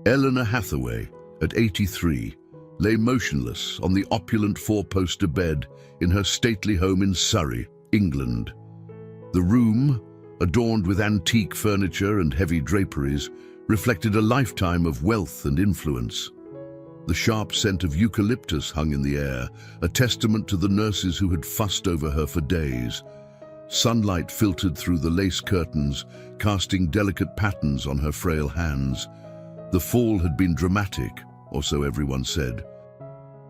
Eleanor Hathaway, at 83, lay motionless on the opulent four-poster bed in her stately home in Surrey, England. The room, adorned with antique furniture and heavy draperies, reflected a lifetime of wealth and influence. The sharp scent of eucalyptus hung in the air, a testament to the nurses who had fussed over her for days. Sunlight filtered through the lace curtains, casting delicate patterns on her frail hands. The fall had been dramatic, or so everyone said.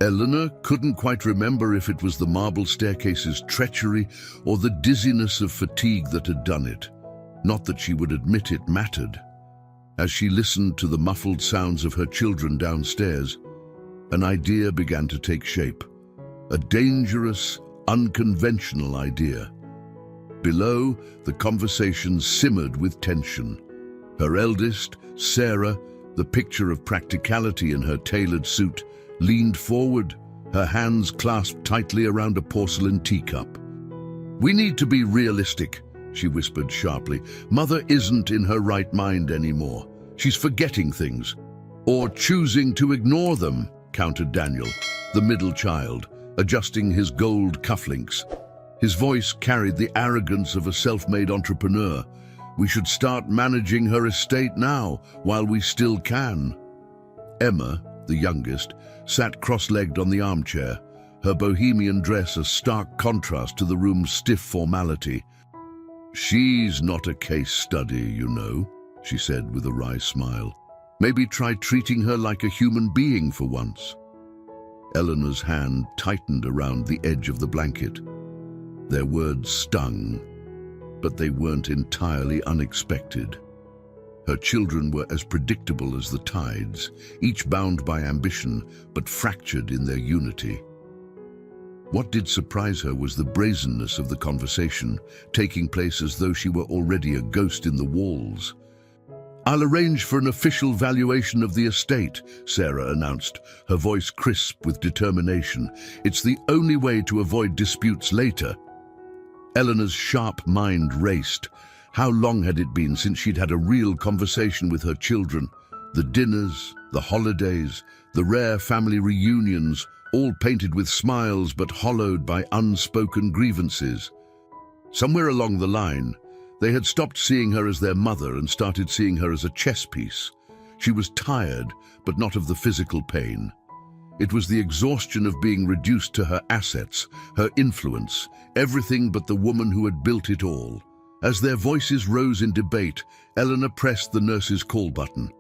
Eleanor couldn't quite remember if it was the marble staircase's treachery or the dizziness of fatigue that had done it. Not that she would admit it mattered. As she listened to the muffled sounds of her children downstairs, an idea began to take shape. A dangerous, unconventional idea. Below, the conversation simmered with tension. Her eldest, Sarah, the picture of practicality in her tailored suit, leaned forward, her hands clasped tightly around a porcelain teacup. "We need to be realistic," she whispered sharply. "Mother isn't in her right mind anymore. She's forgetting things. Or choosing to ignore them," countered Daniel, the middle child, adjusting his gold cufflinks. His voice carried the arrogance of a self-made entrepreneur. "We should start managing her estate now, while we still can." Emma, the youngest, sat cross-legged on the armchair, her bohemian dress a stark contrast to the room's stiff formality. "She's not a case study, you know," she said with a wry smile. "Maybe try treating her like a human being for once." Eleanor's hand tightened around the edge of the blanket. Their words stung, but they weren't entirely unexpected. Her children were as predictable as the tides, each bound by ambition, but fractured in their unity. What did surprise her was the brazenness of the conversation, taking place as though she were already a ghost in the walls. "I'll arrange for an official valuation of the estate," Sarah announced, her voice crisp with determination. "It's the only way to avoid disputes later." Eleanor's sharp mind raced. How long had it been since she'd had a real conversation with her children? The dinners, the holidays, the rare family reunions, all painted with smiles but hollowed by unspoken grievances. Somewhere along the line, they had stopped seeing her as their mother and started seeing her as a chess piece. She was tired, but not of the physical pain. It was the exhaustion of being reduced to her assets, her influence, everything but the woman who had built it all. As their voices rose in debate, Eleanor pressed the nurse's call button.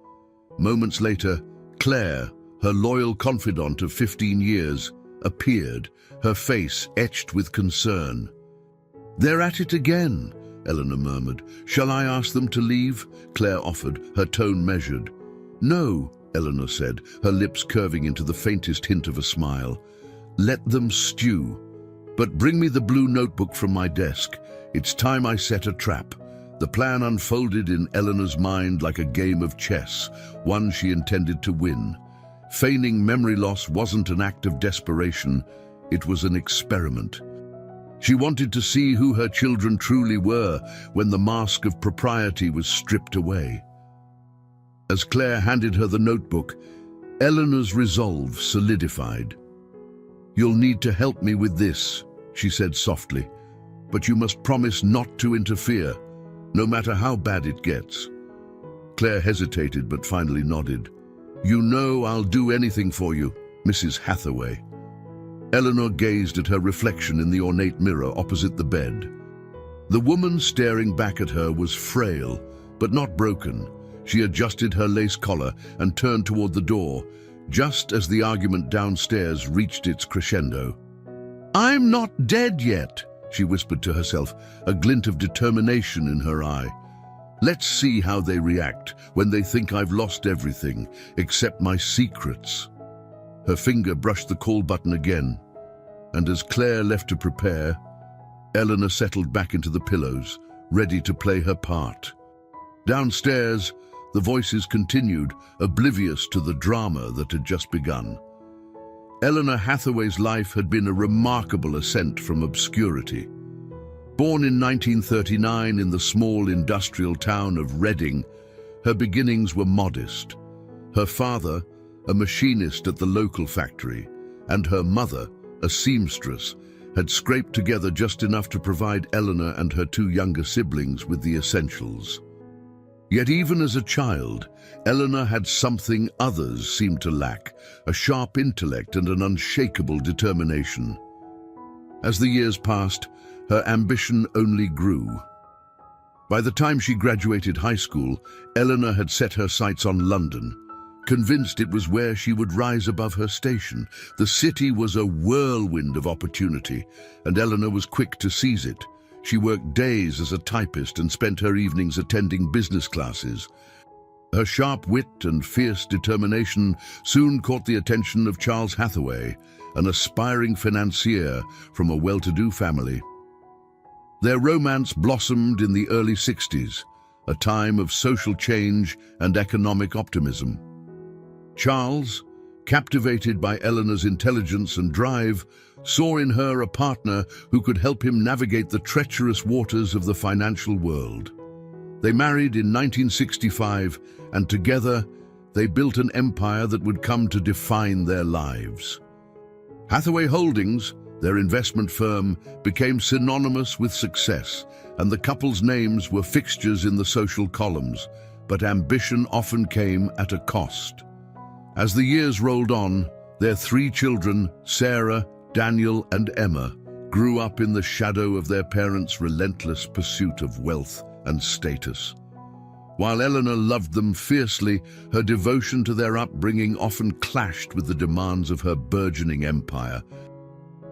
Moments later, Claire, her loyal confidant of 15 years, appeared, her face etched with concern. "They're at it again," Eleanor murmured. "Shall I ask them to leave?" Claire offered, her tone measured. "No," Eleanor said, her lips curving into the faintest hint of a smile. "Let them stew. But bring me the blue notebook from my desk. It's time I set a trap." The plan unfolded in Eleanor's mind like a game of chess, one she intended to win. Feigning memory loss wasn't an act of desperation, it was an experiment. She wanted to see who her children truly were when the mask of propriety was stripped away. As Claire handed her the notebook, Eleanor's resolve solidified. "You'll need to help me with this," she said softly, "but you must promise not to interfere, no matter how bad it gets." Claire hesitated but finally nodded. "You know I'll do anything for you, Mrs. Hathaway." Eleanor gazed at her reflection in the ornate mirror opposite the bed. The woman staring back at her was frail, but not broken. She adjusted her lace collar and turned toward the door, just as the argument downstairs reached its crescendo. "I'm not dead yet," she whispered to herself, a glint of determination in her eye. "Let's see how they react when they think I've lost everything, except my secrets." Her finger brushed the call button again, and as Claire left to prepare, Eleanor settled back into the pillows, ready to play her part. Downstairs, the voices continued, oblivious to the drama that had just begun. Eleanor Hathaway's life had been a remarkable ascent from obscurity. Born in 1939 in the small industrial town of Reading, her beginnings were modest. Her father, a machinist at the local factory, and her mother, a seamstress, had scraped together just enough to provide Eleanor and her two younger siblings with the essentials. Yet even as a child, Eleanor had something others seemed to lack, a sharp intellect and an unshakable determination. As the years passed, her ambition only grew. By the time she graduated high school, Eleanor had set her sights on London, convinced it was where she would rise above her station. The city was a whirlwind of opportunity, and Eleanor was quick to seize it. She worked days as a typist and spent her evenings attending business classes. Her sharp wit and fierce determination soon caught the attention of Charles Hathaway, an aspiring financier from a well-to-do family. Their romance blossomed in the early 60s, a time of social change and economic optimism. Charles, captivated by Eleanor's intelligence and drive, saw in her a partner who could help him navigate the treacherous waters of the financial world. They married in 1965, and together they built an empire that would come to define their lives. Hathaway Holdings, their investment firm, became synonymous with success, and the couple's names were fixtures in the social columns, but ambition often came at a cost. As the years rolled on, their three children, Sarah, Daniel, and Emma, grew up in the shadow of their parents' relentless pursuit of wealth and status. While Eleanor loved them fiercely, her devotion to their upbringing often clashed with the demands of her burgeoning empire.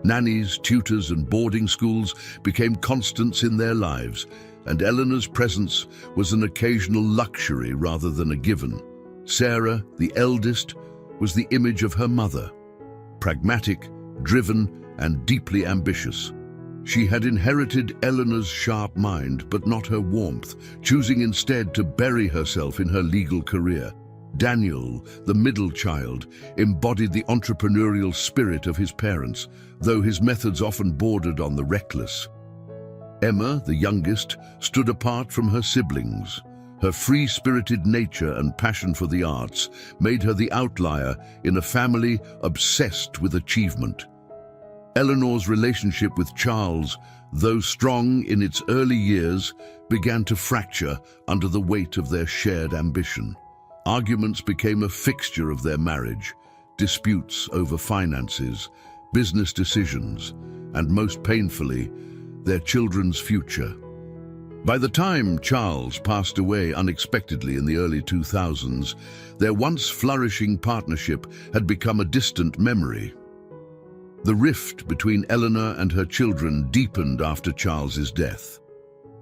Nannies, tutors, and boarding schools became constants in their lives, and Eleanor's presence was an occasional luxury rather than a given. Sarah, the eldest, was the image of her mother, pragmatic, driven, and deeply ambitious. She had inherited Eleanor's sharp mind, but not her warmth, choosing instead to bury herself in her legal career. Daniel, the middle child, embodied the entrepreneurial spirit of his parents, though his methods often bordered on the reckless. Emma, the youngest, stood apart from her siblings. Her free-spirited nature and passion for the arts made her the outlier in a family obsessed with achievement. Eleanor's relationship with Charles, though strong in its early years, began to fracture under the weight of their shared ambition. Arguments became a fixture of their marriage, disputes over finances, business decisions, and most painfully, their children's future. By the time Charles passed away unexpectedly in the early 2000s, their once flourishing partnership had become a distant memory. The rift between Eleanor and her children deepened after Charles's death.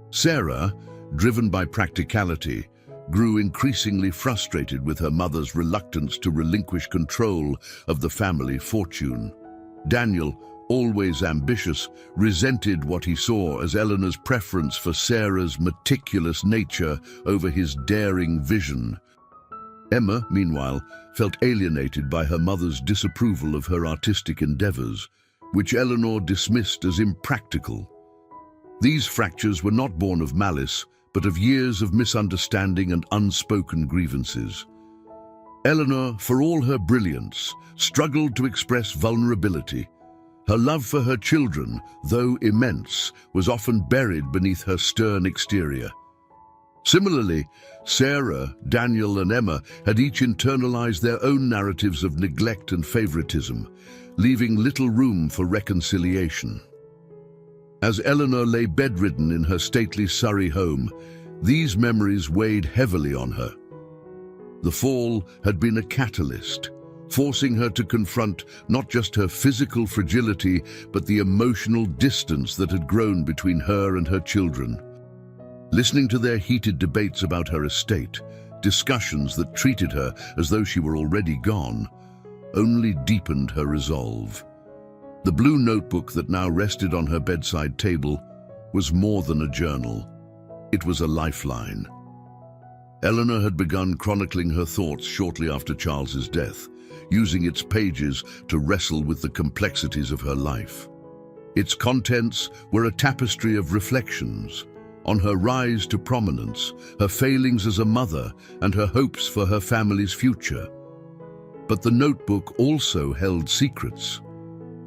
Sarah, driven by practicality, grew increasingly frustrated with her mother's reluctance to relinquish control of the family fortune. Daniel, always ambitious, resented what he saw as Eleanor's preference for Sarah's meticulous nature over his daring vision. Emma, meanwhile, felt alienated by her mother's disapproval of her artistic endeavors, which Eleanor dismissed as impractical. These fractures were not born of malice, but of years of misunderstanding and unspoken grievances. Eleanor, for all her brilliance, struggled to express vulnerability. Her love for her children, though immense, was often buried beneath her stern exterior. Similarly, Sarah, Daniel, and Emma had each internalized their own narratives of neglect and favoritism, leaving little room for reconciliation. As Eleanor lay bedridden in her stately Surrey home, these memories weighed heavily on her. The fall had been a catalyst, forcing her to confront not just her physical fragility, but the emotional distance that had grown between her and her children. Listening to their heated debates about her estate, discussions that treated her as though she were already gone, only deepened her resolve. The blue notebook that now rested on her bedside table was more than a journal. It was a lifeline. Eleanor had begun chronicling her thoughts shortly after Charles's death, using its pages to wrestle with the complexities of her life. Its contents were a tapestry of reflections, on her rise to prominence, her failings as a mother, and her hopes for her family's future. But the notebook also held secrets.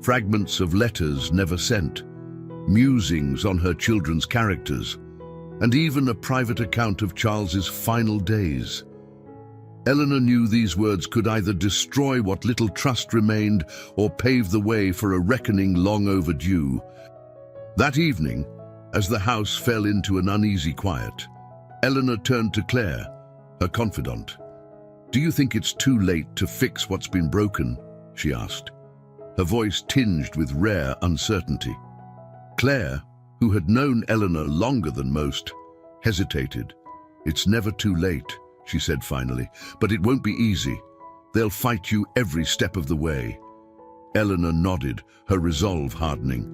Fragments of letters never sent, musings on her children's characters, and even a private account of Charles's final days. Eleanor knew these words could either destroy what little trust remained or pave the way for a reckoning long overdue. That evening, as the house fell into an uneasy quiet, Eleanor turned to Claire, her confidant. "Do you think it's too late to fix what's been broken?" she asked, her voice tinged with rare uncertainty. Claire, who had known Eleanor longer than most, hesitated. "It's never too late," she said finally, "but it won't be easy. They'll fight you every step of the way." Eleanor nodded, her resolve hardening.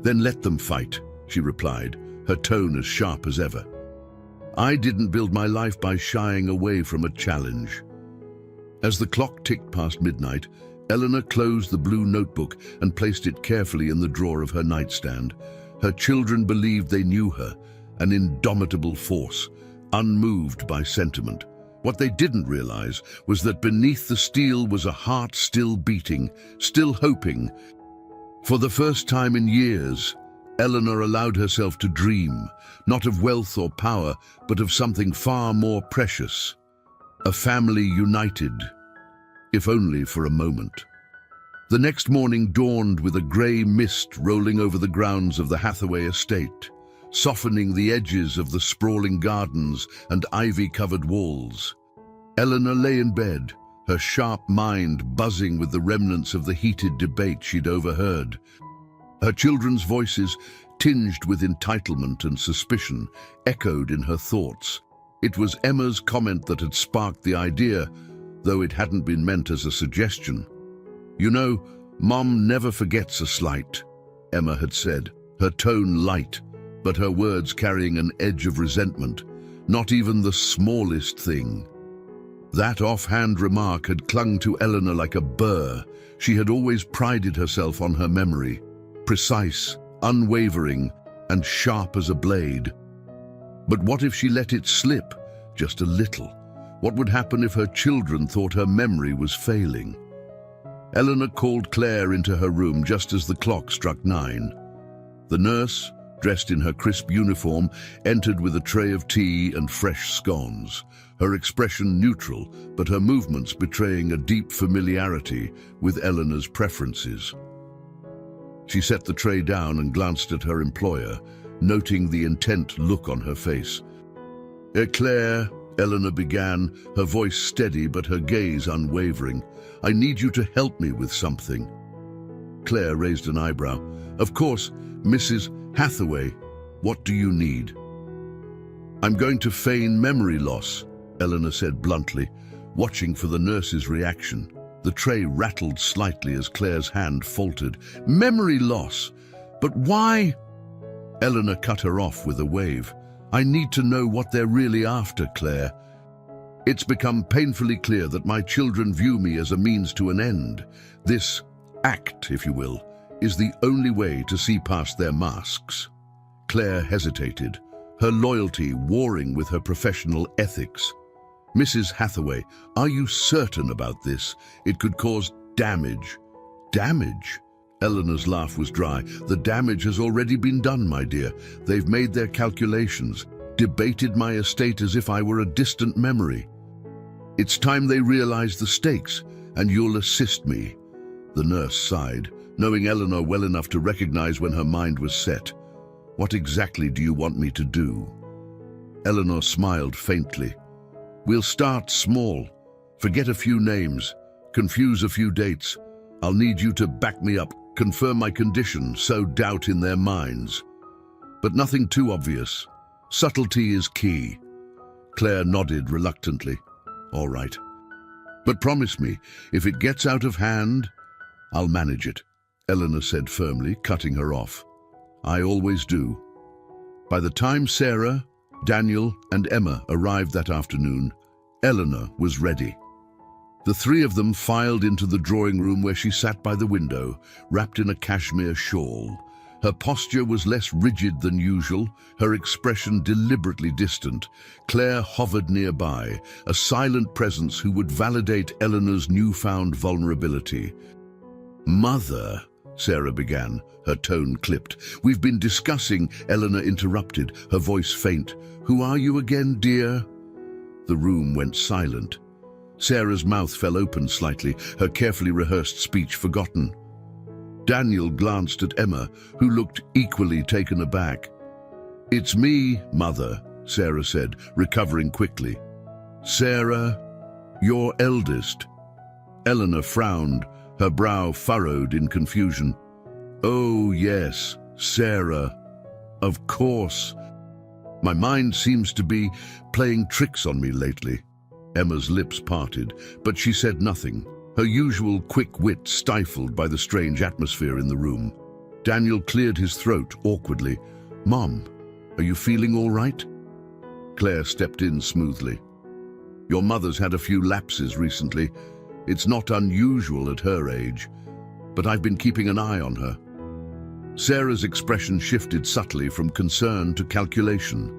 "Then let them fight," she replied, her tone as sharp as ever. "I didn't build my life by shying away from a challenge." As the clock ticked past midnight, Eleanor closed the blue notebook and placed it carefully in the drawer of her nightstand. Her children believed they knew her, an indomitable force, unmoved by sentiment. What they didn't realize was that beneath the steel was a heart still beating, still hoping. For the first time in years, Eleanor allowed herself to dream, not of wealth or power, but of something far more precious. A family united, if only for a moment. The next morning dawned with a grey mist rolling over the grounds of the Hathaway estate, softening the edges of the sprawling gardens and ivy-covered walls. Eleanor lay in bed, her sharp mind buzzing with the remnants of the heated debate she'd overheard. Her children's voices, tinged with entitlement and suspicion, echoed in her thoughts. It was Emma's comment that had sparked the idea, though it hadn't been meant as a suggestion. "You know, Mom never forgets a slight," Emma had said, her tone light, but her words carrying an edge of resentment. "Not even the smallest thing." That offhand remark had clung to Eleanor like a burr. She had always prided herself on her memory, precise, unwavering, and sharp as a blade. But what if she let it slip, just a little? What would happen if her children thought her memory was failing? Eleanor called Claire into her room just as the clock struck 9. The nurse, dressed in her crisp uniform, entered with a tray of tea and fresh scones, her expression neutral, but her movements betraying a deep familiarity with Eleanor's preferences. She set the tray down and glanced at her employer, noting the intent look on her face. "Claire," Eleanor began, her voice steady but her gaze unwavering, "I need you to help me with something." Claire raised an eyebrow. "Of course, Mrs. Hathaway, what do you need?" "I'm going to feign memory loss," Eleanor said bluntly, watching for the nurse's reaction. The tray rattled slightly as Claire's hand faltered. "Memory loss? But why?" Eleanor cut her off with a wave. "I need to know what they're really after, Claire. It's become painfully clear that my children view me as a means to an end. This act, if you will, is the only way to see past their masks." Claire hesitated, her loyalty warring with her professional ethics. "Mrs. Hathaway, are you certain about this? It could cause damage." "Damage?" Eleanor's laugh was dry. "The damage has already been done, my dear. They've made their calculations, debated my estate as if I were a distant memory. It's time they realize the stakes, and you'll assist me." The nurse sighed, knowing Eleanor well enough to recognize when her mind was set. "What exactly do you want me to do?" Eleanor smiled faintly. "We'll start small. Forget a few names, confuse a few dates. I'll need you to back me up, confirm my condition, sow doubt in their minds. But nothing too obvious. Subtlety is key." Claire nodded reluctantly. "All right. But promise me, if it gets out of hand, I'll manage it," Eleanor said firmly, cutting her off. "I always do." By the time Sarah, Daniel, and Emma arrived that afternoon, Eleanor was ready. The three of them filed into the drawing room where she sat by the window, wrapped in a cashmere shawl. Her posture was less rigid than usual, her expression deliberately distant. Claire hovered nearby, a silent presence who would validate Eleanor's newfound vulnerability. "Mother," Sarah began, her tone clipped. "We've been discussing," Eleanor interrupted, her voice faint. "Who are you again, dear?" The room went silent. Sarah's mouth fell open slightly, her carefully rehearsed speech forgotten. Daniel glanced at Emma, who looked equally taken aback. "It's me, Mother," Sarah said, recovering quickly. "Sarah, your eldest." Eleanor frowned, her brow furrowed in confusion. "Oh, yes, Sarah. Of course. My mind seems to be playing tricks on me lately." Emma's lips parted, but she said nothing, her usual quick wit stifled by the strange atmosphere in the room. Daniel cleared his throat awkwardly. "Mom, are you feeling all right?" Claire stepped in smoothly. "Your mother's had a few lapses recently. It's not unusual at her age, but I've been keeping an eye on her." Sarah's expression shifted subtly from concern to calculation.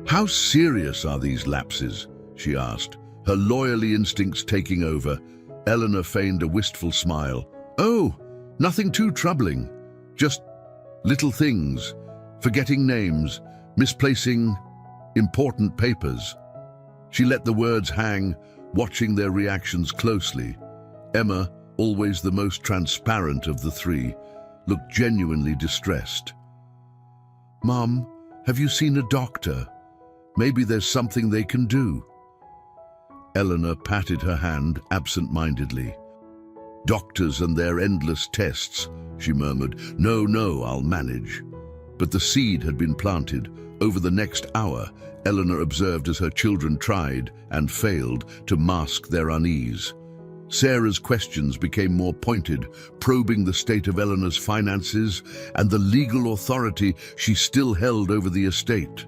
"How serious are these lapses?" she asked, her lawyerly instincts taking over. Eleanor feigned a wistful smile. "Oh, nothing too troubling. Just little things. Forgetting names, misplacing important papers." She let the words hang, watching their reactions closely. Emma, always the most transparent of the three, looked genuinely distressed. "Mom, have you seen a doctor? Maybe there's something they can do." Eleanor patted her hand absent-mindedly. "Doctors and their endless tests," she murmured. No, I'll manage." But the seed had been planted. Over the next hour, Eleanor observed as her children tried and failed to mask their unease. Sarah's questions became more pointed, probing the state of Eleanor's finances and the legal authority she still held over the estate.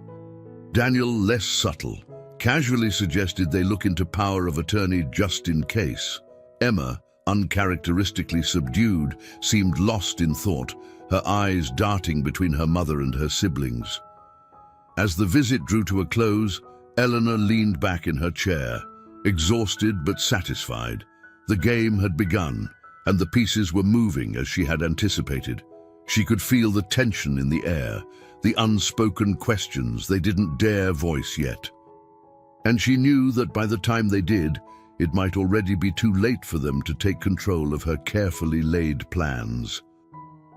Daniel, less subtle, casually suggested they look into power of attorney just in case. Emma, uncharacteristically subdued, seemed lost in thought, her eyes darting between her mother and her siblings. As the visit drew to a close, Eleanor leaned back in her chair, exhausted but satisfied. The game had begun, and the pieces were moving as she had anticipated. She could feel the tension in the air, the unspoken questions they didn't dare voice yet. And she knew that by the time they did, it might already be too late for them to take control of her carefully laid plans.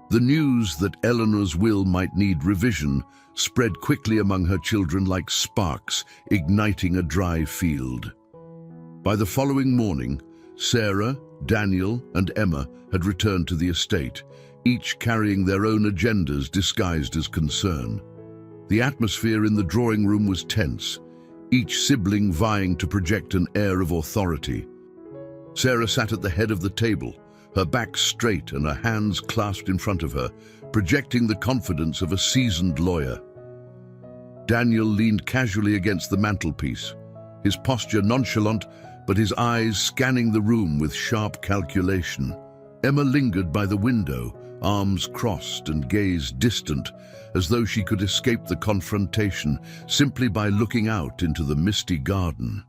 The news that Eleanor's will might need revision spread quickly among her children like sparks, igniting a dry field. By the following morning, Sarah, Daniel, and Emma had returned to the estate, each carrying their own agendas disguised as concern. The atmosphere in the drawing room was tense, each sibling vying to project an air of authority. Sarah sat at the head of the table, her back straight and her hands clasped in front of her, projecting the confidence of a seasoned lawyer. Daniel leaned casually against the mantelpiece, his posture nonchalant, but his eyes scanning the room with sharp calculation. Emma lingered by the window, arms crossed and gaze distant, as though she could escape the confrontation simply by looking out into the misty garden.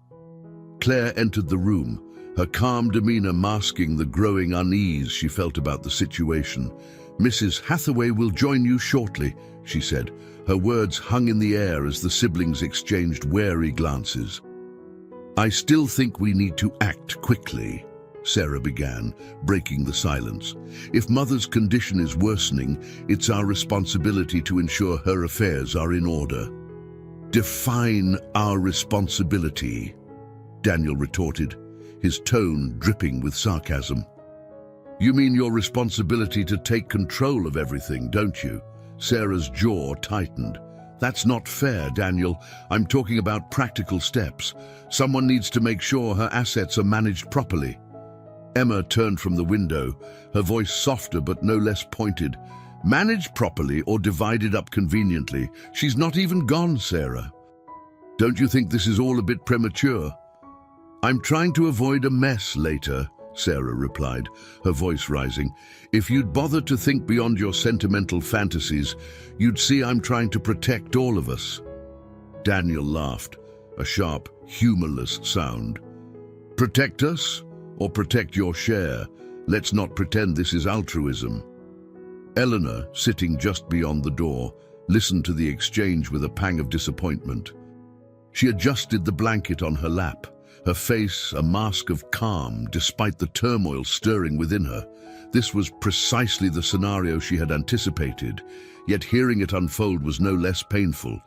Claire entered the room, her calm demeanor masking the growing unease she felt about the situation. "Mrs. Hathaway will join you shortly," she said. Her words hung in the air as the siblings exchanged wary glances. "I still think we need to act quickly," Sarah began, breaking the silence. "If Mother's condition is worsening, it's our responsibility to ensure her affairs are in order." "Define our responsibility," Daniel retorted, his tone dripping with sarcasm. "You mean your responsibility to take control of everything, don't you?" Sarah's jaw tightened. "That's not fair, Daniel. I'm talking about practical steps. Someone needs to make sure her assets are managed properly." Emma turned from the window, her voice softer but no less pointed. "Managed properly or divided up conveniently? She's not even gone, Sarah. Don't you think this is all a bit premature?" "I'm trying to avoid a mess later," Sarah replied, her voice rising. "If you'd bother to think beyond your sentimental fantasies, you'd see I'm trying to protect all of us." Daniel laughed, a sharp, humorless sound. "Protect us? Or protect your share? Let's not pretend this is altruism." Eleanor, sitting just beyond the door, listened to the exchange with a pang of disappointment. She adjusted the blanket on her lap, her face a mask of calm despite the turmoil stirring within her. This was precisely the scenario she had anticipated, yet hearing it unfold was no less painful.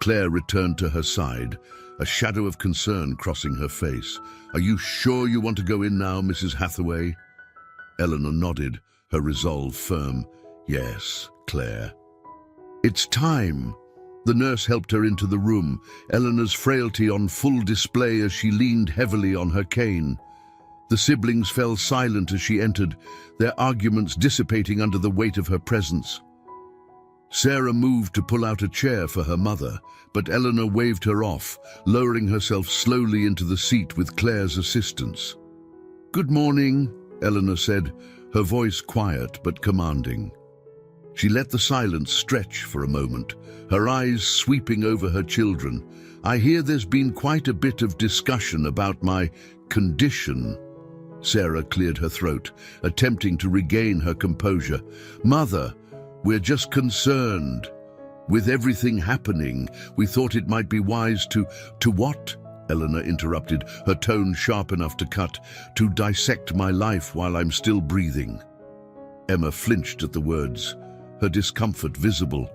Claire returned to her side, a shadow of concern crossing her face. "Are you sure you want to go in now, Mrs. Hathaway?" Eleanor nodded, her resolve firm. "Yes, Claire." "It's time." The nurse helped her into the room, Eleanor's frailty on full display as she leaned heavily on her cane. The siblings fell silent as she entered, their arguments dissipating under the weight of her presence. Sarah moved to pull out a chair for her mother, but Eleanor waved her off, lowering herself slowly into the seat with Claire's assistance. "Good morning," Eleanor said, her voice quiet but commanding. She let the silence stretch for a moment, her eyes sweeping over her children. "I hear there's been quite a bit of discussion about my condition." Sarah cleared her throat, attempting to regain her composure. "Mother, we're just concerned. With everything happening, we thought it might be wise to..." "To what?" Eleanor interrupted, her tone sharp enough to cut. "To dissect my life while I'm still breathing." Emma flinched at the words, her discomfort visible.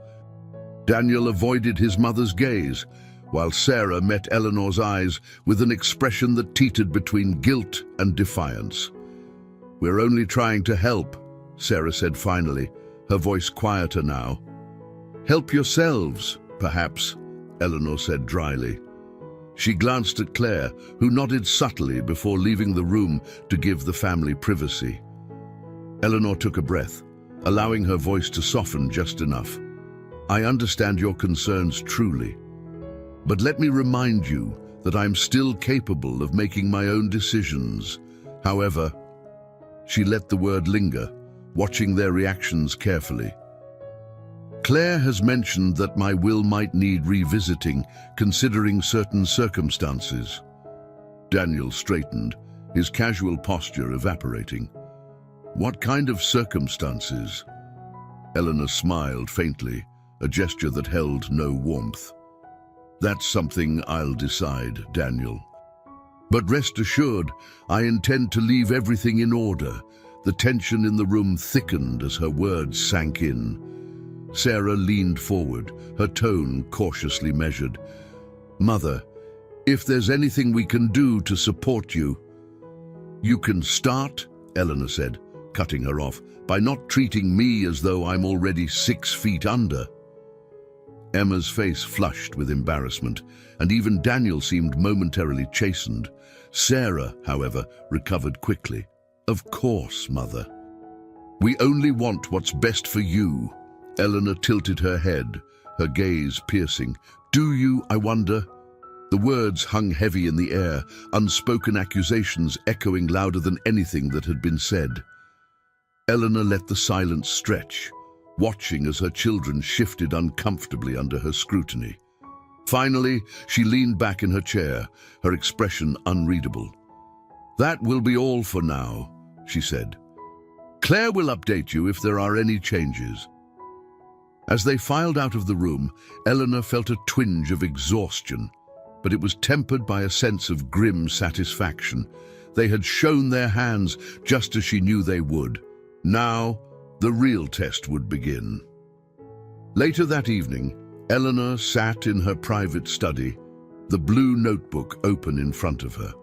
Daniel avoided his mother's gaze, while Sarah met Eleanor's eyes with an expression that teetered between guilt and defiance. "We're only trying to help," Sarah said finally, her voice quieter now. "Help yourselves, perhaps," Eleanor said dryly. She glanced at Claire, who nodded subtly before leaving the room to give the family privacy. Eleanor took a breath, allowing her voice to soften just enough. "I understand your concerns truly, but let me remind you that I'm still capable of making my own decisions. However..." She let the word linger, watching their reactions carefully. "Claire has mentioned that my will might need revisiting, considering certain circumstances." Daniel straightened, his casual posture evaporating. "What kind of circumstances?" Eleanor smiled faintly, a gesture that held no warmth. "That's something I'll decide, Daniel. But rest assured, I intend to leave everything in order." The tension in the room thickened as her words sank in. Sarah leaned forward, her tone cautiously measured. "Mother, if there's anything we can do to support you..." "You can start," Eleanor said, cutting her off, "by not treating me as though I'm already 6 feet under." Emma's face flushed with embarrassment, and even Daniel seemed momentarily chastened. Sarah, however, recovered quickly. "Of course, Mother. We only want what's best for you." Eleanor tilted her head, her gaze piercing. "Do you, I wonder?" The words hung heavy in the air, unspoken accusations echoing louder than anything that had been said. Eleanor let the silence stretch, watching as her children shifted uncomfortably under her scrutiny. Finally, she leaned back in her chair, her expression unreadable. "That will be all for now," she said. "Claire will update you if there are any changes." As they filed out of the room, Eleanor felt a twinge of exhaustion, but it was tempered by a sense of grim satisfaction. They had shown their hands just as she knew they would. Now, the real test would begin. Later that evening, Eleanor sat in her private study, the blue notebook open in front of her.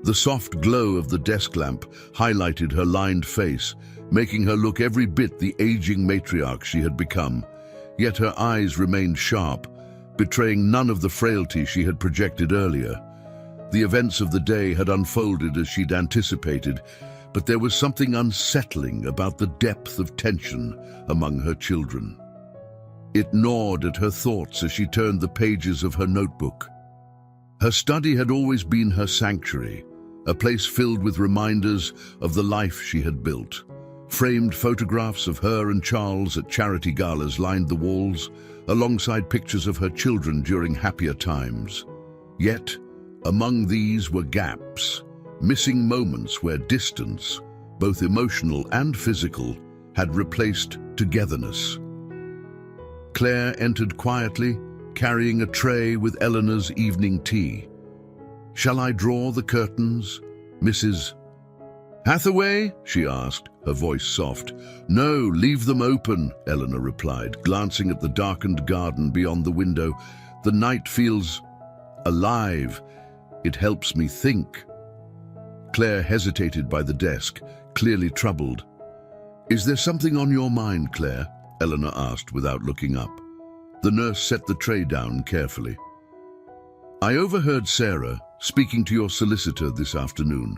The soft glow of the desk lamp highlighted her lined face, making her look every bit the aging matriarch she had become. Yet her eyes remained sharp, betraying none of the frailty she had projected earlier. The events of the day had unfolded as she'd anticipated, but there was something unsettling about the depth of tension among her children. It gnawed at her thoughts as she turned the pages of her notebook. Her study had always been her sanctuary, a place filled with reminders of the life she had built. Framed photographs of her and Charles at charity galas lined the walls, alongside pictures of her children during happier times. Yet, among these were gaps, missing moments where distance, both emotional and physical, had replaced togetherness. Claire entered quietly, carrying a tray with Eleanor's evening tea. "Shall I draw the curtains, Mrs. Hathaway?" she asked, her voice soft. "No, leave them open," Eleanor replied, glancing at the darkened garden beyond the window. "The night feels alive. It helps me think." Claire hesitated by the desk, clearly troubled. "Is there something on your mind, Claire?" Eleanor asked without looking up. The nurse set the tray down carefully. "I overheard Sarah speaking to your solicitor this afternoon.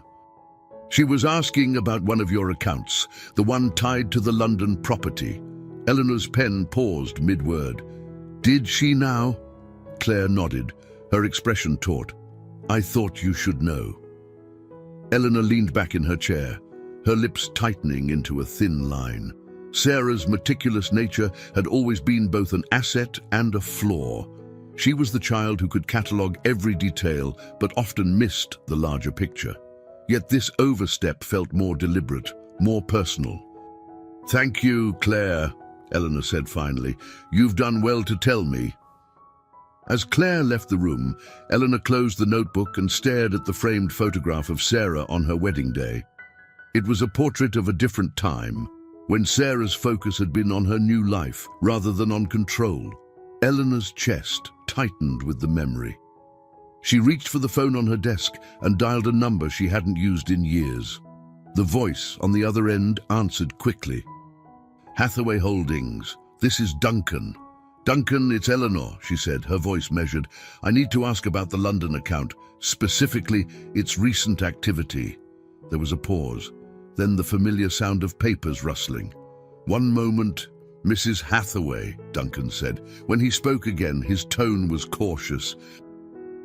She was asking about one of your accounts, the one tied to the London property." Eleanor's pen paused mid-word. "Did she now?" Claire nodded, her expression taut. "I thought you should know." Eleanor leaned back in her chair, her lips tightening into a thin line. Sarah's meticulous nature had always been both an asset and a flaw. She was the child who could catalogue every detail, but often missed the larger picture. Yet this overstep felt more deliberate, more personal. "Thank you, Claire," Eleanor said finally. "You've done well to tell me." As Claire left the room, Eleanor closed the notebook and stared at the framed photograph of Sarah on her wedding day. It was a portrait of a different time, when Sarah's focus had been on her new life rather than on control. Eleanor's chest tightened with the memory. She reached for the phone on her desk and dialed a number she hadn't used in years. The voice on the other end answered quickly. "Hathaway Holdings, this is Duncan." "Duncan, it's Eleanor," she said, her voice measured. "I need to ask about the London account, specifically its recent activity." There was a pause, then the familiar sound of papers rustling. "One moment, Mrs. Hathaway," Duncan said. When he spoke again, his tone was cautious.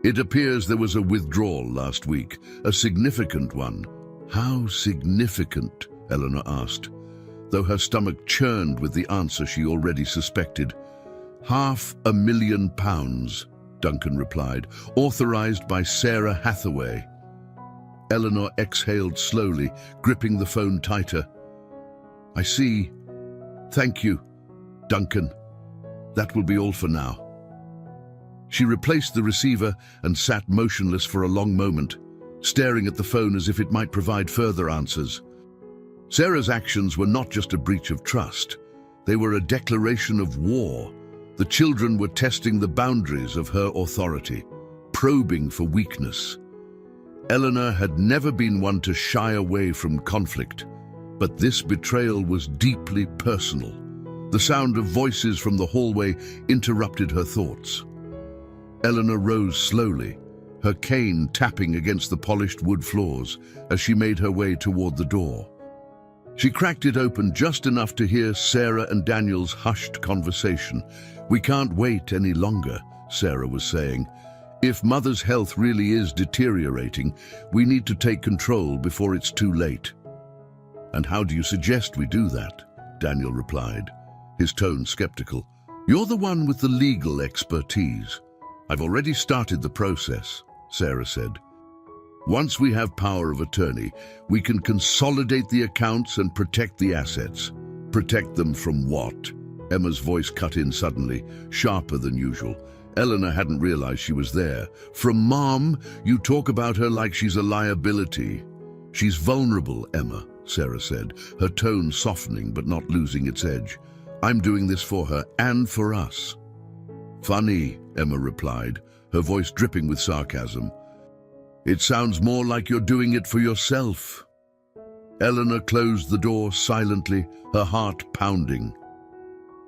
"It appears there was a withdrawal last week, a significant one." "How significant?" Eleanor asked, though her stomach churned with the answer she already suspected. £500,000, Duncan replied, "authorized by Sarah Hathaway." Eleanor exhaled slowly, gripping the phone tighter. "I see. Thank you, Duncan. That will be all for now." She replaced the receiver and sat motionless for a long moment, staring at the phone as if it might provide further answers. Sarah's actions were not just a breach of trust. They were a declaration of war. The children were testing the boundaries of her authority, probing for weakness. Eleanor had never been one to shy away from conflict, but this betrayal was deeply personal. The sound of voices from the hallway interrupted her thoughts. Eleanor rose slowly, her cane tapping against the polished wood floors as she made her way toward the door. She cracked it open just enough to hear Sarah and Daniel's hushed conversation. "We can't wait any longer," Sarah was saying. "If Mother's health really is deteriorating, we need to take control before it's too late." "And how do you suggest we do that?" Daniel replied, his tone skeptical. "You're the one with the legal expertise." "I've already started the process," Sarah said. "Once we have power of attorney, we can consolidate the accounts and protect the assets." "Protect them from what?" Emma's voice cut in suddenly, sharper than usual. Eleanor hadn't realized she was there. "From Mom, you talk about her like she's a liability." "She's vulnerable, Emma," Sarah said, her tone softening but not losing its edge. "I'm doing this for her and for us." "Funny," Emma replied, her voice dripping with sarcasm. "It sounds more like you're doing it for yourself." Eleanor closed the door silently, her heart pounding.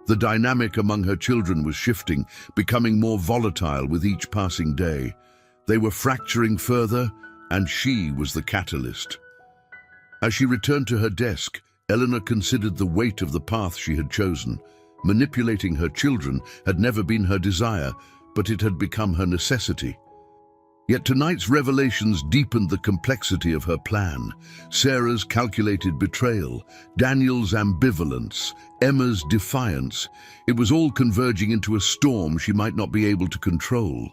The dynamic among her children was shifting, becoming more volatile with each passing day. They were fracturing further, and she was the catalyst. As she returned to her desk, Eleanor considered the weight of the path she had chosen. Manipulating her children had never been her desire, but it had become her necessity. Yet tonight's revelations deepened the complexity of her plan. Sarah's calculated betrayal, Daniel's ambivalence, Emma's defiance. It was all converging into a storm she might not be able to control.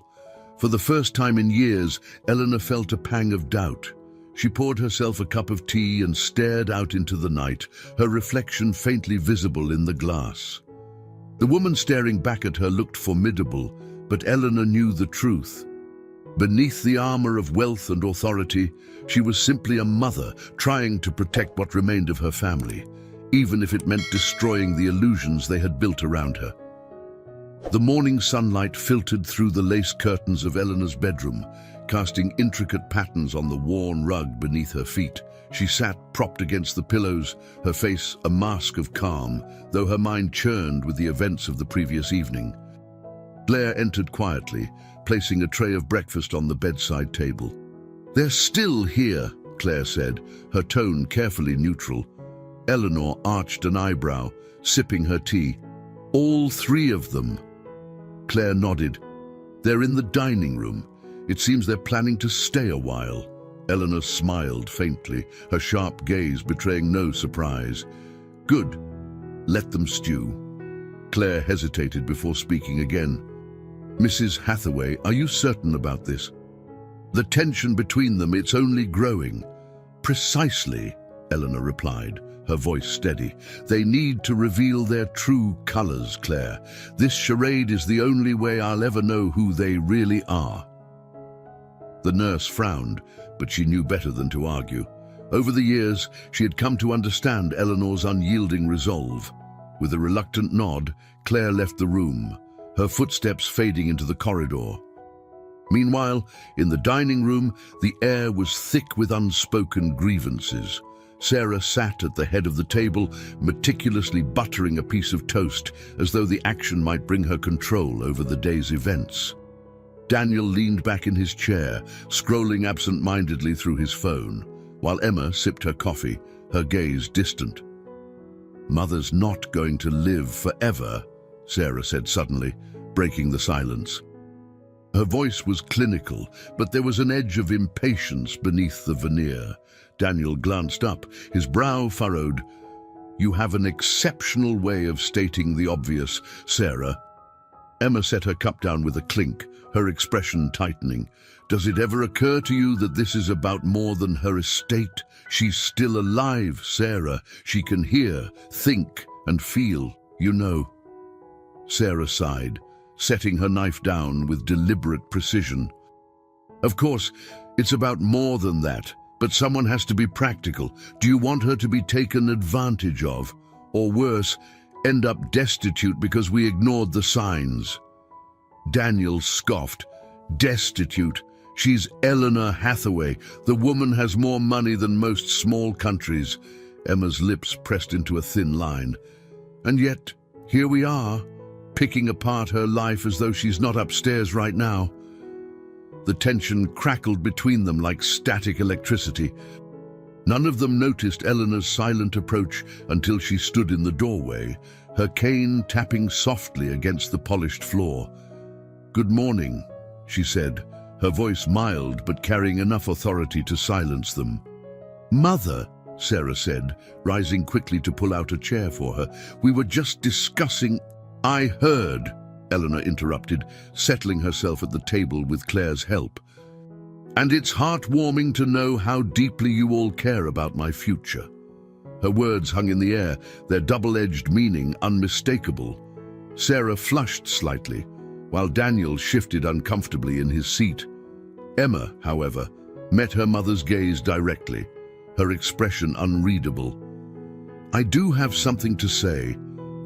For the first time in years, Eleanor felt a pang of doubt. She poured herself a cup of tea and stared out into the night, her reflection faintly visible in the glass. The woman staring back at her looked formidable, but Eleanor knew the truth. Beneath the armor of wealth and authority, she was simply a mother trying to protect what remained of her family, even if it meant destroying the illusions they had built around her. The morning sunlight filtered through the lace curtains of Eleanor's bedroom, casting intricate patterns on the worn rug beneath her feet. She sat propped against the pillows, her face a mask of calm, though her mind churned with the events of the previous evening. Claire entered quietly, placing a tray of breakfast on the bedside table. "They're still here," Claire said, her tone carefully neutral. Eleanor arched an eyebrow, sipping her tea. "All three of them?" Claire nodded. "They're in the dining room. It seems they're planning to stay a while." Eleanor smiled faintly, her sharp gaze betraying no surprise. "Good. Let them stew." Claire hesitated before speaking again. "Mrs. Hathaway, are you certain about this?" "The tension between them, it's only growing." "Precisely," Eleanor replied, her voice steady. "They need to reveal their true colors, Claire. This charade is the only way I'll ever know who they really are." The nurse frowned, but she knew better than to argue. Over the years, she had come to understand Eleanor's unyielding resolve. With a reluctant nod, Claire left the room, her footsteps fading into the corridor. Meanwhile, in the dining room, the air was thick with unspoken grievances. Sarah sat at the head of the table, meticulously buttering a piece of toast, as though the action might bring her control over the day's events. Daniel leaned back in his chair, scrolling absent-mindedly through his phone, while Emma sipped her coffee, her gaze distant. "Mother's not going to live forever," Sarah said suddenly, breaking the silence. Her voice was clinical, but there was an edge of impatience beneath the veneer. Daniel glanced up, his brow furrowed. "You have an exceptional way of stating the obvious, Sarah." Emma set her cup down with a clink, her expression tightening. "Does it ever occur to you that this is about more than her estate? She's still alive, Sarah. She can hear, think, and feel, you know." Sarah sighed, setting her knife down with deliberate precision. "Of course, it's about more than that, but someone has to be practical. Do you want her to be taken advantage of? Or worse, end up destitute because we ignored the signs?" Daniel scoffed. "Destitute? She's Eleanor Hathaway. The woman has more money than most small countries." Emma's lips pressed into a thin line. "And yet, here we are, picking apart her life as though she's not upstairs right now." The tension crackled between them like static electricity. None of them noticed Eleanor's silent approach until she stood in the doorway, her cane tapping softly against the polished floor. "Good morning," she said, her voice mild but carrying enough authority to silence them. "Mother," Sarah said, rising quickly to pull out a chair for her, "we were just discussing—" "I heard," Eleanor interrupted, settling herself at the table with Claire's help. "And it's heartwarming to know how deeply you all care about my future." Her words hung in the air, their double-edged meaning unmistakable. Sarah flushed slightly, while Daniel shifted uncomfortably in his seat. Emma, however, met her mother's gaze directly, her expression unreadable. "I do have something to say,"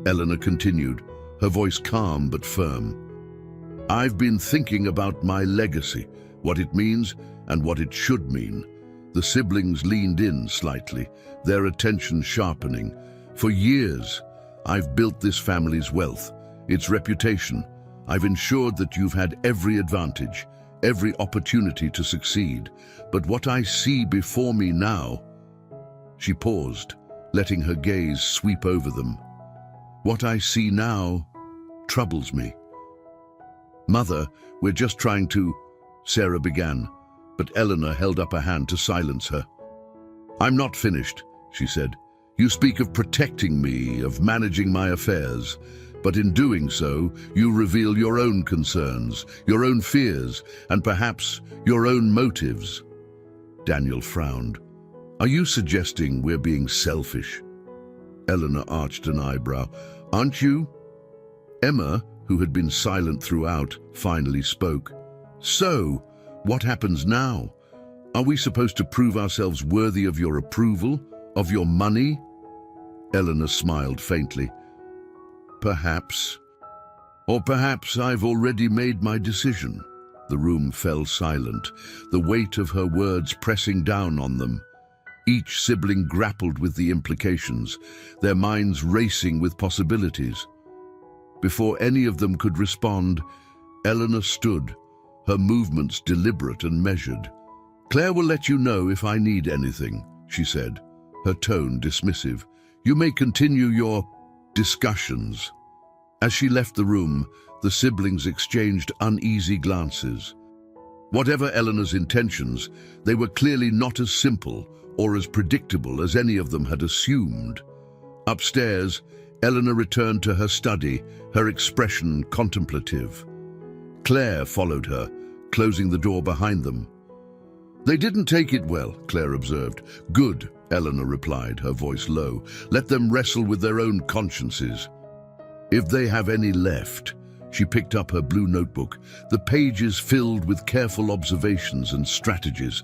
Eleanor continued, her voice calm but firm. "I've been thinking about my legacy, what it means and what it should mean." The siblings leaned in slightly, their attention sharpening. "For years, I've built this family's wealth, its reputation. I've ensured that you've had every advantage, every opportunity to succeed. But what I see before me now—" She paused, letting her gaze sweep over them. "What I see now troubles me." "Mother, we're just trying to—" Sarah began, but Eleanor held up a hand to silence her. "I'm not finished," she said. "You speak of protecting me, of managing my affairs, but in doing so, you reveal your own concerns, your own fears, and perhaps your own motives." Daniel frowned. "Are you suggesting we're being selfish?" Eleanor arched an eyebrow. "Aren't you?" Emma, who had been silent throughout, finally spoke. "So, what happens now? Are we supposed to prove ourselves worthy of your approval, of your money?" Eleanor smiled faintly. "Perhaps. Or perhaps I've already made my decision." The room fell silent, the weight of her words pressing down on them. Each sibling grappled with the implications, their minds racing with possibilities. Before any of them could respond, Eleanor stood, her movements deliberate and measured. "Claire will let you know if I need anything," she said, her tone dismissive. "You may continue your discussions." As she left the room, the siblings exchanged uneasy glances. Whatever Eleanor's intentions, they were clearly not as simple or as predictable as any of them had assumed. Upstairs, Eleanor returned to her study, her expression contemplative. Claire followed her, closing the door behind them. "They didn't take it well," Claire observed. "Good," Eleanor replied, her voice low. "Let them wrestle with their own consciences. If they have any left." She picked up her blue notebook, the pages filled with careful observations and strategies.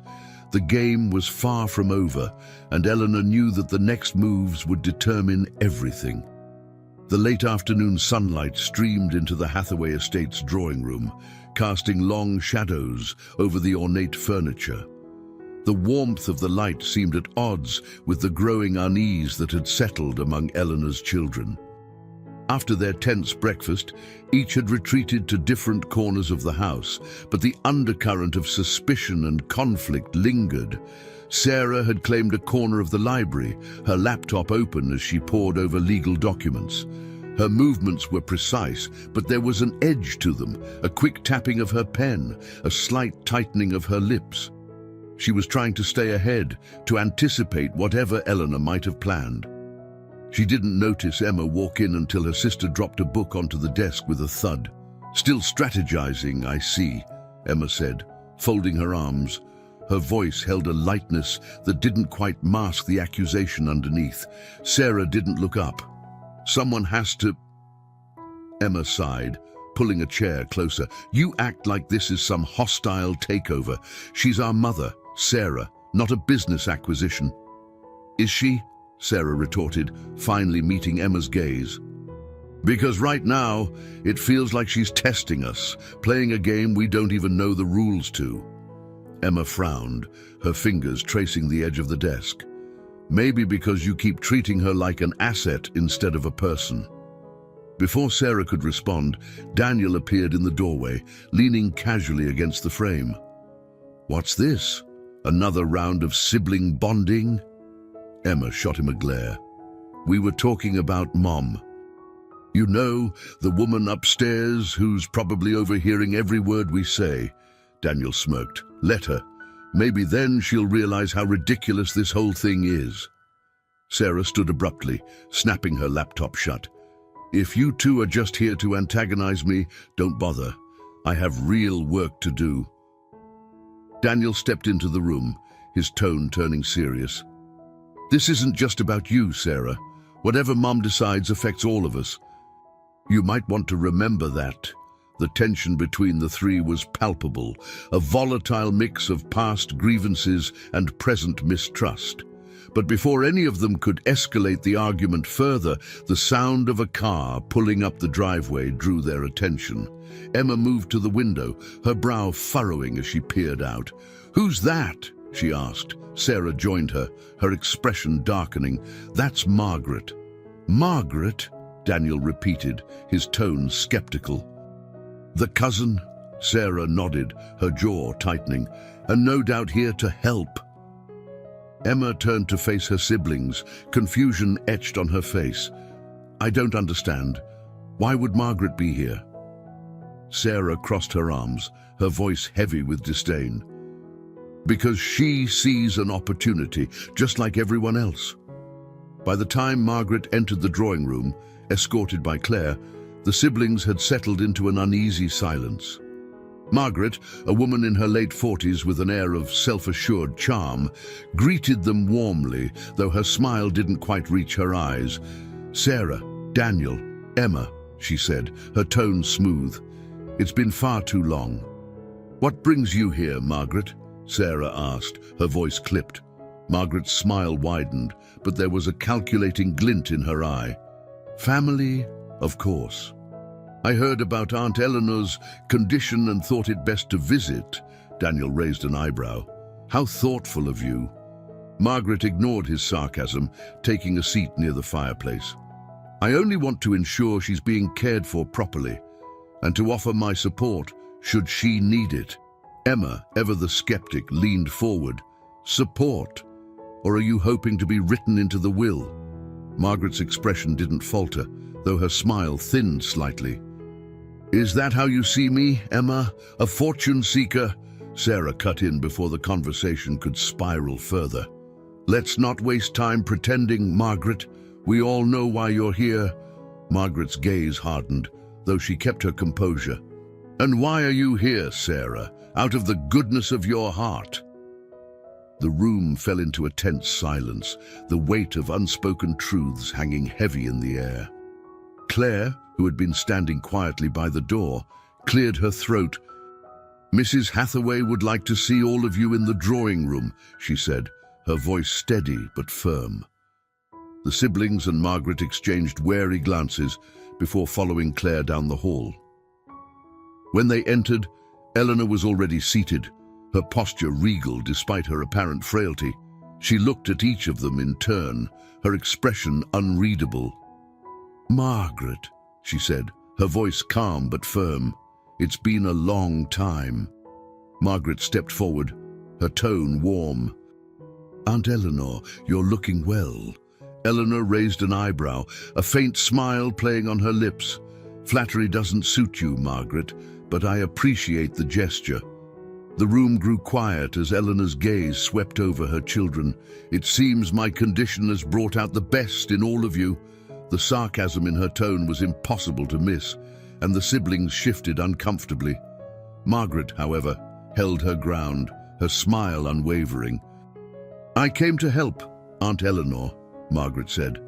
The game was far from over, and Eleanor knew that the next moves would determine everything. The late afternoon sunlight streamed into the Hathaway Estate's drawing room, casting long shadows over the ornate furniture. The warmth of the light seemed at odds with the growing unease that had settled among Eleanor's children. After their tense breakfast, each had retreated to different corners of the house, but the undercurrent of suspicion and conflict lingered. Sarah had claimed a corner of the library, her laptop open as she pored over legal documents. Her movements were precise, but there was an edge to them, a quick tapping of her pen, a slight tightening of her lips. She was trying to stay ahead, to anticipate whatever Eleanor might have planned. She didn't notice Emma walk in until her sister dropped a book onto the desk with a thud. "Still strategizing, I see," Emma said, folding her arms. Her voice held a lightness that didn't quite mask the accusation underneath. Sarah didn't look up. "Someone has to..." Emma sighed, pulling a chair closer. "You act like this is some hostile takeover. She's our mother, Sarah, not a business acquisition." "Is she?" Sarah retorted, finally meeting Emma's gaze. "Because right now, it feels like she's testing us, playing a game we don't even know the rules to." Emma frowned, her fingers tracing the edge of the desk. "Maybe because you keep treating her like an asset instead of a person." Before Sarah could respond, Daniel appeared in the doorway, leaning casually against the frame. "What's this? Another round of sibling bonding?" Emma shot him a glare. "We were talking about Mom. You know, the woman upstairs who's probably overhearing every word we say." Daniel smirked. "Let her. Maybe then she'll realize how ridiculous this whole thing is." Sarah stood abruptly, snapping her laptop shut. "If you two are just here to antagonize me, don't bother. I have real work to do." Daniel stepped into the room, his tone turning serious. "This isn't just about you, Sarah. Whatever Mom decides affects all of us. You might want to remember that." The tension between the three was palpable, a volatile mix of past grievances and present mistrust. But before any of them could escalate the argument further, the sound of a car pulling up the driveway drew their attention. Emma moved to the window, her brow furrowing as she peered out. "Who's that?" she asked. Sarah joined her, her expression darkening. "That's Margaret." "Margaret?" Daniel repeated, his tone skeptical. "The cousin?" Sarah nodded, her jaw tightening. "And no doubt here to help." Emma turned to face her siblings, confusion etched on her face. "I don't understand. Why would Margaret be here?" Sarah crossed her arms, her voice heavy with disdain. Because she sees an opportunity, just like everyone else. By the time Margaret entered the drawing room, escorted by Claire, the siblings had settled into an uneasy silence. Margaret, a woman in her late 40s with an air of self-assured charm, greeted them warmly, though her smile didn't quite reach her eyes. "Sarah, Daniel, Emma," she said, her tone smooth. "It's been far too long." "What brings you here, Margaret?" Sarah asked, her voice clipped. Margaret's smile widened, but there was a calculating glint in her eye. "Family, of course. I heard about Aunt Eleanor's condition and thought it best to visit." Daniel raised an eyebrow. "How thoughtful of you." Margaret ignored his sarcasm, taking a seat near the fireplace. "I only want to ensure she's being cared for properly, and to offer my support should she need it." Emma, ever the skeptic, leaned forward. "Support? Or are you hoping to be written into the will?" Margaret's expression didn't falter, though her smile thinned slightly. "Is that how you see me, Emma? A fortune seeker?" Sarah cut in before the conversation could spiral further. "Let's not waste time pretending, Margaret. We all know why you're here." Margaret's gaze hardened, though she kept her composure. "And why are you here, Sarah? Out of the goodness of your heart." The room fell into a tense silence, the weight of unspoken truths hanging heavy in the air. Claire, who had been standing quietly by the door, cleared her throat. "Mrs. Hathaway would like to see all of you in the drawing room," she said, her voice steady but firm. The siblings and Margaret exchanged wary glances before following Claire down the hall. When they entered, Eleanor was already seated, her posture regal despite her apparent frailty. She looked at each of them in turn, her expression unreadable. "Margaret," she said, her voice calm but firm, "it's been a long time." Margaret stepped forward, her tone warm. "Aunt Eleanor, you're looking well." Eleanor raised an eyebrow, a faint smile playing on her lips. "Flattery doesn't suit you, Margaret, but I appreciate the gesture." The room grew quiet as Eleanor's gaze swept over her children. "It seems my condition has brought out the best in all of you." The sarcasm in her tone was impossible to miss, and the siblings shifted uncomfortably. Margaret, however, held her ground, her smile unwavering. "I came to help, Aunt Eleanor," Margaret said,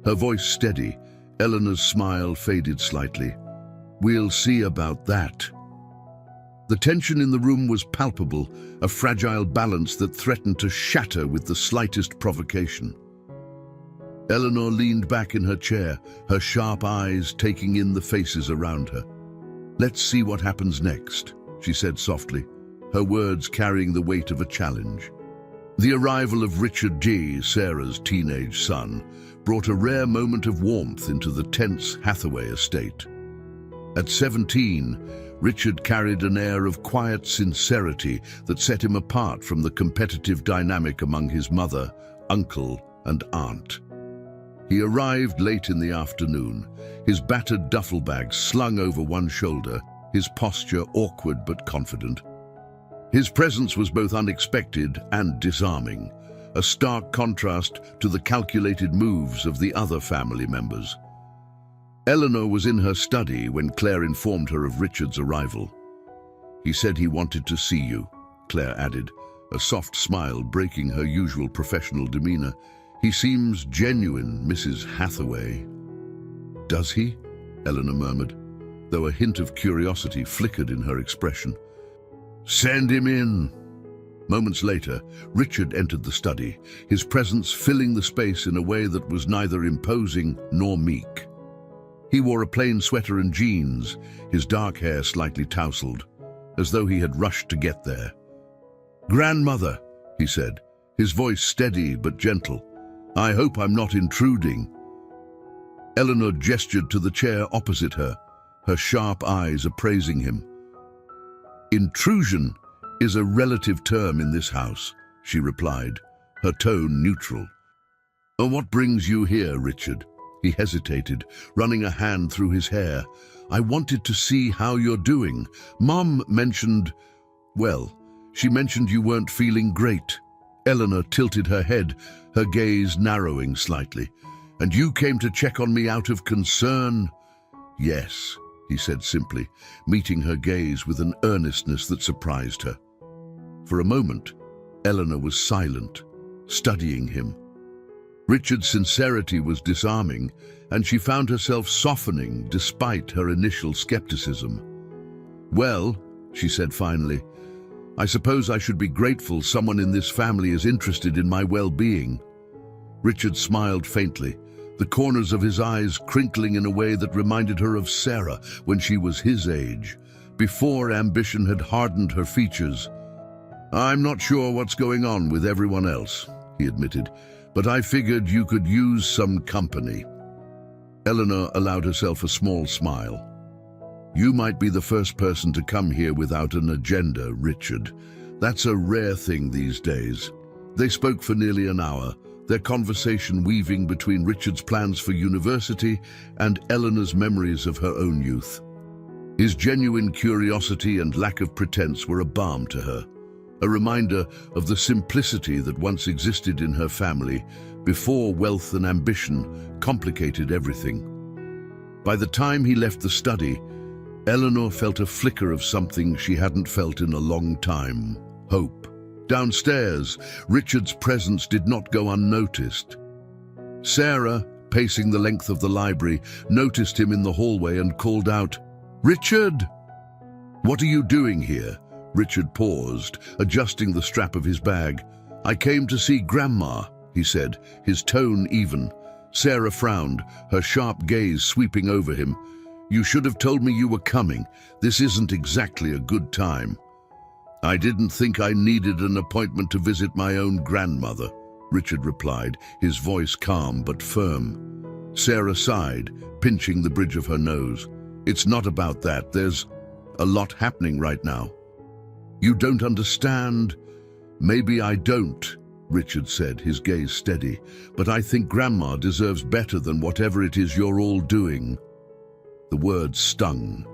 her voice steady. Eleanor's smile faded slightly. "We'll see about that." The tension in the room was palpable, a fragile balance that threatened to shatter with the slightest provocation. Eleanor leaned back in her chair, her sharp eyes taking in the faces around her. "Let's see what happens next," she said softly, her words carrying the weight of a challenge. The arrival of Richard G., Sarah's teenage son, brought a rare moment of warmth into the tense Hathaway estate. At 17, Richard carried an air of quiet sincerity that set him apart from the competitive dynamic among his mother, uncle, and aunt. He arrived late in the afternoon, his battered duffel bag slung over one shoulder, his posture awkward but confident. His presence was both unexpected and disarming, a stark contrast to the calculated moves of the other family members. Eleanor was in her study when Claire informed her of Richard's arrival. "He said he wanted to see you," Claire added, a soft smile breaking her usual professional demeanor. "He seems genuine, Mrs. Hathaway." "Does he?" Eleanor murmured, though a hint of curiosity flickered in her expression. "Send him in." Moments later, Richard entered the study, his presence filling the space in a way that was neither imposing nor meek. He wore a plain sweater and jeans, his dark hair slightly tousled, as though he had rushed to get there. "Grandmother," he said, his voice steady but gentle, "I hope I'm not intruding." Eleanor gestured to the chair opposite her, her sharp eyes appraising him. "Intrusion is a relative term in this house," she replied, her tone neutral. "What brings you here, Richard?" He hesitated, running a hand through his hair. "I wanted to see how you're doing. Mom mentioned, well, she mentioned you weren't feeling great." Eleanor tilted her head, her gaze narrowing slightly. "And you came to check on me out of concern?" "Yes," he said simply, meeting her gaze with an earnestness that surprised her. For a moment, Eleanor was silent, studying him. Richard's sincerity was disarming, and she found herself softening despite her initial skepticism. "Well," she said finally, "I suppose I should be grateful someone in this family is interested in my well-being." Richard smiled faintly, the corners of his eyes crinkling in a way that reminded her of Sarah when she was his age, before ambition had hardened her features. "I'm not sure what's going on with everyone else," he admitted, "but I figured you could use some company." Eleanor allowed herself a small smile. "You might be the first person to come here without an agenda, Richard. That's a rare thing these days." They spoke for nearly an hour, their conversation weaving between Richard's plans for university and Eleanor's memories of her own youth. His genuine curiosity and lack of pretense were a balm to her, a reminder of the simplicity that once existed in her family before wealth and ambition complicated everything. By the time he left the study, Eleanor felt a flicker of something she hadn't felt in a long time: hope. Downstairs, Richard's presence did not go unnoticed. Sarah, pacing the length of the library, noticed him in the hallway and called out, "Richard!" "What are you doing here?" Richard paused, adjusting the strap of his bag. "I came to see Grandma," he said, his tone even. Sarah frowned, her sharp gaze sweeping over him. "You should have told me you were coming. This isn't exactly a good time." "I didn't think I needed an appointment to visit my own grandmother," Richard replied, his voice calm but firm. Sarah sighed, pinching the bridge of her nose. "It's not about that. There's a lot happening right now." "You don't understand." "Maybe I don't," Richard said, his gaze steady, "but I think Grandma deserves better than whatever it is you're all doing." The words stung,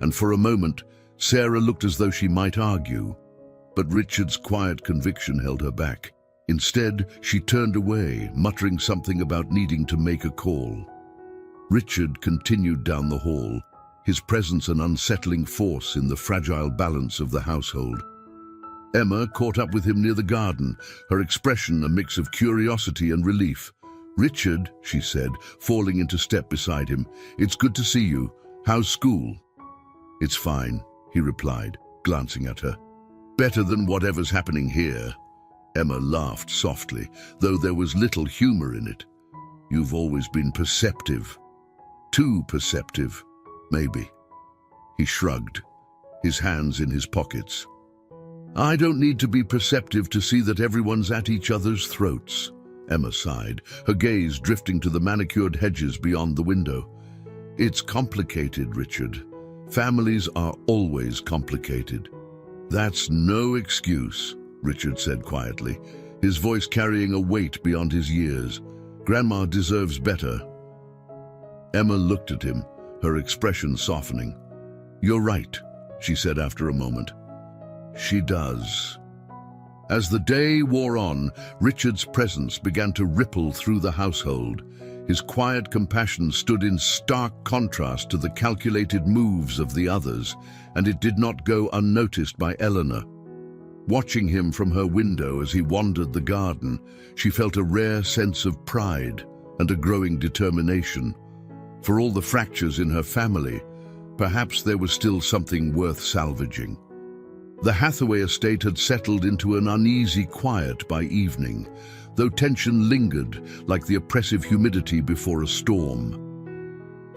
and for a moment, Sarah looked as though she might argue, but Richard's quiet conviction held her back. Instead, she turned away, muttering something about needing to make a call. Richard continued down the hall, his presence an unsettling force in the fragile balance of the household. Emma caught up with him near the garden, her expression a mix of curiosity and relief. "Richard," she said, falling into step beside him, "it's good to see you. How's school?" "It's fine," he replied, glancing at her. "Better than whatever's happening here." Emma laughed softly, though there was little humor in it. "You've always been perceptive. Too perceptive, maybe." He shrugged, his hands in his pockets. "I don't need to be perceptive to see that everyone's at each other's throats." Emma sighed, her gaze drifting to the manicured hedges beyond the window. "It's complicated, Richard. Families are always complicated." "That's no excuse," Richard said quietly, his voice carrying a weight beyond his years. "Grandma deserves better." Emma looked at him, her expression softening. "You're right," she said after a moment. "She does." As the day wore on, Richard's presence began to ripple through the household. His quiet compassion stood in stark contrast to the calculated moves of the others, and it did not go unnoticed by Eleanor. Watching him from her window as he wandered the garden, she felt a rare sense of pride and a growing determination. For all the fractures in her family, perhaps there was still something worth salvaging. The Hathaway estate had settled into an uneasy quiet by evening, though tension lingered like the oppressive humidity before a storm.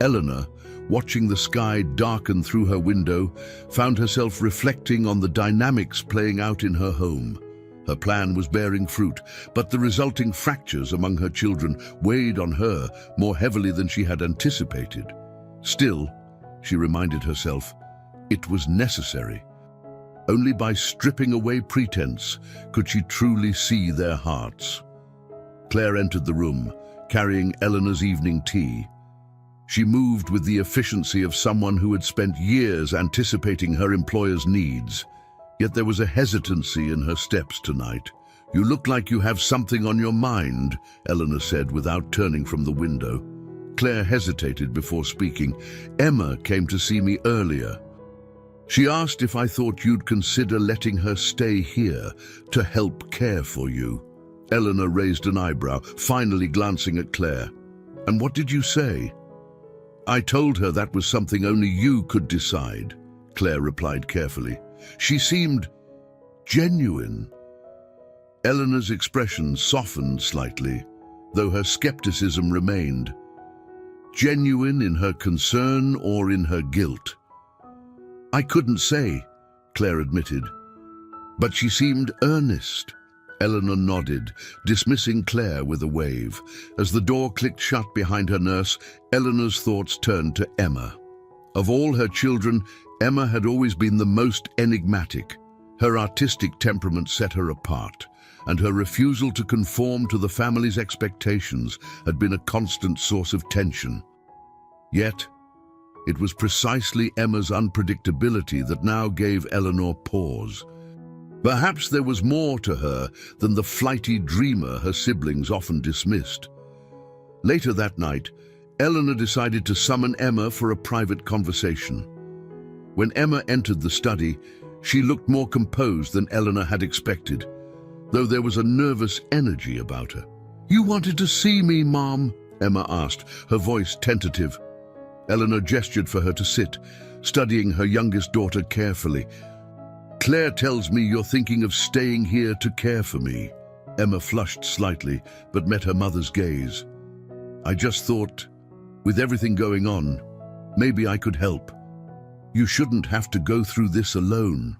Eleanor, watching the sky darken through her window, found herself reflecting on the dynamics playing out in her home. Her plan was bearing fruit, but the resulting fractures among her children weighed on her more heavily than she had anticipated. Still, she reminded herself, it was necessary. Only by stripping away pretense could she truly see their hearts. Claire entered the room, carrying Eleanor's evening tea. She moved with the efficiency of someone who had spent years anticipating her employer's needs. Yet there was a hesitancy in her steps tonight. "You look like you have something on your mind," Eleanor said without turning from the window. Claire hesitated before speaking. "Emma came to see me earlier. She asked if I thought you'd consider letting her stay here to help care for you." Eleanor raised an eyebrow, finally glancing at Claire. "And what did you say?" "I told her that was something only you could decide," Claire replied carefully. She seemed genuine. Eleanor's expression softened slightly, though her skepticism remained. Genuine in her concern or in her guilt? "I couldn't say," Claire admitted. "But she seemed earnest." Eleanor nodded, dismissing Claire with a wave. As the door clicked shut behind her nurse, Eleanor's thoughts turned to Emma. Of all her children, Emma had always been the most enigmatic. Her artistic temperament set her apart, and her refusal to conform to the family's expectations had been a constant source of tension. Yet, it was precisely Emma's unpredictability that now gave Eleanor pause. Perhaps there was more to her than the flighty dreamer her siblings often dismissed. Later that night, Eleanor decided to summon Emma for a private conversation. When Emma entered the study, she looked more composed than Eleanor had expected, though there was a nervous energy about her. "You wanted to see me, Mom?" Emma asked, her voice tentative. Eleanor gestured for her to sit, studying her youngest daughter carefully. "Claire tells me you're thinking of staying here to care for me." Emma flushed slightly, but met her mother's gaze. "I just thought, with everything going on, maybe I could help. You shouldn't have to go through this alone."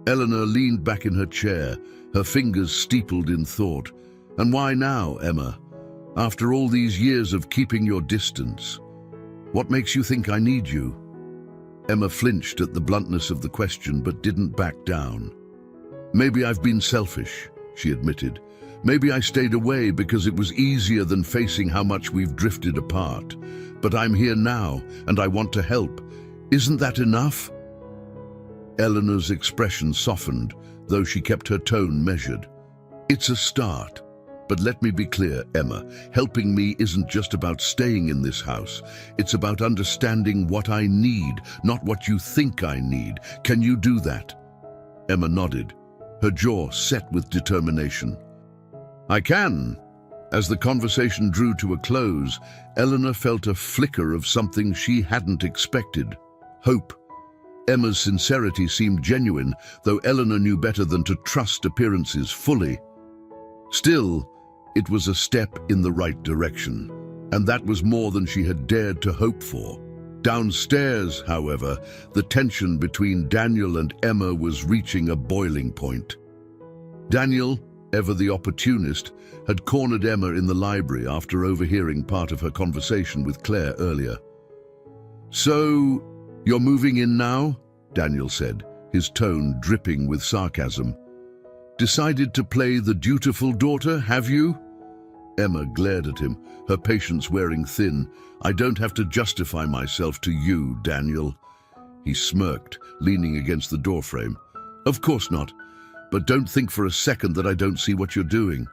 Eleanor leaned back in her chair, her fingers steepled in thought. "And why now, Emma? After all these years of keeping your distance, what makes you think I need you?" Emma flinched at the bluntness of the question, but didn't back down. "Maybe I've been selfish," she admitted. "Maybe I stayed away because it was easier than facing how much we've drifted apart. But I'm here now, and I want to help. Isn't that enough?" Eleanor's expression softened, though she kept her tone measured. "It's a start. But let me be clear, Emma, helping me isn't just about staying in this house. It's about understanding what I need, not what you think I need. Can you do that?" Emma nodded, her jaw set with determination. "I can." As the conversation drew to a close, Eleanor felt a flicker of something she hadn't expected. Hope. Emma's sincerity seemed genuine, though Eleanor knew better than to trust appearances fully. Still, it was a step in the right direction, and that was more than she had dared to hope for. Downstairs, however, the tension between Daniel and Emma was reaching a boiling point. Daniel, ever the opportunist, had cornered Emma in the library after overhearing part of her conversation with Claire earlier. "So, you're moving in now?" Daniel said, his tone dripping with sarcasm. "Decided to play the dutiful daughter, have you?" Emma glared at him, her patience wearing thin. "I don't have to justify myself to you, Daniel." He smirked, leaning against the doorframe. "Of course not, but don't think for a second that I don't see what you're doing.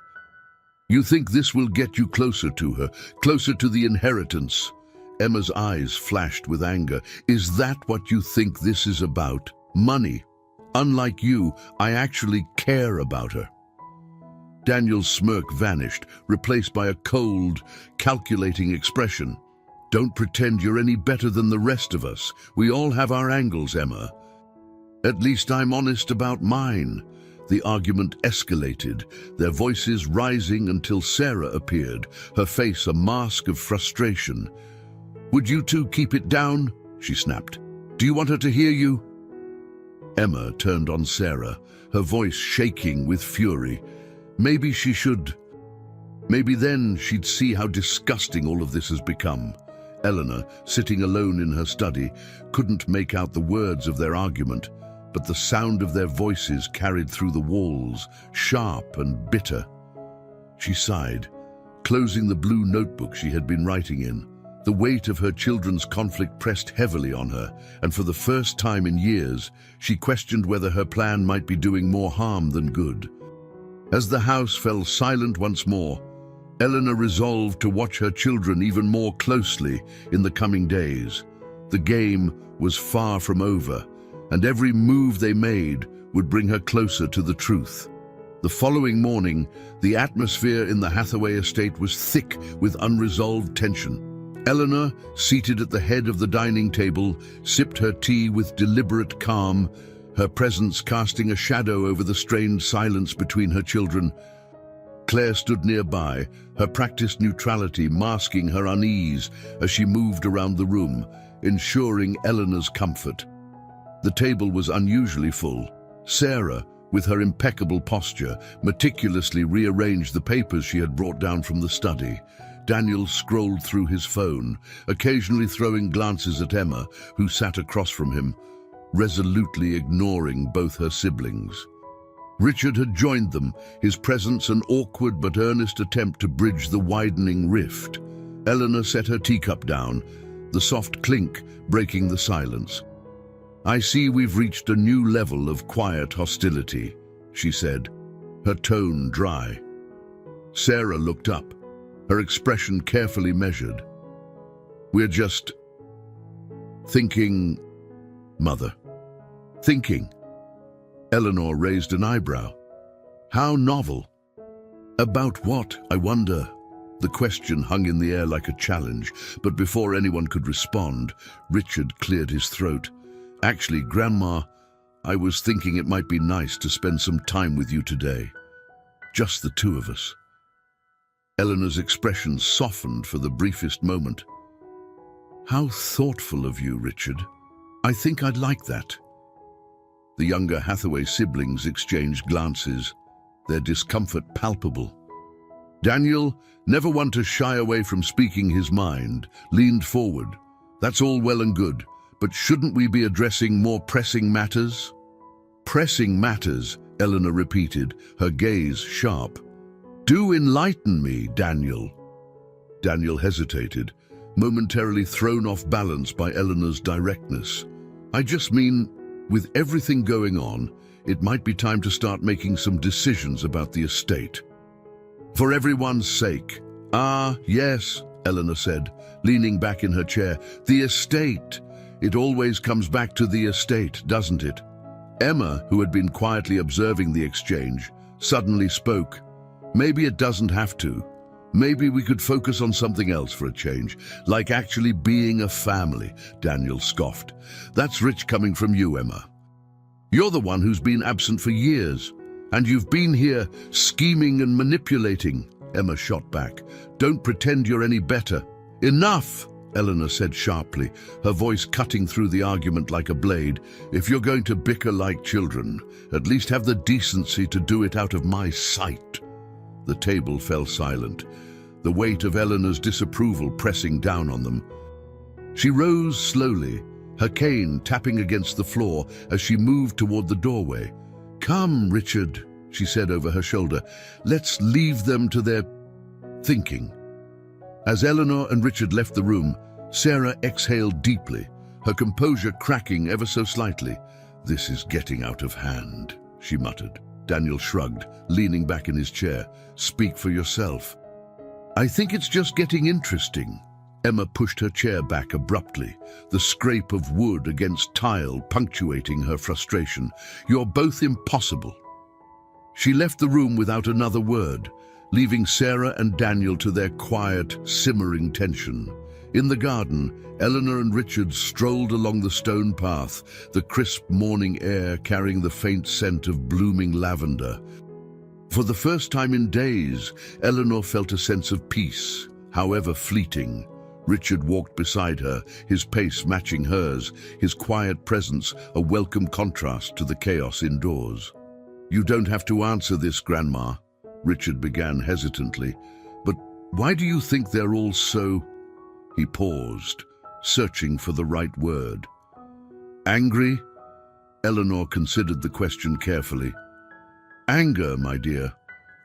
You think this will get you closer to her, closer to the inheritance." Emma's eyes flashed with anger. "Is that what you think this is about? Money? Unlike you, I actually care about her." Daniel's smirk vanished, replaced by a cold, calculating expression. "Don't pretend you're any better than the rest of us. We all have our angles, Emma." "At least I'm honest about mine." The argument escalated, their voices rising until Sarah appeared, her face a mask of frustration. "Would you two keep it down?" she snapped. "Do you want her to hear you?" Emma turned on Sarah, her voice shaking with fury. Maybe she should. Maybe then she'd see how disgusting all of this has become. Eleanor, sitting alone in her study, couldn't make out the words of their argument, but the sound of their voices carried through the walls, sharp and bitter. She sighed, closing the blue notebook she had been writing in. The weight of her children's conflict pressed heavily on her, and for the first time in years, she questioned whether her plan might be doing more harm than good. As the house fell silent once more, Eleanor resolved to watch her children even more closely in the coming days. The game was far from over, and every move they made would bring her closer to the truth. The following morning, the atmosphere in the Hathaway estate was thick with unresolved tension. Eleanor, seated at the head of the dining table, sipped her tea with deliberate calm, her presence casting a shadow over the strained silence between her children. Claire stood nearby, her practiced neutrality masking her unease as she moved around the room, ensuring Eleanor's comfort. The table was unusually full. Sarah, with her impeccable posture, meticulously rearranged the papers she had brought down from the study. Daniel scrolled through his phone, occasionally throwing glances at Emma, who sat across from him, resolutely ignoring both her siblings. Richard had joined them, his presence an awkward but earnest attempt to bridge the widening rift. Eleanor set her teacup down, the soft clink breaking the silence. "I see we've reached a new level of quiet hostility," she said, her tone dry. Sarah looked up, her expression carefully measured. "We're just thinking, Mother. Thinking." Eleanor raised an eyebrow. "How novel." "About what, I wonder?" The question hung in the air like a challenge, but before anyone could respond, Richard cleared his throat. "Actually, Grandma, I was thinking it might be nice to spend some time with you today. Just the two of us." Eleanor's expression softened for the briefest moment. "How thoughtful of you, Richard. I think I'd like that." The younger Hathaway siblings exchanged glances, their discomfort palpable. Daniel, never one to shy away from speaking his mind, leaned forward. "That's all well and good, but shouldn't we be addressing more pressing matters?" "Pressing matters," Eleanor repeated, her gaze sharp. "Do enlighten me, Daniel." Daniel hesitated, momentarily thrown off balance by Eleanor's directness. "I just mean, with everything going on, it might be time to start making some decisions about the estate. For everyone's sake." "Ah, yes," Eleanor said, leaning back in her chair. "The estate. It always comes back to the estate, doesn't it?" Emma, who had been quietly observing the exchange, suddenly spoke. "Maybe it doesn't have to. Maybe we could focus on something else for a change, like actually being a family," Daniel scoffed. "That's rich coming from you, Emma. You're the one who's been absent for years, and you've been here scheming and manipulating," Emma shot back. "Don't pretend you're any better." "Enough," Eleanor said sharply, her voice cutting through the argument like a blade. "If you're going to bicker like children, at least have the decency to do it out of my sight." The table fell silent, the weight of Eleanor's disapproval pressing down on them. She rose slowly, her cane tapping against the floor as she moved toward the doorway. "Come, Richard," she said over her shoulder. "Let's leave them to their thinking." As Eleanor and Richard left the room, Sarah exhaled deeply, her composure cracking ever so slightly. "This is getting out of hand," she muttered. Daniel shrugged, leaning back in his chair. "Speak for yourself." "I think it's just getting interesting." Emma pushed her chair back abruptly, the scrape of wood against tile punctuating her frustration. "You're both impossible." She left the room without another word, leaving Sarah and Daniel to their quiet, simmering tension. In the garden, Eleanor and Richard strolled along the stone path, the crisp morning air carrying the faint scent of blooming lavender. For the first time in days, Eleanor felt a sense of peace, however fleeting. Richard walked beside her, his pace matching hers, his quiet presence a welcome contrast to the chaos indoors. "You don't have to answer this, Grandma," Richard began hesitantly. "But why do you think they're all so—" He paused, searching for the right word. "Angry?" Eleanor considered the question carefully. "Anger, my dear,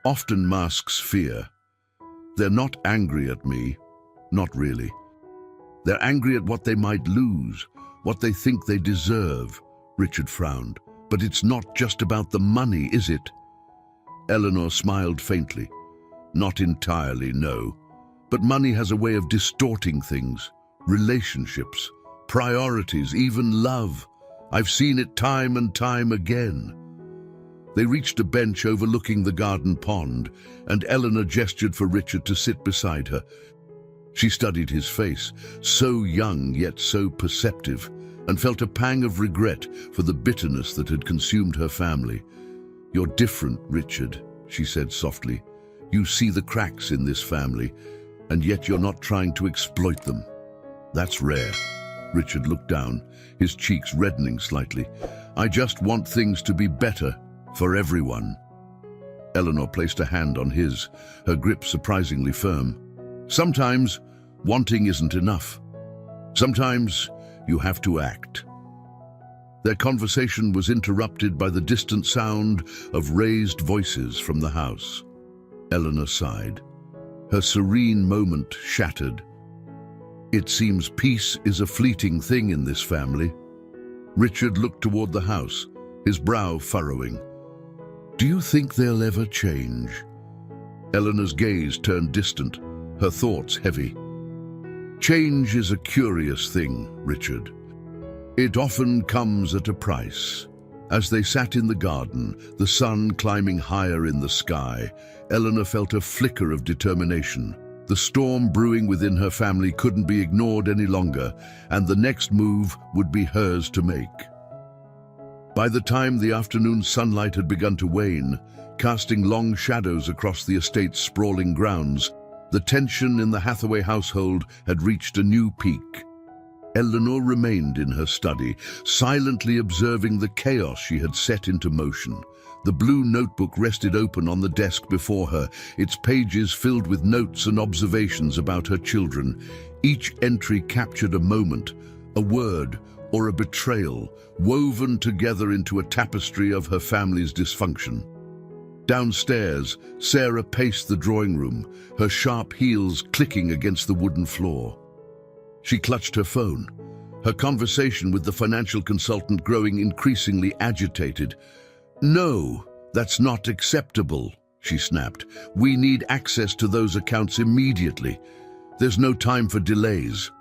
often masks fear. They're not angry at me. Not really. They're angry at what they might lose, what they think they deserve. Richard frowned. But it's not just about the money, is it? Eleanor smiled faintly. Not entirely, no. But money has a way of distorting things. Relationships, priorities, even love. I've seen it time and time again. They reached a bench overlooking the garden pond, and Eleanor gestured for Richard to sit beside her. She studied his face, so young yet so perceptive, and felt a pang of regret for the bitterness that had consumed her family. "You're different, Richard," she said softly. "You see the cracks in this family, and yet you're not trying to exploit them. That's rare." Richard looked down, his cheeks reddening slightly. "I just want things to be better for everyone." Eleanor placed a hand on his, her grip surprisingly firm. "Sometimes wanting isn't enough. Sometimes you have to act." Their conversation was interrupted by the distant sound of raised voices from the house. Eleanor sighed. Her serene moment shattered. "It seems peace is a fleeting thing in this family." Richard looked toward the house, his brow furrowing. "Do you think they'll ever change?" Eleanor's gaze turned distant, her thoughts heavy. "Change is a curious thing, Richard. It often comes at a price." As they sat in the garden, the sun climbing higher in the sky, Eleanor felt a flicker of determination. The storm brewing within her family couldn't be ignored any longer, and the next move would be hers to make. By the time the afternoon sunlight had begun to wane, casting long shadows across the estate's sprawling grounds, the tension in the Hathaway household had reached a new peak. Eleanor remained in her study, silently observing the chaos she had set into motion. The blue notebook rested open on the desk before her, its pages filled with notes and observations about her children. Each entry captured a moment, a word, or a betrayal, woven together into a tapestry of her family's dysfunction. Downstairs, Sarah paced the drawing room, her sharp heels clicking against the wooden floor. She clutched her phone, her conversation with the financial consultant growing increasingly agitated. "No, that's not acceptable," she snapped. "We need access to those accounts immediately. There's no time for delays."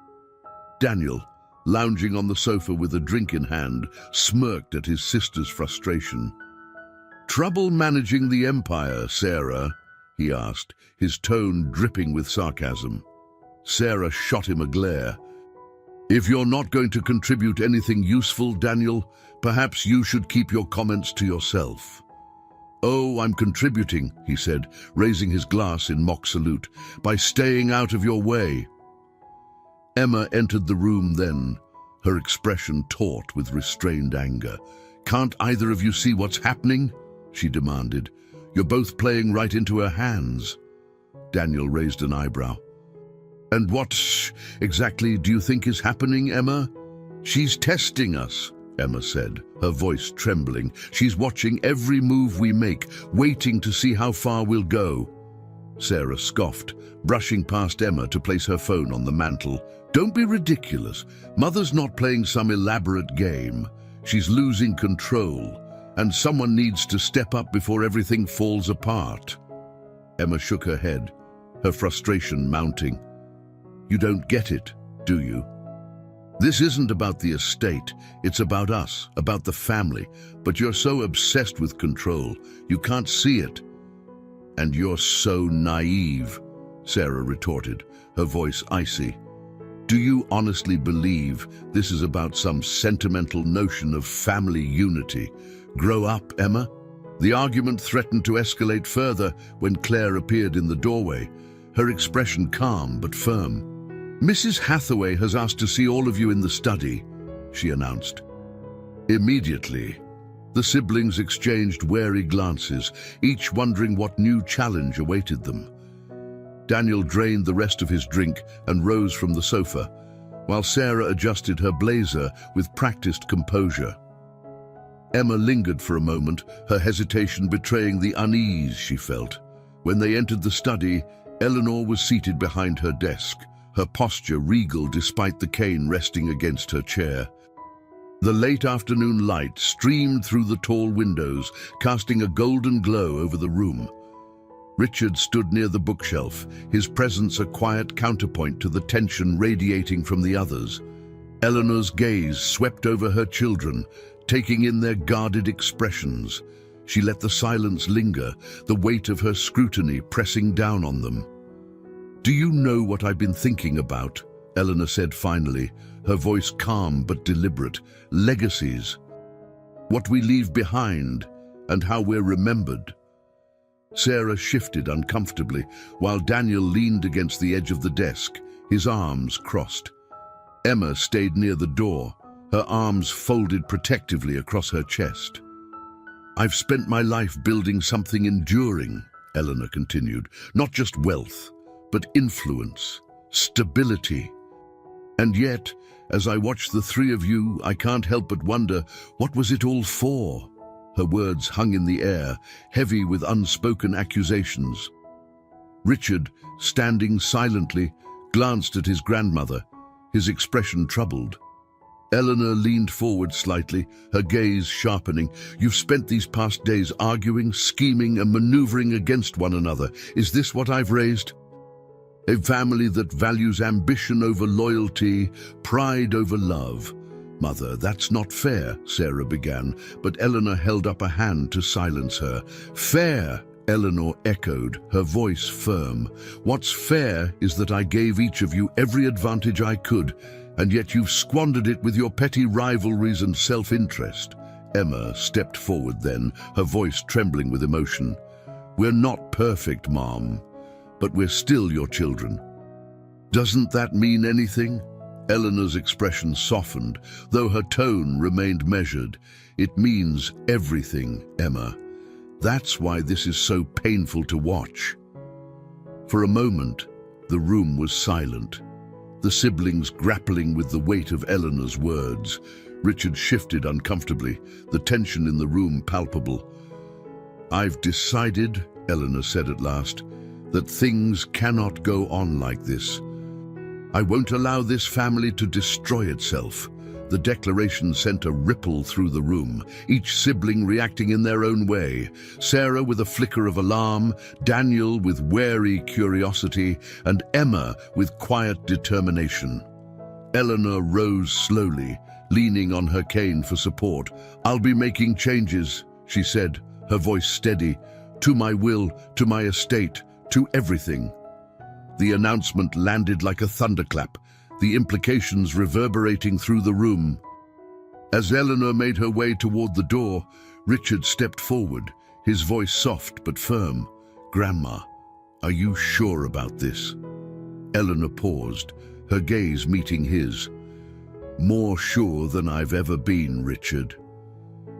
Daniel, lounging on the sofa with a drink in hand, smirked at his sister's frustration. "Trouble managing the empire, Sarah?" he asked, his tone dripping with sarcasm. Sarah shot him a glare. "If you're not going to contribute anything useful, Daniel, perhaps you should keep your comments to yourself." "Oh, I'm contributing," he said, raising his glass in mock salute, "by staying out of your way." Emma entered the room then, her expression taut with restrained anger. "Can't either of you see what's happening?" she demanded. "You're both playing right into her hands." Daniel raised an eyebrow. "And what exactly do you think is happening, Emma?" "She's testing us," Emma said, her voice trembling. "She's watching every move we make, waiting to see how far we'll go." Sarah scoffed, brushing past Emma to place her phone on the mantel. "Don't be ridiculous. Mother's not playing some elaborate game. She's losing control, and someone needs to step up before everything falls apart." Emma shook her head, her frustration mounting. "You don't get it, do you? This isn't about the estate, it's about us, about the family. But you're so obsessed with control, you can't see it." "And you're so naive," Sarah retorted, her voice icy. "Do you honestly believe this is about some sentimental notion of family unity? Grow up, Emma." The argument threatened to escalate further when Claire appeared in the doorway, her expression calm but firm. "Mrs. Hathaway has asked to see all of you in the study," she announced. Immediately, the siblings exchanged wary glances, each wondering what new challenge awaited them. Daniel drained the rest of his drink and rose from the sofa, while Sarah adjusted her blazer with practiced composure. Emma lingered for a moment, her hesitation betraying the unease she felt. When they entered the study, Eleanor was seated behind her desk, her posture regal despite the cane resting against her chair. The late afternoon light streamed through the tall windows, casting a golden glow over the room. Richard stood near the bookshelf, his presence a quiet counterpoint to the tension radiating from the others. Eleanor's gaze swept over her children, taking in their guarded expressions. She let the silence linger, the weight of her scrutiny pressing down on them. "Do you know what I've been thinking about?" Eleanor said finally, her voice calm but deliberate. "Legacies. What we leave behind, and how we're remembered." Sarah shifted uncomfortably, while Daniel leaned against the edge of the desk, his arms crossed. Emma stayed near the door, her arms folded protectively across her chest. "I've spent my life building something enduring," Eleanor continued. "Not just wealth, but influence, stability. And yet, as I watch the three of you, I can't help but wonder, what was it all for?" Her words hung in the air, heavy with unspoken accusations. Richard, standing silently, glanced at his grandmother, his expression troubled. Eleanor leaned forward slightly, her gaze sharpening. "You've spent these past days arguing, scheming, and maneuvering against one another. Is this what I've raised? A family that values ambition over loyalty, pride over love." "Mother, that's not fair," Sarah began, but Eleanor held up a hand to silence her. "Fair," Eleanor echoed, her voice firm. "What's fair is that I gave each of you every advantage I could, and yet you've squandered it with your petty rivalries and self-interest." Emma stepped forward then, her voice trembling with emotion. "We're not perfect, Mom, but we're still your children." "Doesn't that mean anything?" Eleanor's expression softened, though her tone remained measured. "It means everything, Emma. That's why this is so painful to watch." For a moment, the room was silent, the siblings grappling with the weight of Eleanor's words. Richard shifted uncomfortably, the tension in the room palpable. "I've decided," Eleanor said at last, "that things cannot go on like this. I won't allow this family to destroy itself." The declaration sent a ripple through the room, each sibling reacting in their own way. Sarah with a flicker of alarm, Daniel with wary curiosity, and Emma with quiet determination. Eleanor rose slowly, leaning on her cane for support. "I'll be making changes," she said, her voice steady. "To my will, to my estate, to everything." The announcement landed like a thunderclap, the implications reverberating through the room. As Eleanor made her way toward the door, Richard stepped forward, his voice soft but firm. "Grandma, are you sure about this?" Eleanor paused, her gaze meeting his. "More sure than I've ever been, Richard."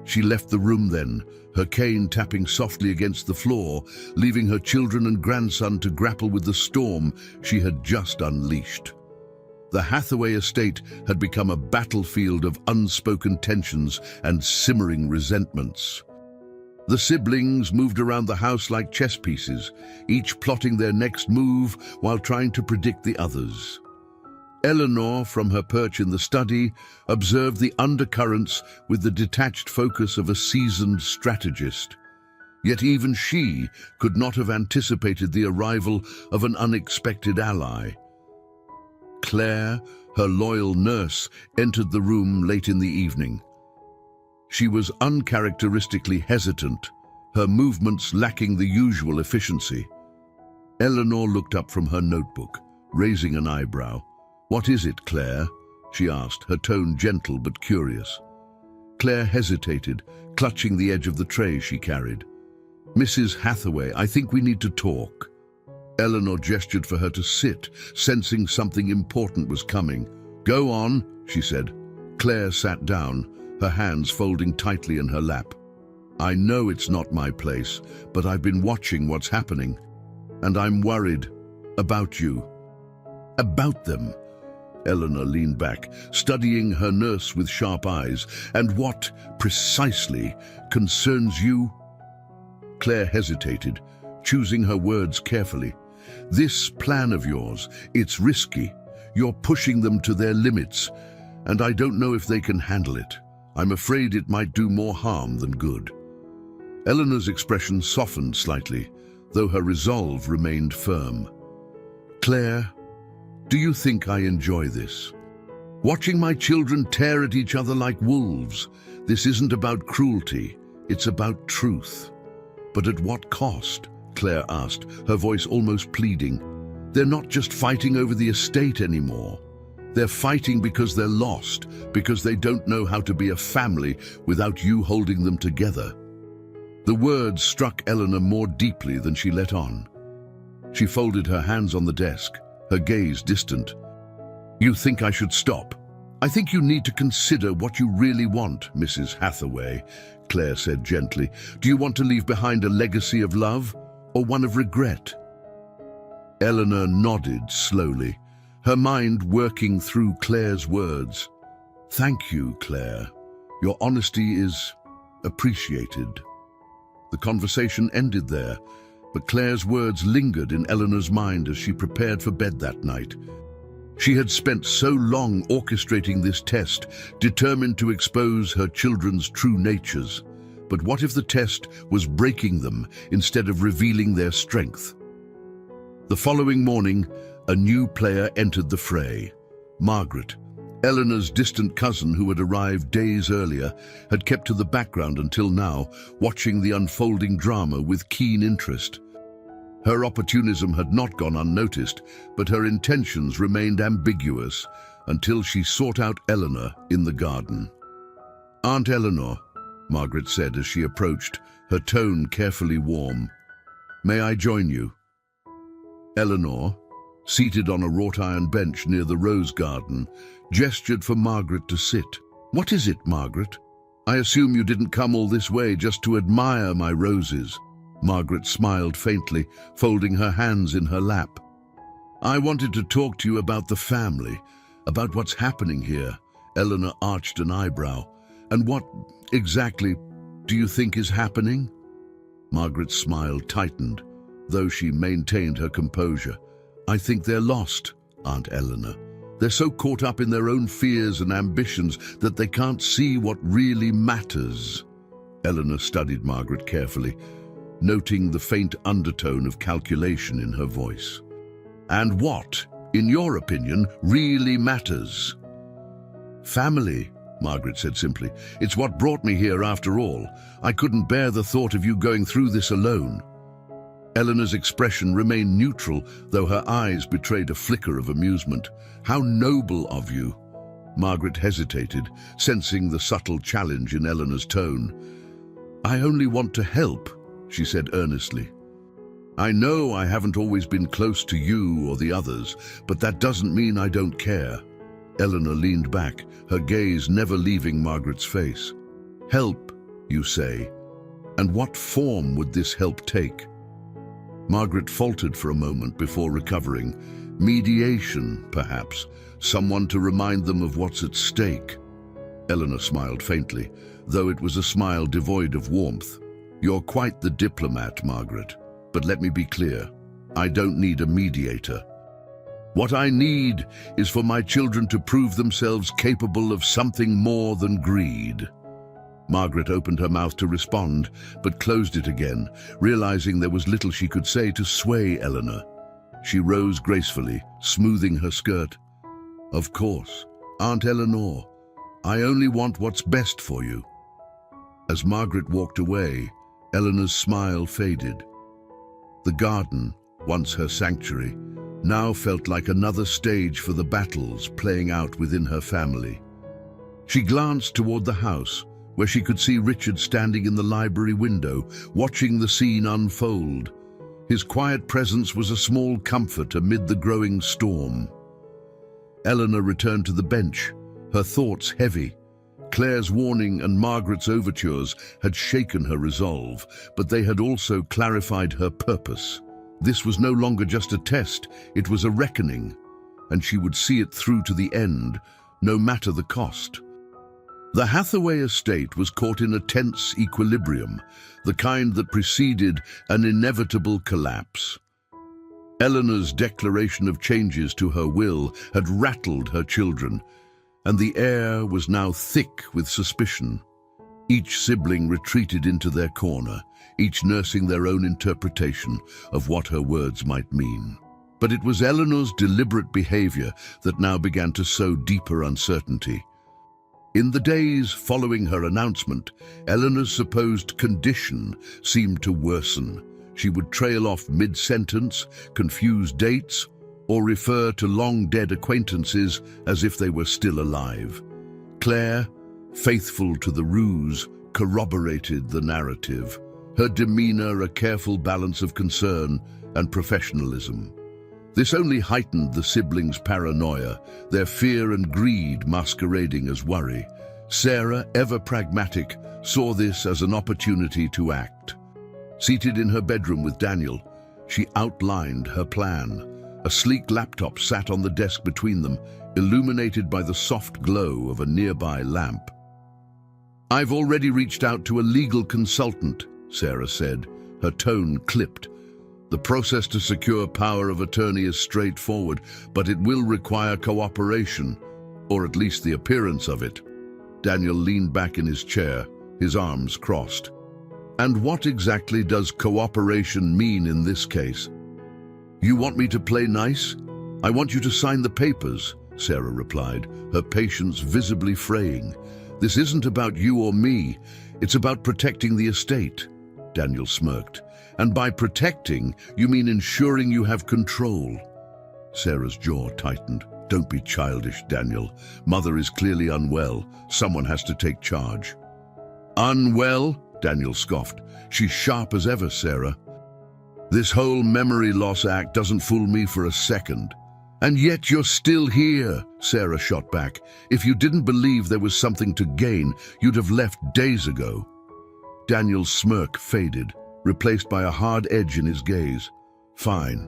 She left the room then, her cane tapping softly against the floor, leaving her children and grandson to grapple with the storm she had just unleashed. The Hathaway estate had become a battlefield of unspoken tensions and simmering resentments. The siblings moved around the house like chess pieces, each plotting their next move while trying to predict the others. Eleanor, from her perch in the study, observed the undercurrents with the detached focus of a seasoned strategist. Yet even she could not have anticipated the arrival of an unexpected ally. Claire, her loyal nurse, entered the room late in the evening. She was uncharacteristically hesitant, her movements lacking the usual efficiency. Eleanor looked up from her notebook, raising an eyebrow. "What is it, Claire?" she asked, her tone gentle but curious. Claire hesitated, clutching the edge of the tray she carried. "Mrs. Hathaway, I think we need to talk." Eleanor gestured for her to sit, sensing something important was coming. "Go on," she said. Claire sat down, her hands folding tightly in her lap. "I know it's not my place, but I've been watching what's happening, and I'm worried about you." "About them?" Eleanor leaned back, studying her nurse with sharp eyes. "And what, precisely, concerns you?" Claire hesitated, choosing her words carefully. This plan of yours, it's risky. You're pushing them to their limits, and I don't know if they can handle it. I'm afraid it might do more harm than good." Eleanor's expression softened slightly, though her resolve remained firm. "Claire, do you think I enjoy this? Watching my children tear at each other like wolves. This isn't about cruelty, it's about truth." "But at what cost?" Claire asked, her voice almost pleading. "They're not just fighting over the estate anymore. They're fighting because they're lost, because they don't know how to be a family without you holding them together." The words struck Eleanor more deeply than she let on. She folded her hands on the desk, her gaze distant. "You think I should stop? I think you need to consider what you really want, Mrs. Hathaway," Claire said gently. "Do you want to leave behind a legacy of love or one of regret?" Eleanor nodded slowly, her mind working through Claire's words. "Thank you, Claire. Your honesty is appreciated." The conversation ended there, but Claire's words lingered in Eleanor's mind as she prepared for bed that night. She had spent so long orchestrating this test, determined to expose her children's true natures. But what if the test was breaking them instead of revealing their strength? The following morning, a new player entered the fray. Margaret, Eleanor's distant cousin who had arrived days earlier, had kept to the background until now, watching the unfolding drama with keen interest. Her opportunism had not gone unnoticed, but her intentions remained ambiguous until she sought out Eleanor in the garden. "Aunt Eleanor," Margaret said as she approached, her tone carefully warm, "may I join you?" Eleanor, seated on a wrought-iron bench near the rose garden, gestured for Margaret to sit. "What is it, Margaret? I assume you didn't come all this way just to admire my roses." Margaret smiled faintly, folding her hands in her lap. "I wanted to talk to you about the family, about what's happening here." Eleanor arched an eyebrow. "And what exactly do you think is happening?" Margaret's smile tightened, though she maintained her composure. "I think they're lost, Aunt Eleanor. They're so caught up in their own fears and ambitions that they can't see what really matters." Eleanor studied Margaret carefully, noting the faint undertone of calculation in her voice. "And what, in your opinion, really matters?" "Family," Margaret said simply. "It's what brought me here after all. I couldn't bear the thought of you going through this alone." Eleanor's expression remained neutral, though her eyes betrayed a flicker of amusement. "How noble of you!" Margaret hesitated, sensing the subtle challenge in Eleanor's tone. "I only want to help," she said earnestly. "I know I haven't always been close to you or the others, but that doesn't mean I don't care." Eleanor leaned back, her gaze never leaving Margaret's face. "Help, you say? And what form would this help take?" Margaret faltered for a moment before recovering. "Mediation, perhaps. Someone to remind them of what's at stake." Eleanor smiled faintly, though it was a smile devoid of warmth. "You're quite the diplomat, Margaret. But let me be clear. I don't need a mediator. What I need is for my children to prove themselves capable of something more than greed." Margaret opened her mouth to respond, but closed it again, realizing there was little she could say to sway Eleanor. She rose gracefully, smoothing her skirt. "Of course, Aunt Eleanor, I only want what's best for you." As Margaret walked away, Eleanor's smile faded. The garden, once her sanctuary, now felt like another stage for the battles playing out within her family. She glanced toward the house, where she could see Richard standing in the library window, watching the scene unfold. His quiet presence was a small comfort amid the growing storm. Eleanor returned to the bench, her thoughts heavy. Claire's warning and Margaret's overtures had shaken her resolve, but they had also clarified her purpose. This was no longer just a test, it was a reckoning, and she would see it through to the end, no matter the cost. The Hathaway estate was caught in a tense equilibrium, the kind that preceded an inevitable collapse. Eleanor's declaration of changes to her will had rattled her children, and the air was now thick with suspicion. Each sibling retreated into their corner, each nursing their own interpretation of what her words might mean. But it was Eleanor's deliberate behavior that now began to sow deeper uncertainty. In the days following her announcement, Eleanor's supposed condition seemed to worsen. She would trail off mid-sentence, confuse dates, or refer to long-dead acquaintances as if they were still alive. Claire, faithful to the ruse, corroborated the narrative, her demeanor a careful balance of concern and professionalism. This only heightened the siblings' paranoia, their fear and greed masquerading as worry. Sarah, ever pragmatic, saw this as an opportunity to act. Seated in her bedroom with Daniel, she outlined her plan. A sleek laptop sat on the desk between them, illuminated by the soft glow of a nearby lamp. "I've already reached out to a legal consultant," Sarah said, her tone clipped. "The process to secure power of attorney is straightforward, but it will require cooperation, or at least the appearance of it." Daniel leaned back in his chair, his arms crossed. "And what exactly does cooperation mean in this case?" "You want me to play nice? I want you to sign the papers," Sarah replied, her patience visibly fraying. "This isn't about you or me, it's about protecting the estate." Daniel smirked. "And by protecting, you mean ensuring you have control." Sarah's jaw tightened. "Don't be childish, Daniel. Mother is clearly unwell. Someone has to take charge." "Unwell?" Daniel scoffed. "She's sharp as ever, Sarah. This whole memory loss act doesn't fool me for a second." "And yet you're still here," Sarah shot back. "If you didn't believe there was something to gain, you'd have left days ago." Daniel's smirk faded, replaced by a hard edge in his gaze. "Fine.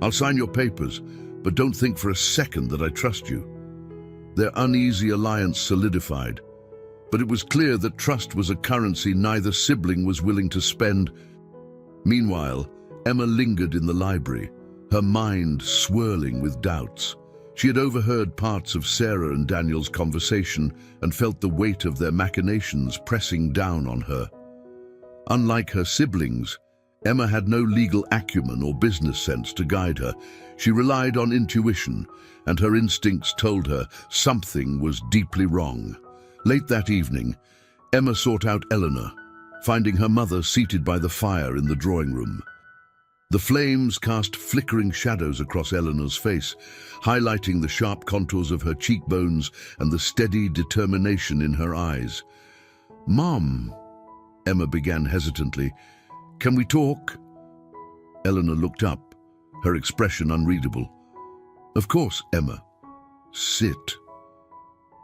I'll sign your papers, but don't think for a second that I trust you." Their uneasy alliance solidified, but it was clear that trust was a currency neither sibling was willing to spend. Meanwhile, Emma lingered in the library, her mind swirling with doubts. She had overheard parts of Sarah and Daniel's conversation and felt the weight of their machinations pressing down on her. Unlike her siblings, Emma had no legal acumen or business sense to guide her. She relied on intuition, and her instincts told her something was deeply wrong. Late that evening, Emma sought out Eleanor, finding her mother seated by the fire in the drawing room. The flames cast flickering shadows across Eleanor's face, highlighting the sharp contours of her cheekbones and the steady determination in her eyes. "Mom," Emma began hesitantly, "can we talk?" Eleanor looked up, her expression unreadable. "Of course, Emma. Sit."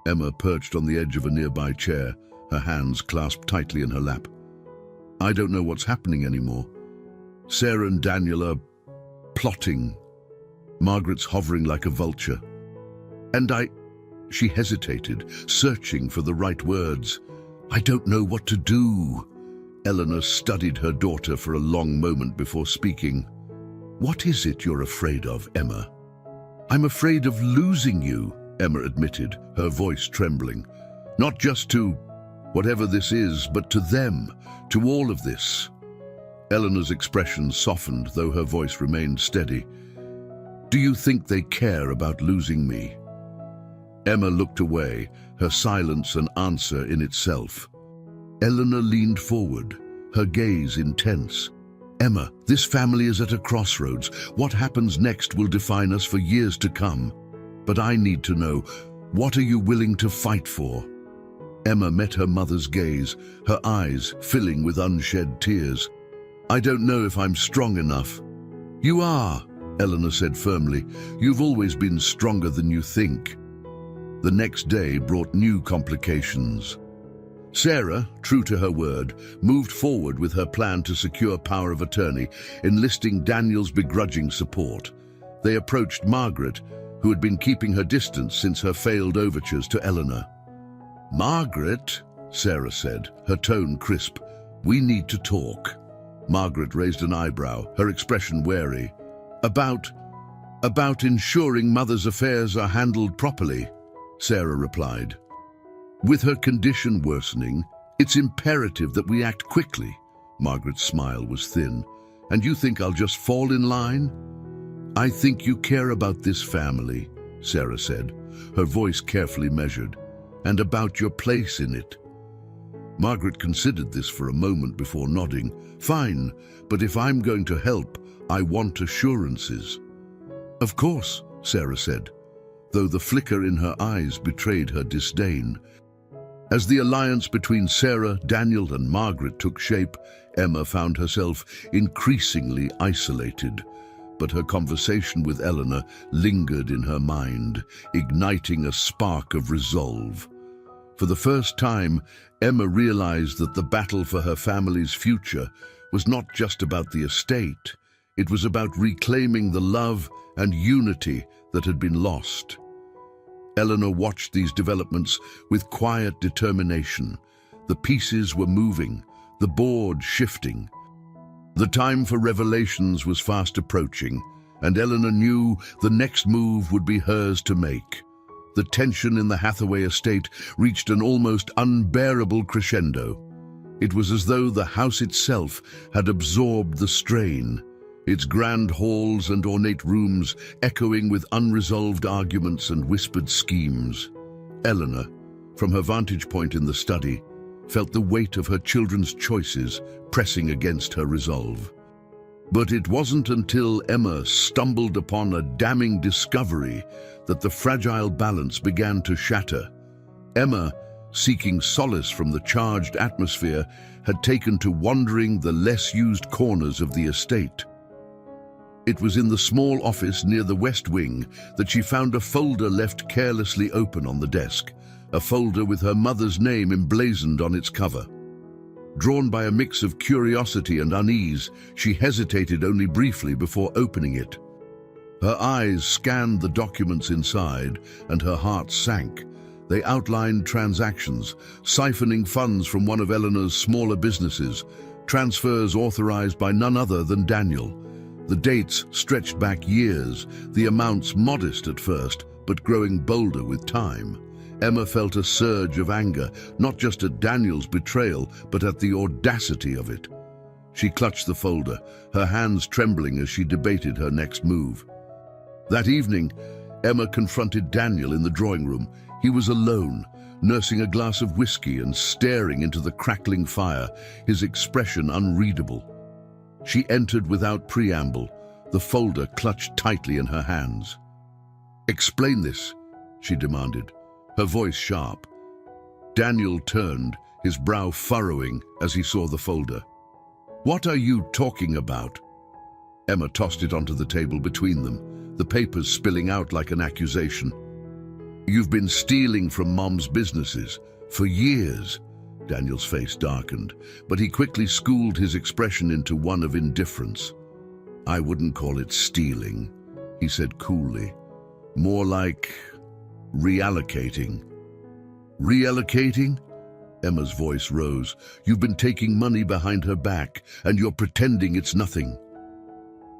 Emma perched on the edge of a nearby chair, her hands clasped tightly in her lap. "I don't know what's happening anymore. Sarah and Daniel are plotting. Margaret's hovering like a vulture. And She hesitated, searching for the right words. "I don't know what to do." Eleanor studied her daughter for a long moment before speaking. "What is it you're afraid of, Emma?" "I'm afraid of losing you," Emma admitted, her voice trembling. "Not just to whatever this is, but to them, to all of this." Eleanor's expression softened, though her voice remained steady. "Do you think they care about losing me?" Emma looked away, her silence an answer in itself. Eleanor leaned forward, her gaze intense. "Emma, this family is at a crossroads. What happens next will define us for years to come. But I need to know, what are you willing to fight for?" Emma met her mother's gaze, her eyes filling with unshed tears. "I don't know if I'm strong enough." "You are," Eleanor said firmly. "You've always been stronger than you think." The next day brought new complications. Sarah, true to her word, moved forward with her plan to secure power of attorney, enlisting Daniel's begrudging support. They approached Margaret, who had been keeping her distance since her failed overtures to Eleanor. "Margaret," Sarah said, her tone crisp, "we need to talk." Margaret raised an eyebrow, her expression wary. About, about ensuring mother's affairs are handled properly, Sarah replied. With her condition worsening, it's imperative that we act quickly. Margaret's smile was thin. And you think I'll just fall in line? I think you care about this family, Sarah said, her voice carefully measured, and about your place in it. Margaret considered this for a moment before nodding. Fine, but if I'm going to help, I want assurances. Of course, Sarah said, though the flicker in her eyes betrayed her disdain. As the alliance between Sarah, Daniel, and Margaret took shape, Emma found herself increasingly isolated. But her conversation with Eleanor lingered in her mind, igniting a spark of resolve. For the first time, Emma realized that the battle for her family's future was not just about the estate. It was about reclaiming the love and unity that had been lost. Eleanor watched these developments with quiet determination. The pieces were moving, the board shifting. The time for revelations was fast approaching, and Eleanor knew the next move would be hers to make. The tension in the Hathaway estate reached an almost unbearable crescendo. It was as though the house itself had absorbed the strain, its grand halls and ornate rooms echoing with unresolved arguments and whispered schemes. Eleanor, from her vantage point in the study, felt the weight of her children's choices pressing against her resolve. But it wasn't until Emma stumbled upon a damning discovery that the fragile balance began to shatter. Emma, seeking solace from the charged atmosphere, had taken to wandering the less-used corners of the estate. It was in the small office near the West Wing that she found a folder left carelessly open on the desk, a folder with her mother's name emblazoned on its cover. Drawn by a mix of curiosity and unease, she hesitated only briefly before opening it. Her eyes scanned the documents inside, and her heart sank. They outlined transactions, siphoning funds from one of Eleanor's smaller businesses, transfers authorized by none other than Daniel. The dates stretched back years, the amounts modest at first, but growing bolder with time. Emma felt a surge of anger, not just at Daniel's betrayal, but at the audacity of it. She clutched the folder, her hands trembling as she debated her next move. That evening, Emma confronted Daniel in the drawing room. He was alone, nursing a glass of whiskey and staring into the crackling fire, his expression unreadable. She entered without preamble, the folder clutched tightly in her hands. "Explain this," she demanded, her voice sharp. Daniel turned, his brow furrowing as he saw the folder. "What are you talking about?" Emma tossed it onto the table between them, the papers spilling out like an accusation. "You've been stealing from Mom's businesses for years." Daniel's face darkened, but he quickly schooled his expression into one of indifference. "I wouldn't call it stealing," he said coolly. "More like reallocating." "Reallocating?" Emma's voice rose. "You've been taking money behind her back, and you're pretending it's nothing."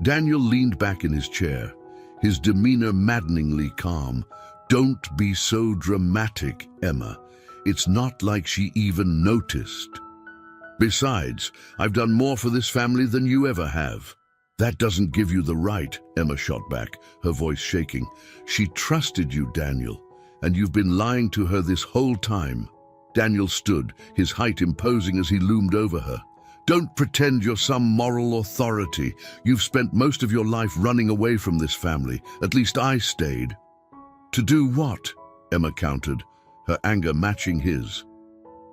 Daniel leaned back in his chair, his demeanor maddeningly calm. "Don't be so dramatic, Emma. It's not like she even noticed. Besides, I've done more for this family than you ever have." "That doesn't give you the right," Emma shot back, her voice shaking. "She trusted you, Daniel, and you've been lying to her this whole time." Daniel stood, his height imposing as he loomed over her. "Don't pretend you're some moral authority. You've spent most of your life running away from this family. At least I stayed." "To do what?" Emma countered, her anger matching his.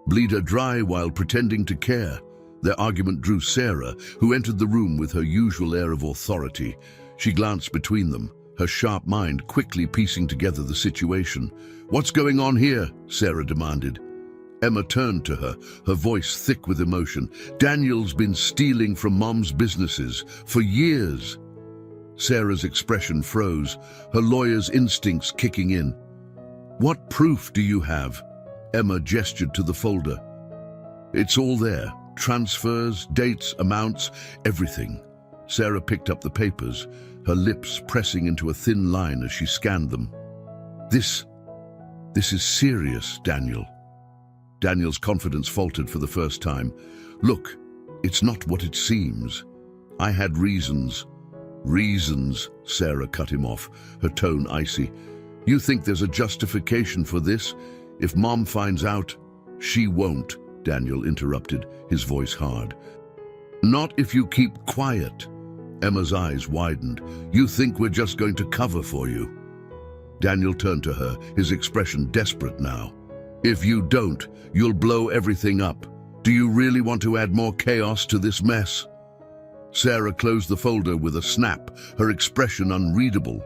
"Bleed her dry while pretending to care." Their argument drew Sarah, who entered the room with her usual air of authority. She glanced between them, her sharp mind quickly piecing together the situation. "What's going on here?" Sarah demanded. Emma turned to her, her voice thick with emotion. "Daniel's been stealing from Mom's businesses for years." Sarah's expression froze, her lawyer's instincts kicking in. "What proof do you have?" Emma gestured to the folder. "It's all there. Transfers, dates, amounts, everything." Sarah picked up the papers, her lips pressing into a thin line as she scanned them. This is serious, Daniel. Daniel's confidence faltered for the first time. Look, it's not what it seems. I had reasons. Reasons, Sarah cut him off, her tone icy. You think there's a justification for this? If Mom finds out, she won't, Daniel interrupted, his voice hard. Not if you keep quiet. Emma's eyes widened. You think we're just going to cover for you? Daniel turned to her, his expression desperate now. If you don't, you'll blow everything up. Do you really want to add more chaos to this mess? Sarah closed the folder with a snap, her expression unreadable.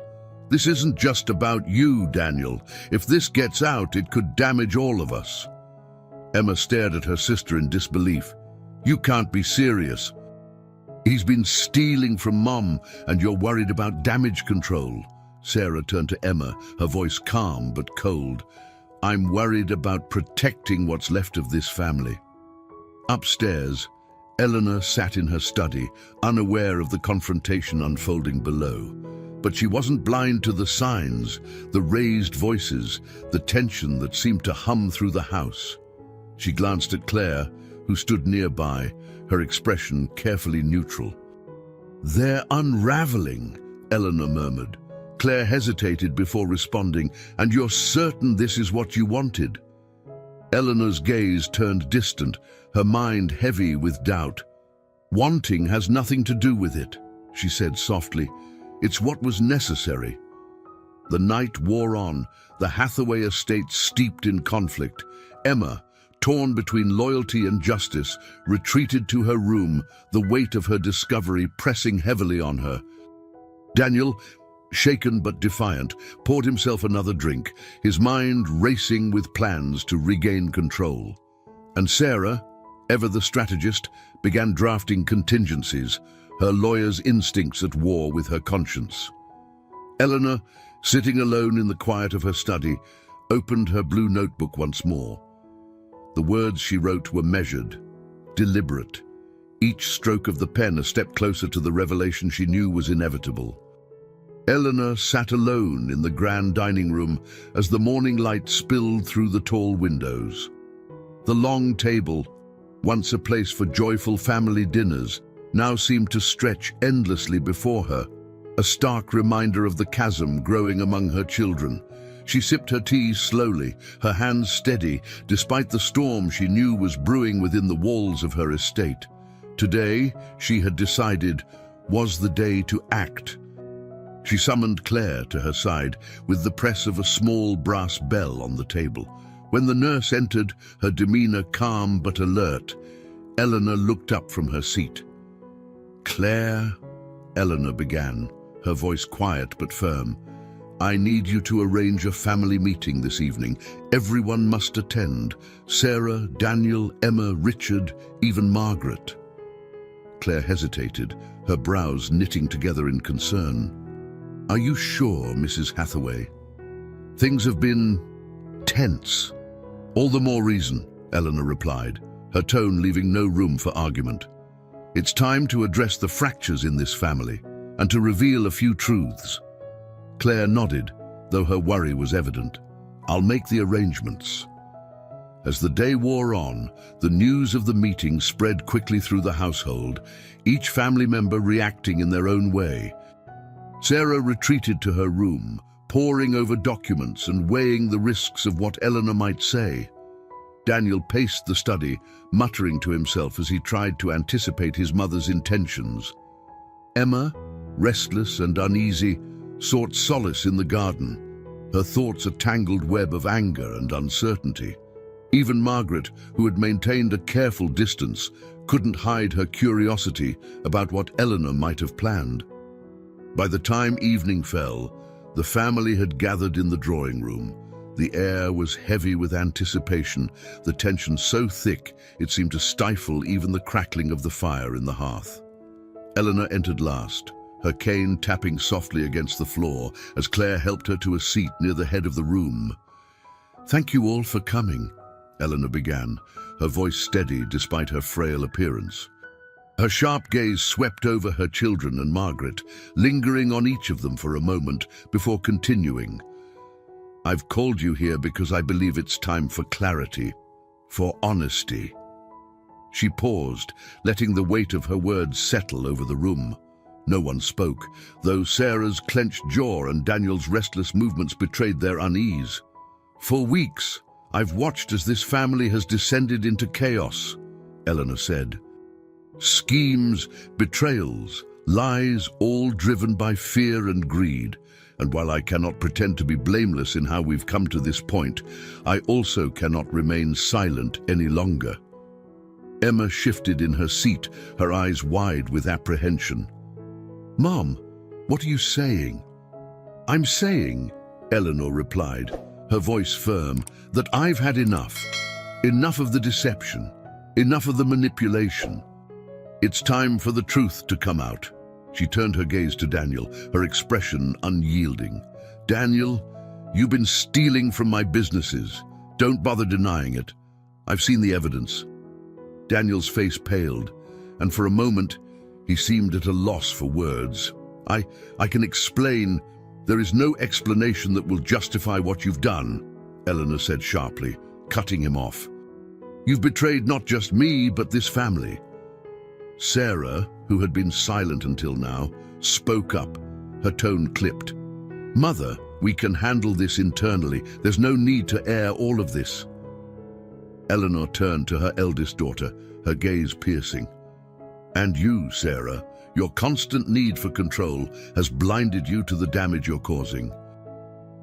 This isn't just about you, Daniel. If this gets out, it could damage all of us. Emma stared at her sister in disbelief. You can't be serious. He's been stealing from Mom, and you're worried about damage control. Sarah turned to Emma, her voice calm but cold. I'm worried about protecting what's left of this family. Upstairs, Eleanor sat in her study, unaware of the confrontation unfolding below. But she wasn't blind to the signs, the raised voices, the tension that seemed to hum through the house. She glanced at Claire, who stood nearby, her expression carefully neutral. They're unraveling, Eleanor murmured. Claire hesitated before responding. And you're certain this is what you wanted? Eleanor's gaze turned distant, her mind heavy with doubt. Wanting has nothing to do with it, she said softly. It's what was necessary. The night wore on, the Hathaway estate steeped in conflict. Emma, torn between loyalty and justice, retreated to her room, the weight of her discovery pressing heavily on her. Daniel, shaken but defiant, poured himself another drink, his mind racing with plans to regain control. And Sarah, ever the strategist, began drafting contingencies, her lawyer's instincts at war with her conscience. Eleanor, sitting alone in the quiet of her study, opened her blue notebook once more. The words she wrote were measured, deliberate, each stroke of the pen a step closer to the revelation she knew was inevitable. Eleanor sat alone in the grand dining room as the morning light spilled through the tall windows. The long table, once a place for joyful family dinners, now seemed to stretch endlessly before her, a stark reminder of the chasm growing among her children. She sipped her tea slowly, her hands steady, despite the storm she knew was brewing within the walls of her estate. Today, she had decided, was the day to act. She summoned Claire to her side with the press of a small brass bell on the table. When the nurse entered, her demeanor calm but alert, Eleanor looked up from her seat. Claire, Eleanor began, her voice quiet but firm. I need you to arrange a family meeting this evening. Everyone must attend. Sarah, Daniel, Emma, Richard, even Margaret. Claire hesitated, her brows knitting together in concern. Are you sure, Mrs. Hathaway? Things have been tense. All the more reason, Eleanor replied, her tone leaving no room for argument. It's time to address the fractures in this family and to reveal a few truths. Claire nodded, though her worry was evident. I'll make the arrangements. As the day wore on, the news of the meeting spread quickly through the household, each family member reacting in their own way. Sarah retreated to her room, poring over documents and weighing the risks of what Eleanor might say. Daniel paced the study, muttering to himself as he tried to anticipate his mother's intentions. Emma, restless and uneasy, sought solace in the garden, her thoughts a tangled web of anger and uncertainty. Even Margaret, who had maintained a careful distance, couldn't hide her curiosity about what Eleanor might have planned. By the time evening fell, the family had gathered in the drawing room. The air was heavy with anticipation, the tension so thick it seemed to stifle even the crackling of the fire in the hearth. Eleanor entered last, her cane tapping softly against the floor as Claire helped her to a seat near the head of the room. Thank you all for coming, Eleanor began, her voice steady despite her frail appearance. Her sharp gaze swept over her children and Margaret, lingering on each of them for a moment before continuing. "I've called you here because I believe it's time for clarity, for honesty." She paused, letting the weight of her words settle over the room. No one spoke, though Sarah's clenched jaw and Daniel's restless movements betrayed their unease. "For weeks, I've watched as this family has descended into chaos," Eleanor said. "Schemes, betrayals, lies, all driven by fear and greed. And while I cannot pretend to be blameless in how we've come to this point, I also cannot remain silent any longer." Emma shifted in her seat, her eyes wide with apprehension. "Mom, what are you saying?" "I'm saying," Eleanor replied, her voice firm, "that I've had enough. Enough of the deception, enough of the manipulation. It's time for the truth to come out." She turned her gaze to Daniel, her expression unyielding. "Daniel, you've been stealing from my businesses. Don't bother denying it. I've seen the evidence." Daniel's face paled, and for a moment he seemed at a loss for words. I can explain. There is no explanation that will justify what you've done," Eleanor said sharply, cutting him off. "You've betrayed not just me, but this family." Sarah, who had been silent until now, spoke up, her tone clipped. "Mother, we can handle this internally. There's no need to air all of this." Eleanor turned to her eldest daughter, her gaze piercing. "And you, Sarah, your constant need for control has blinded you to the damage you're causing.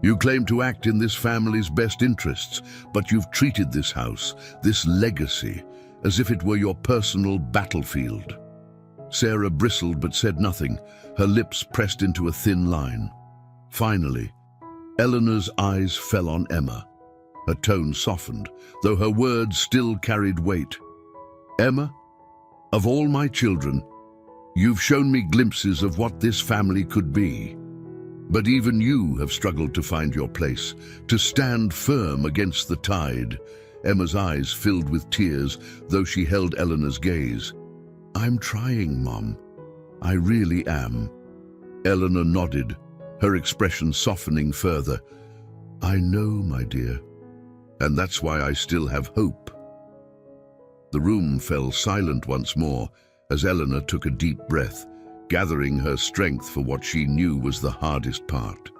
You claim to act in this family's best interests, but you've treated this house, this legacy, as if it were your personal battlefield." Sarah bristled but said nothing, her lips pressed into a thin line. Finally, Eleanor's eyes fell on Emma. Her tone softened, though her words still carried weight. "Emma, of all my children, you've shown me glimpses of what this family could be. But even you have struggled to find your place, to stand firm against the tide." Emma's eyes filled with tears, though she held Eleanor's gaze. "I'm trying, Mom. I really am." Eleanor nodded, her expression softening further. "I know, my dear, and that's why I still have hope." The room fell silent once more as Eleanor took a deep breath, gathering her strength for what she knew was the hardest part.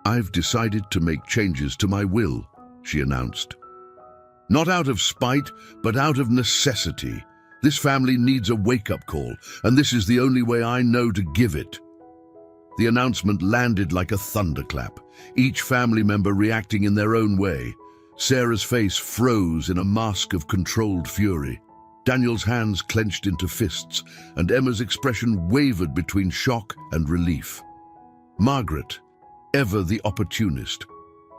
"I've decided to make changes to my will," she announced. "Not out of spite, but out of necessity. This family needs a wake-up call, and this is the only way I know to give it." The announcement landed like a thunderclap, each family member reacting in their own way. Sarah's face froze in a mask of controlled fury. Daniel's hands clenched into fists, and Emma's expression wavered between shock and relief. Margaret, ever the opportunist,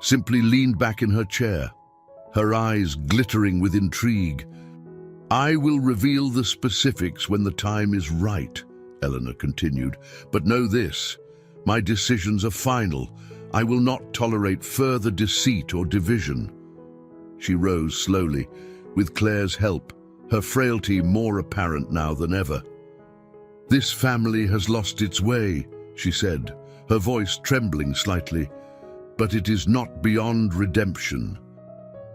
simply leaned back in her chair, her eyes glittering with intrigue. "I will reveal the specifics when the time is right," Eleanor continued, "but know this, my decisions are final. I will not tolerate further deceit or division." She rose slowly, with Claire's help, her frailty more apparent now than ever. "This family has lost its way," she said, her voice trembling slightly, "but it is not beyond redemption.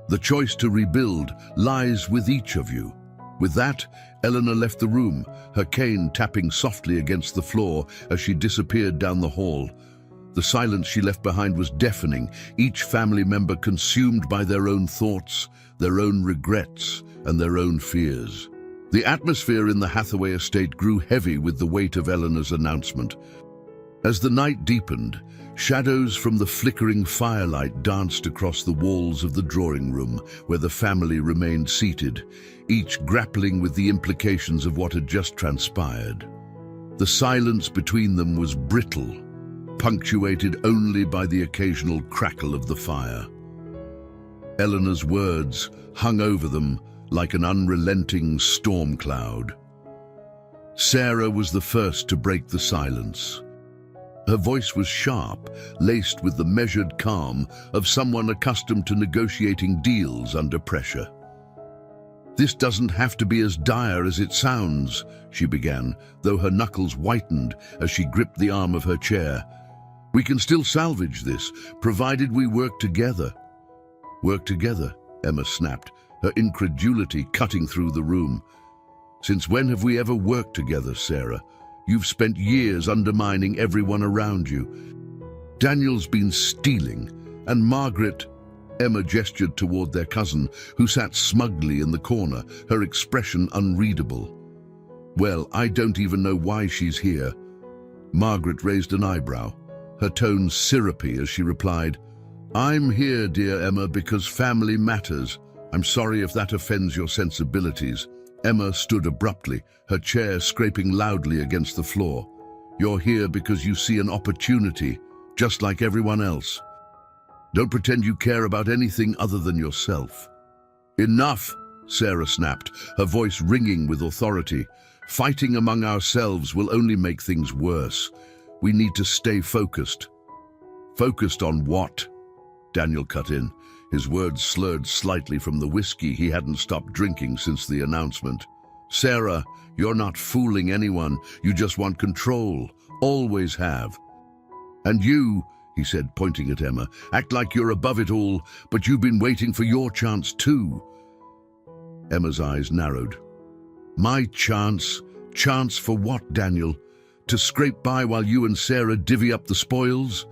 The choice to rebuild lies with each of you." With that, Eleanor left the room, her cane tapping softly against the floor as she disappeared down the hall. The silence she left behind was deafening, each family member consumed by their own thoughts, their own regrets, and their own fears. The atmosphere in the Hathaway estate grew heavy with the weight of Eleanor's announcement. As the night deepened, shadows from the flickering firelight danced across the walls of the drawing room where the family remained seated, each grappling with the implications of what had just transpired. The silence between them was brittle, punctuated only by the occasional crackle of the fire. Eleanor's words hung over them like an unrelenting storm cloud. Sarah was the first to break the silence. Her voice was sharp, laced with the measured calm of someone accustomed to negotiating deals under pressure. "This doesn't have to be as dire as it sounds," she began, though her knuckles whitened as she gripped the arm of her chair. "We can still salvage this, provided we work together." "Work together?" Emma snapped, her incredulity cutting through the room. "Since when have we ever worked together, Sarah? You've spent years undermining everyone around you. Daniel's been stealing, and Margaret—" Emma gestured toward their cousin, who sat smugly in the corner, her expression unreadable. "Well, I don't even know why she's here." Margaret raised an eyebrow, her tone syrupy as she replied, "I'm here, dear Emma, because family matters. I'm sorry if that offends your sensibilities." Emma stood abruptly, her chair scraping loudly against the floor. "You're here because you see an opportunity, just like everyone else. Don't pretend you care about anything other than yourself." "Enough!" Sarah snapped, her voice ringing with authority. "Fighting among ourselves will only make things worse. We need to stay focused." "Focused on what?" Daniel cut in, his words slurred slightly from the whiskey he hadn't stopped drinking since the announcement. "Sarah, you're not fooling anyone. You just want control. Always have. And you," he said, pointing at Emma, "act like you're above it all, but you've been waiting for your chance too." Emma's eyes narrowed. "My chance? Chance for what, Daniel? To scrape by while you and Sarah divvy up the spoils?"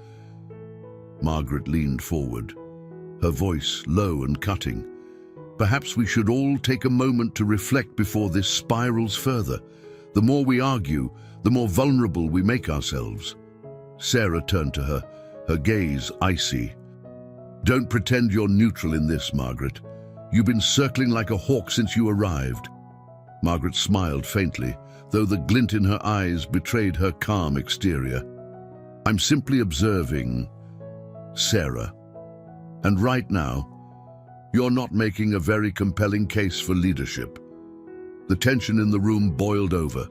Margaret leaned forward, her voice low and cutting. "Perhaps we should all take a moment to reflect before this spirals further. The more we argue, the more vulnerable we make ourselves." Sarah turned to her, her gaze icy. "Don't pretend you're neutral in this, Margaret. You've been circling like a hawk since you arrived." Margaret smiled faintly, though the glint in her eyes betrayed her calm exterior. "I'm simply observing, Sarah. And right now, you're not making a very compelling case for leadership." The tension in the room boiled over,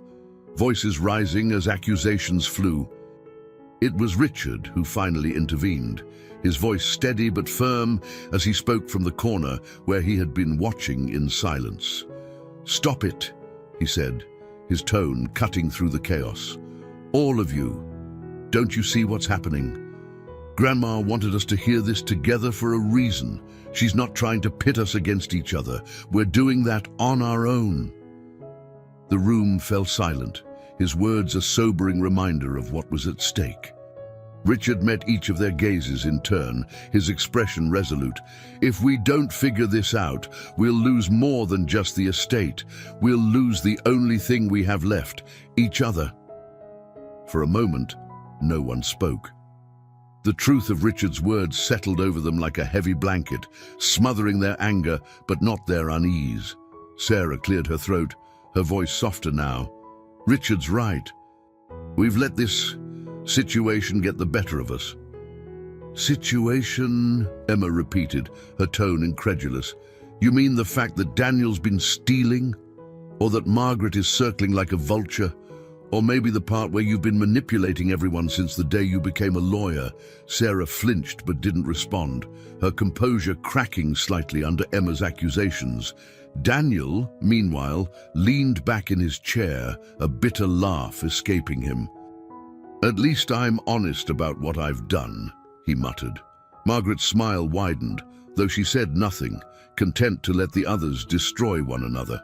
voices rising as accusations flew. It was Richard who finally intervened, his voice steady but firm as he spoke from the corner where he had been watching in silence. "Stop it," he said, his tone cutting through the chaos. "All of you. Don't you see what's happening? Grandma wanted us to hear this together for a reason. She's not trying to pit us against each other. We're doing that on our own." The room fell silent, his words a sobering reminder of what was at stake. Richard met each of their gazes in turn, his expression resolute. "If we don't figure this out, we'll lose more than just the estate. We'll lose the only thing we have left, each other." For a moment, no one spoke. The truth of Richard's words settled over them like a heavy blanket, smothering their anger but not their unease. Sarah cleared her throat, her voice softer now. "Richard's right. We've let this situation get the better of us." "Situation?" Emma repeated, her tone incredulous. "You mean the fact that Daniel's been stealing? Or that Margaret is circling like a vulture? Or maybe the part where you've been manipulating everyone since the day you became a lawyer?" Sarah flinched but didn't respond, her composure cracking slightly under Emma's accusations. Daniel, meanwhile, leaned back in his chair, a bitter laugh escaping him. "At least I'm honest about what I've done," he muttered. Margaret's smile widened, though she said nothing, content to let the others destroy one another.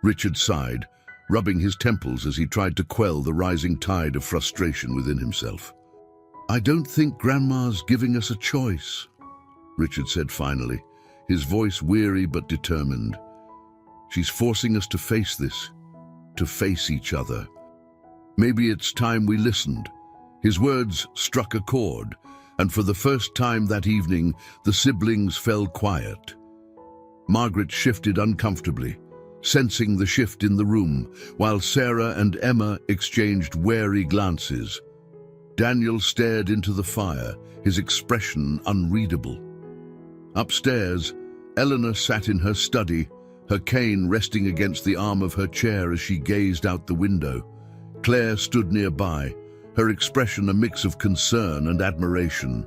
Richard sighed, rubbing his temples as he tried to quell the rising tide of frustration within himself. "I don't think Grandma's giving us a choice," Richard said finally, his voice weary but determined. "She's forcing us to face this, to face each other. Maybe it's time we listened." His words struck a chord, and for the first time that evening, the siblings fell quiet. Margaret shifted uncomfortably, sensing the shift in the room, while Sarah and Emma exchanged wary glances. Daniel stared into the fire, his expression unreadable. Upstairs, Eleanor sat in her study, her cane resting against the arm of her chair as she gazed out the window. Claire stood nearby, her expression a mix of concern and admiration.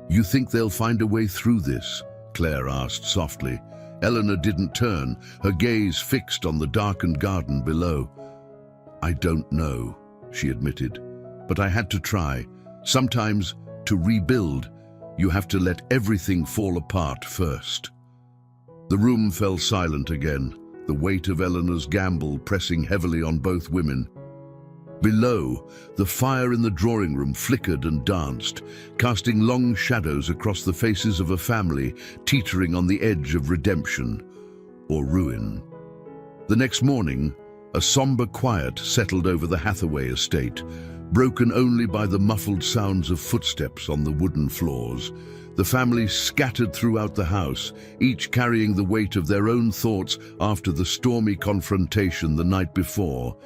"You think they'll find a way through this?" Claire asked softly, Eleanor didn't turn, her gaze fixed on the darkened garden below. "I don't know," she admitted, "but I had to try. Sometimes, to rebuild, you have to let everything fall apart first." The room fell silent again, the weight of Eleanor's gamble pressing heavily on both women. Below, the fire in the drawing room flickered and danced, casting long shadows across the faces of a family teetering on the edge of redemption or ruin. The next morning, a somber quiet settled over the Hathaway estate, broken only by the muffled sounds of footsteps on the wooden floors. The family scattered throughout the house, each carrying the weight of their own thoughts after the stormy confrontation the night before.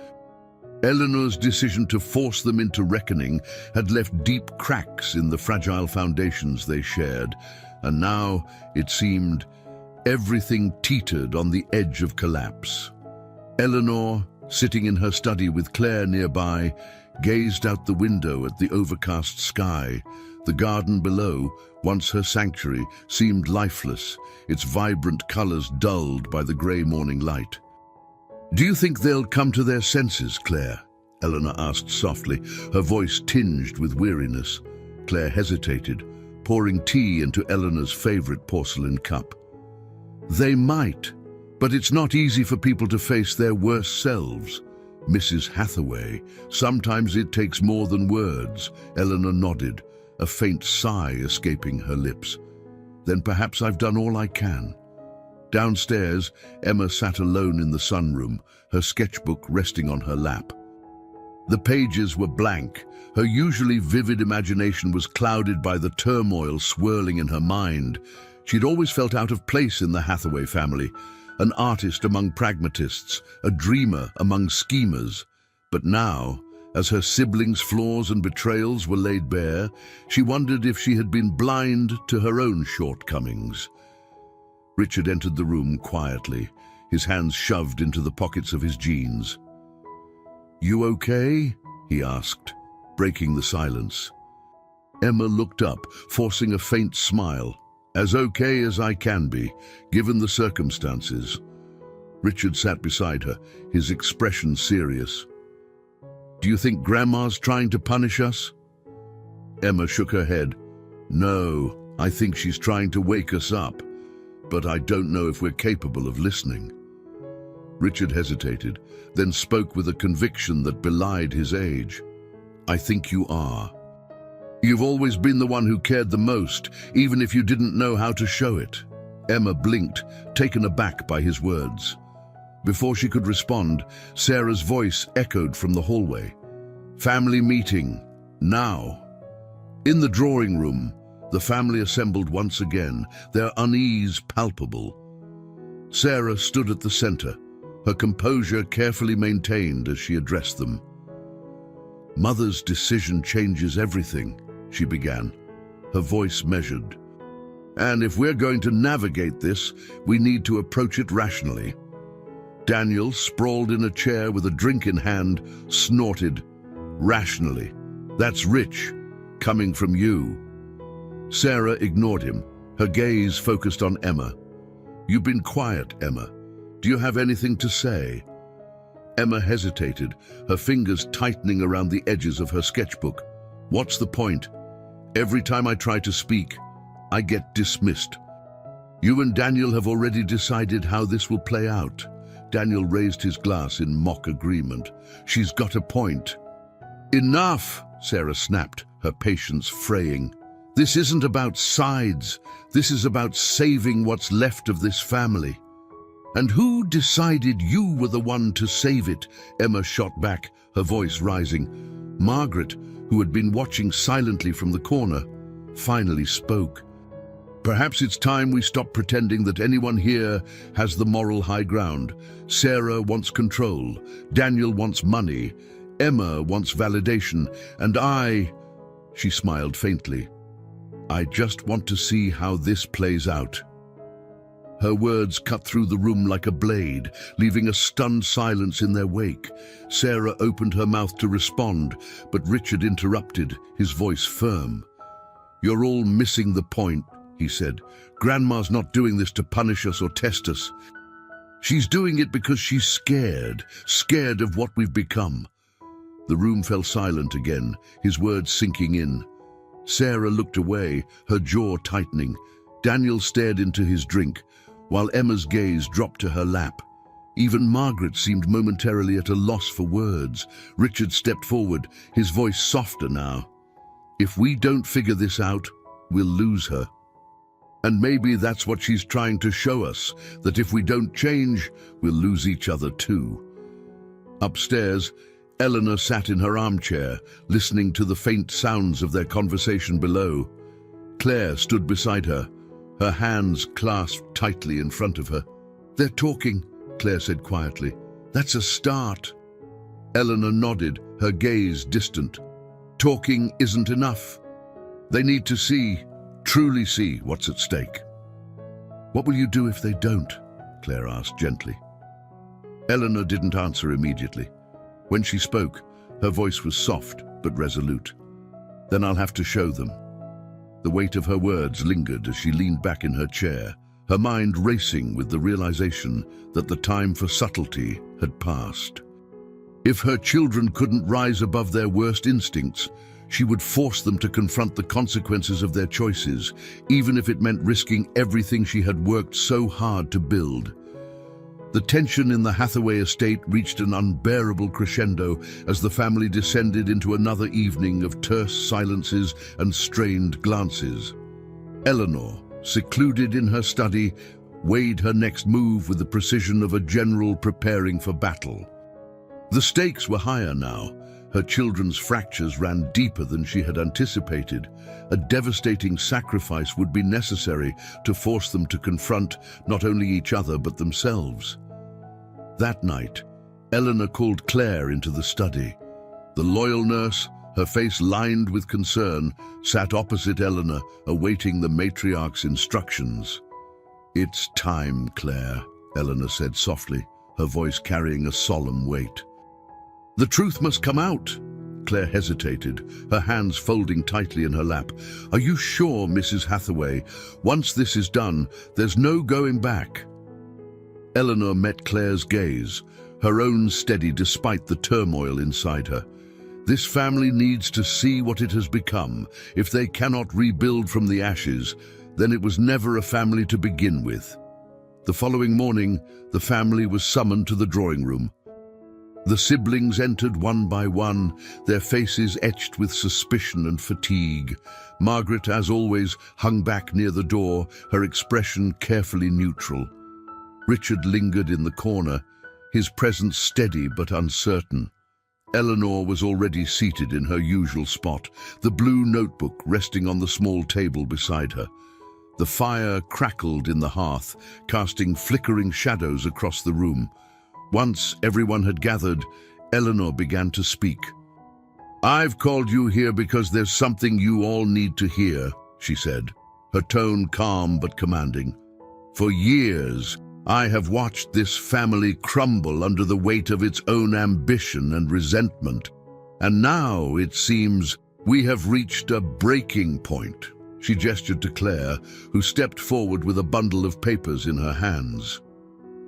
Eleanor's decision to force them into reckoning had left deep cracks in the fragile foundations they shared, and now, it seemed, everything teetered on the edge of collapse. Eleanor, sitting in her study with Claire nearby, gazed out the window at the overcast sky. The garden below, once her sanctuary, seemed lifeless, its vibrant colors dulled by the gray morning light. "Do you think they'll come to their senses, Claire?" Eleanor asked softly, her voice tinged with weariness. Claire hesitated, pouring tea into Eleanor's favorite porcelain cup. "They might, but it's not easy for people to face their worst selves. Mrs. Hathaway, sometimes it takes more than words." Eleanor nodded, a faint sigh escaping her lips. "Then perhaps I've done all I can." Downstairs, Emma sat alone in the sunroom, her sketchbook resting on her lap. The pages were blank. Her usually vivid imagination was clouded by the turmoil swirling in her mind. She'd always felt out of place in the Hathaway family, an artist among pragmatists, a dreamer among schemers. But now, as her siblings' flaws and betrayals were laid bare, she wondered if she had been blind to her own shortcomings. Richard entered the room quietly, his hands shoved into the pockets of his jeans. "You okay?" he asked, breaking the silence. Emma looked up, forcing a faint smile. "As okay as I can be, given the circumstances." Richard sat beside her, his expression serious. "Do you think Grandma's trying to punish us?" Emma shook her head. "No, I think she's trying to wake us up. But I don't know if we're capable of listening." Richard hesitated, then spoke with a conviction that belied his age. "I think you are. You've always been the one who cared the most, even if you didn't know how to show it." Emma blinked, taken aback by his words. Before she could respond, Sarah's voice echoed from the hallway. "Family meeting, now." In the drawing room, the family assembled once again, their unease palpable. Sarah stood at the center, her composure carefully maintained as she addressed them. "Mother's decision changes everything," she began, her voice measured. "And if we're going to navigate this, we need to approach it rationally." Daniel, sprawled in a chair with a drink in hand, snorted. "Rationally? That's rich, coming from you." Sarah ignored him, her gaze focused on Emma. "You've been quiet, Emma. Do you have anything to say?" Emma hesitated, her fingers tightening around the edges of her sketchbook. "What's the point? Every time I try to speak, I get dismissed." "You and Daniel have already decided how this will play out." Daniel raised his glass in mock agreement. "She's got a point." "Enough!" Sarah snapped, her patience fraying. "This isn't about sides. This is about saving what's left of this family." "And who decided you were the one to save it?" Emma shot back, her voice rising. Margaret, who had been watching silently from the corner, finally spoke. "Perhaps it's time we stop pretending that anyone here has the moral high ground. Sarah wants control, Daniel wants money, Emma wants validation, and she smiled faintly, "I just want to see how this plays out." Her words cut through the room like a blade, leaving a stunned silence in their wake. Sarah opened her mouth to respond, but Richard interrupted, his voice firm. "You're all missing the point. he said. "Grandma's not doing this to punish us or test us. She's doing it because she's scared of what we've become." The room fell silent again, his words sinking in. Sarah looked away, her jaw tightening. Daniel stared into his drink, while Emma's gaze dropped to her lap. Even Margaret seemed momentarily at a loss for words. Richard stepped forward, his voice softer now. "If we don't figure this out, we'll lose her. And maybe that's what she's trying to show us, that if we don't change, we'll lose each other too." Upstairs, Eleanor sat in her armchair, listening to the faint sounds of their conversation below. Claire stood beside her, her hands clasped tightly in front of her. "They're talking," Claire said quietly. "That's a start." Eleanor nodded, her gaze distant. "Talking isn't enough. They need to truly see what's at stake." "What will you do if they don't?" Claire asked gently. Eleanor didn't answer immediately. When she spoke, her voice was soft but resolute. "Then I'll have to show them." The weight of her words lingered as she leaned back in her chair, her mind racing with the realization that the time for subtlety had passed. If her children couldn't rise above their worst instincts, she would force them to confront the consequences of their choices, even if it meant risking everything she had worked so hard to build. The tension in the Hathaway estate reached an unbearable crescendo as the family descended into another evening of terse silences and strained glances. Eleanor, secluded in her study, weighed her next move with the precision of a general preparing for battle. The stakes were higher now. Her children's fractures ran deeper than she had anticipated. A devastating sacrifice would be necessary to force them to confront not only each other but themselves. That night, Eleanor called Claire into the study. The loyal nurse, her face lined with concern, sat opposite Eleanor, awaiting the matriarch's instructions. "It's time, Claire," Eleanor said softly, her voice carrying a solemn weight. "The truth must come out." Claire hesitated, her hands folding tightly in her lap. "Are you sure, Mrs. Hathaway? Once this is done, there's no going back." Eleanor met Claire's gaze, her own steady despite the turmoil inside her. This family needs to see what it has become. If they cannot rebuild from the ashes, then it was never a family to begin with. The following morning, the family was summoned to the drawing room. The siblings entered one by one, their faces etched with suspicion and fatigue. Margaret, as always, hung back near the door, her expression carefully neutral. Richard lingered in the corner, his presence steady but uncertain. Eleanor was already seated in her usual spot, the blue notebook resting on the small table beside her. The fire crackled in the hearth, casting flickering shadows across the room. Once everyone had gathered, Eleanor began to speak. "I've called you here because there's something you all need to hear," she said, her tone calm but commanding. "For years, I have watched this family crumble under the weight of its own ambition and resentment. And now, it seems, we have reached a breaking point." She gestured to Claire, who stepped forward with a bundle of papers in her hands.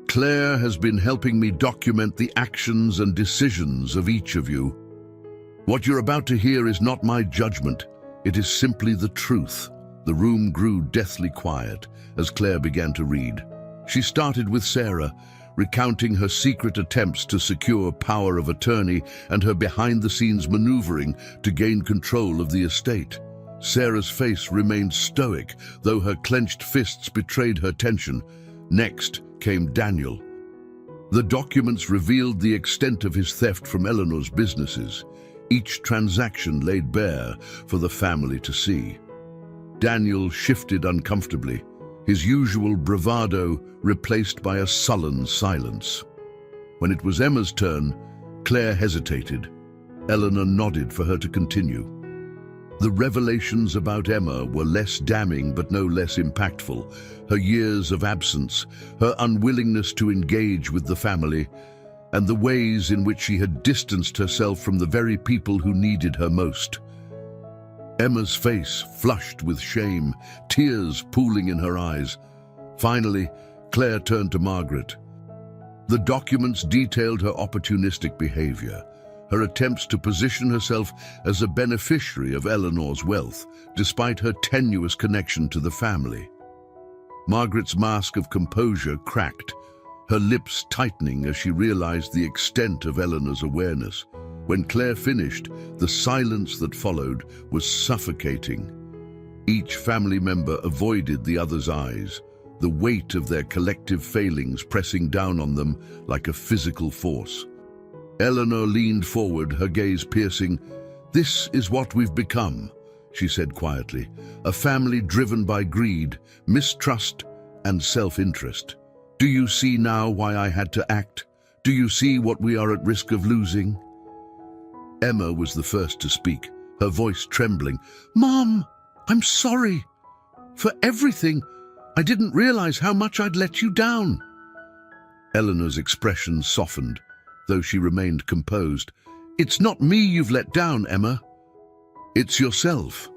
"Claire has been helping me document the actions and decisions of each of you. What you're about to hear is not my judgment, it is simply the truth." The room grew deathly quiet as Claire began to read. She started with Sarah, recounting her secret attempts to secure power of attorney and her behind-the-scenes maneuvering to gain control of the estate. Sarah's face remained stoic, though her clenched fists betrayed her tension. Next came Daniel. The documents revealed the extent of his theft from Eleanor's businesses, each transaction laid bare for the family to see. Daniel shifted uncomfortably, his usual bravado replaced by a sullen silence. When it was Emma's turn, Claire hesitated. Eleanor nodded for her to continue. The revelations about Emma were less damning but no less impactful. Her years of absence, her unwillingness to engage with the family, and the ways in which she had distanced herself from the very people who needed her most. Emma's face flushed with shame, tears pooling in her eyes. Finally, Claire turned to Margaret. The documents detailed her opportunistic behavior, her attempts to position herself as a beneficiary of Eleanor's wealth, despite her tenuous connection to the family. Margaret's mask of composure cracked, her lips tightening as she realized the extent of Eleanor's awareness. When Claire finished, the silence that followed was suffocating. Each family member avoided the other's eyes, the weight of their collective failings pressing down on them like a physical force. Eleanor leaned forward, her gaze piercing. "This is what we've become," she said quietly, "a family driven by greed, mistrust, and self-interest. Do you see now why I had to act? Do you see what we are at risk of losing?" Emma was the first to speak, her voice trembling. "Mom, I'm sorry. For everything. I didn't realize how much I'd let you down." Eleanor's expression softened, though she remained composed. "It's not me you've let down, Emma. It's yourself."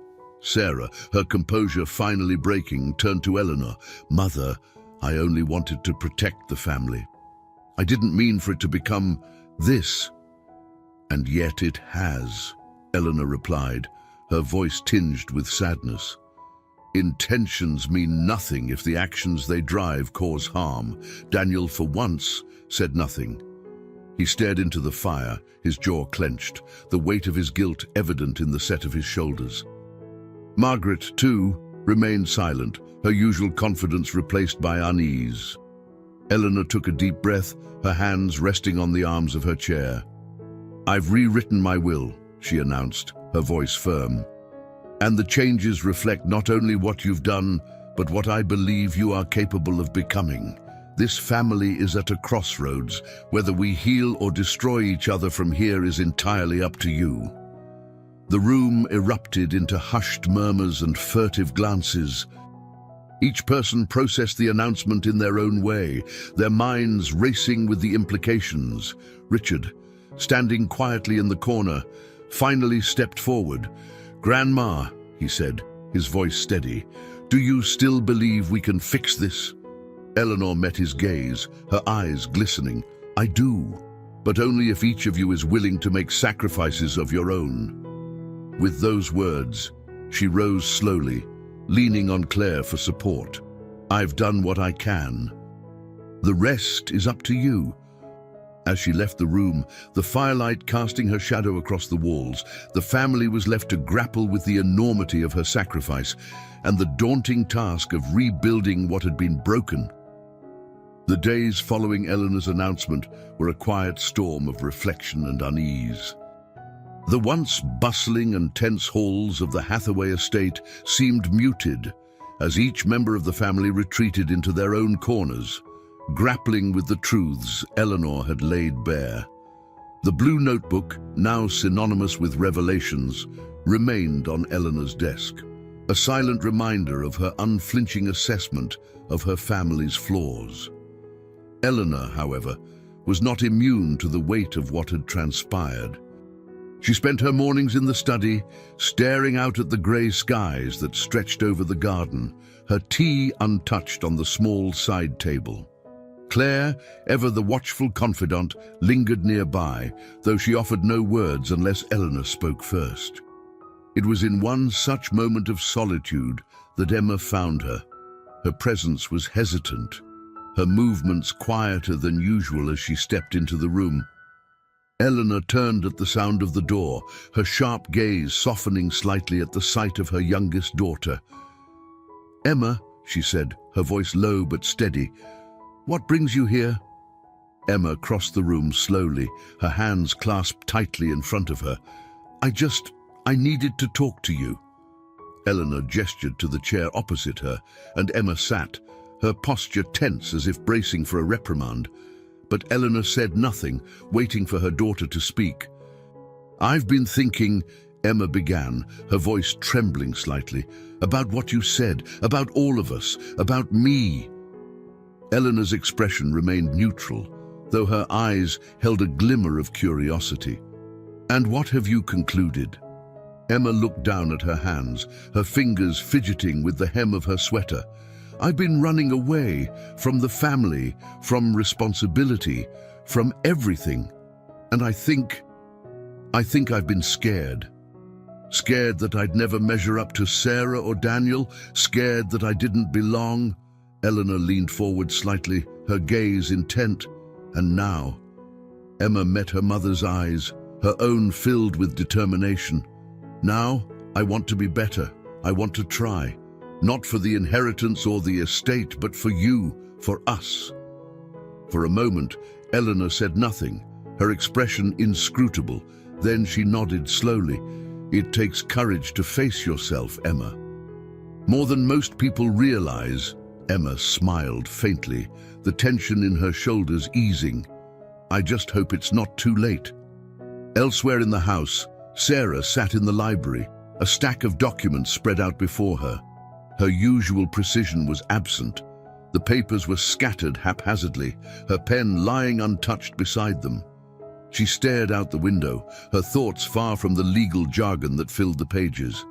Sarah, her composure finally breaking, turned to Eleanor. "Mother, I only wanted to protect the family. I didn't mean for it to become this." "And yet it has," Eleanor replied, her voice tinged with sadness. "Intentions mean nothing if the actions they drive cause harm." Daniel, for once, said nothing. He stared into the fire, his jaw clenched, the weight of his guilt evident in the set of his shoulders. Margaret, too, remained silent, her usual confidence replaced by unease. Eleanor took a deep breath, her hands resting on the arms of her chair. "I've rewritten my will," she announced, her voice firm. "And the changes reflect not only what you've done, but what I believe you are capable of becoming. This family is at a crossroads. Whether we heal or destroy each other from here is entirely up to you." The room erupted into hushed murmurs and furtive glances. Each person processed the announcement in their own way, their minds racing with the implications. Richard, standing quietly in the corner, finally stepped forward. "Grandma," he said, his voice steady, "do you still believe we can fix this?" Eleanor met his gaze, her eyes glistening. "I do, but only if each of you is willing to make sacrifices of your own." With those words, she rose slowly, leaning on Claire for support. "I've done what I can. The rest is up to you." As she left the room, the firelight casting her shadow across the walls, the family was left to grapple with the enormity of her sacrifice and the daunting task of rebuilding what had been broken. The days following Eleanor's announcement were a quiet storm of reflection and unease. The once bustling and tense halls of the Hathaway estate seemed muted as each member of the family retreated into their own corners, grappling with the truths Eleanor had laid bare. The blue notebook, now synonymous with revelations, remained on Eleanor's desk, a silent reminder of her unflinching assessment of her family's flaws. Eleanor, however, was not immune to the weight of what had transpired. She spent her mornings in the study, staring out at the grey skies that stretched over the garden, her tea untouched on the small side table. Claire, ever the watchful confidant, lingered nearby, though she offered no words unless Eleanor spoke first. It was in one such moment of solitude that Emma found her. Her presence was hesitant, her movements quieter than usual as she stepped into the room. Eleanor turned at the sound of the door, her sharp gaze softening slightly at the sight of her youngest daughter. "Emma," she said, her voice low but steady, "what brings you here?" Emma crossed the room slowly, her hands clasped tightly in front of her. I needed to talk to you." Eleanor gestured to the chair opposite her, and Emma sat, her posture tense as if bracing for a reprimand. But Eleanor said nothing, waiting for her daughter to speak. "I've been thinking," Emma began, her voice trembling slightly, "about what you said, about all of us, about me." Eleanor's expression remained neutral, though her eyes held a glimmer of curiosity. "And what have you concluded?" Emma looked down at her hands, her fingers fidgeting with the hem of her sweater. "I've been running away from the family, from responsibility, from everything. And I think I've been scared. Scared that I'd never measure up to Sarah or Daniel, scared that I didn't belong." Eleanor leaned forward slightly, her gaze intent. And now, Emma met her mother's eyes, her own filled with determination. "Now, I want to be better. I want to try. Not for the inheritance or the estate, but for you, for us." For a moment, Eleanor said nothing, her expression inscrutable. Then she nodded slowly. "It takes courage to face yourself, Emma. More than most people realize." Emma smiled faintly, the tension in her shoulders easing. "I just hope it's not too late." Elsewhere in the house, Sarah sat in the library, a stack of documents spread out before her. Her usual precision was absent. The papers were scattered haphazardly, her pen lying untouched beside them. She stared out the window, her thoughts far from the legal jargon that filled the pages.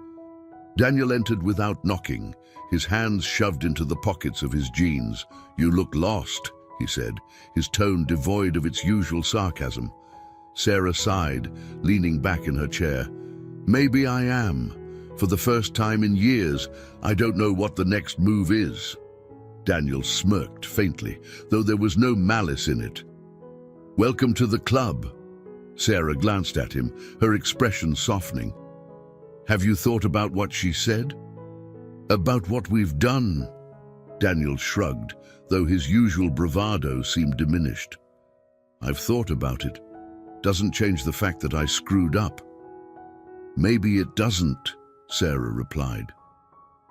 Daniel entered without knocking, his hands shoved into the pockets of his jeans. "You look lost," he said, his tone devoid of its usual sarcasm. Sarah sighed, leaning back in her chair. "Maybe I am. For the first time in years, I don't know what the next move is." Daniel smirked faintly, though there was no malice in it. "Welcome to the club." Sarah glanced at him, her expression softening. "Have you thought about what she said? About what we've done?" Daniel shrugged, though his usual bravado seemed diminished. "I've thought about it. Doesn't change the fact that I screwed up." "Maybe it doesn't," Sarah replied.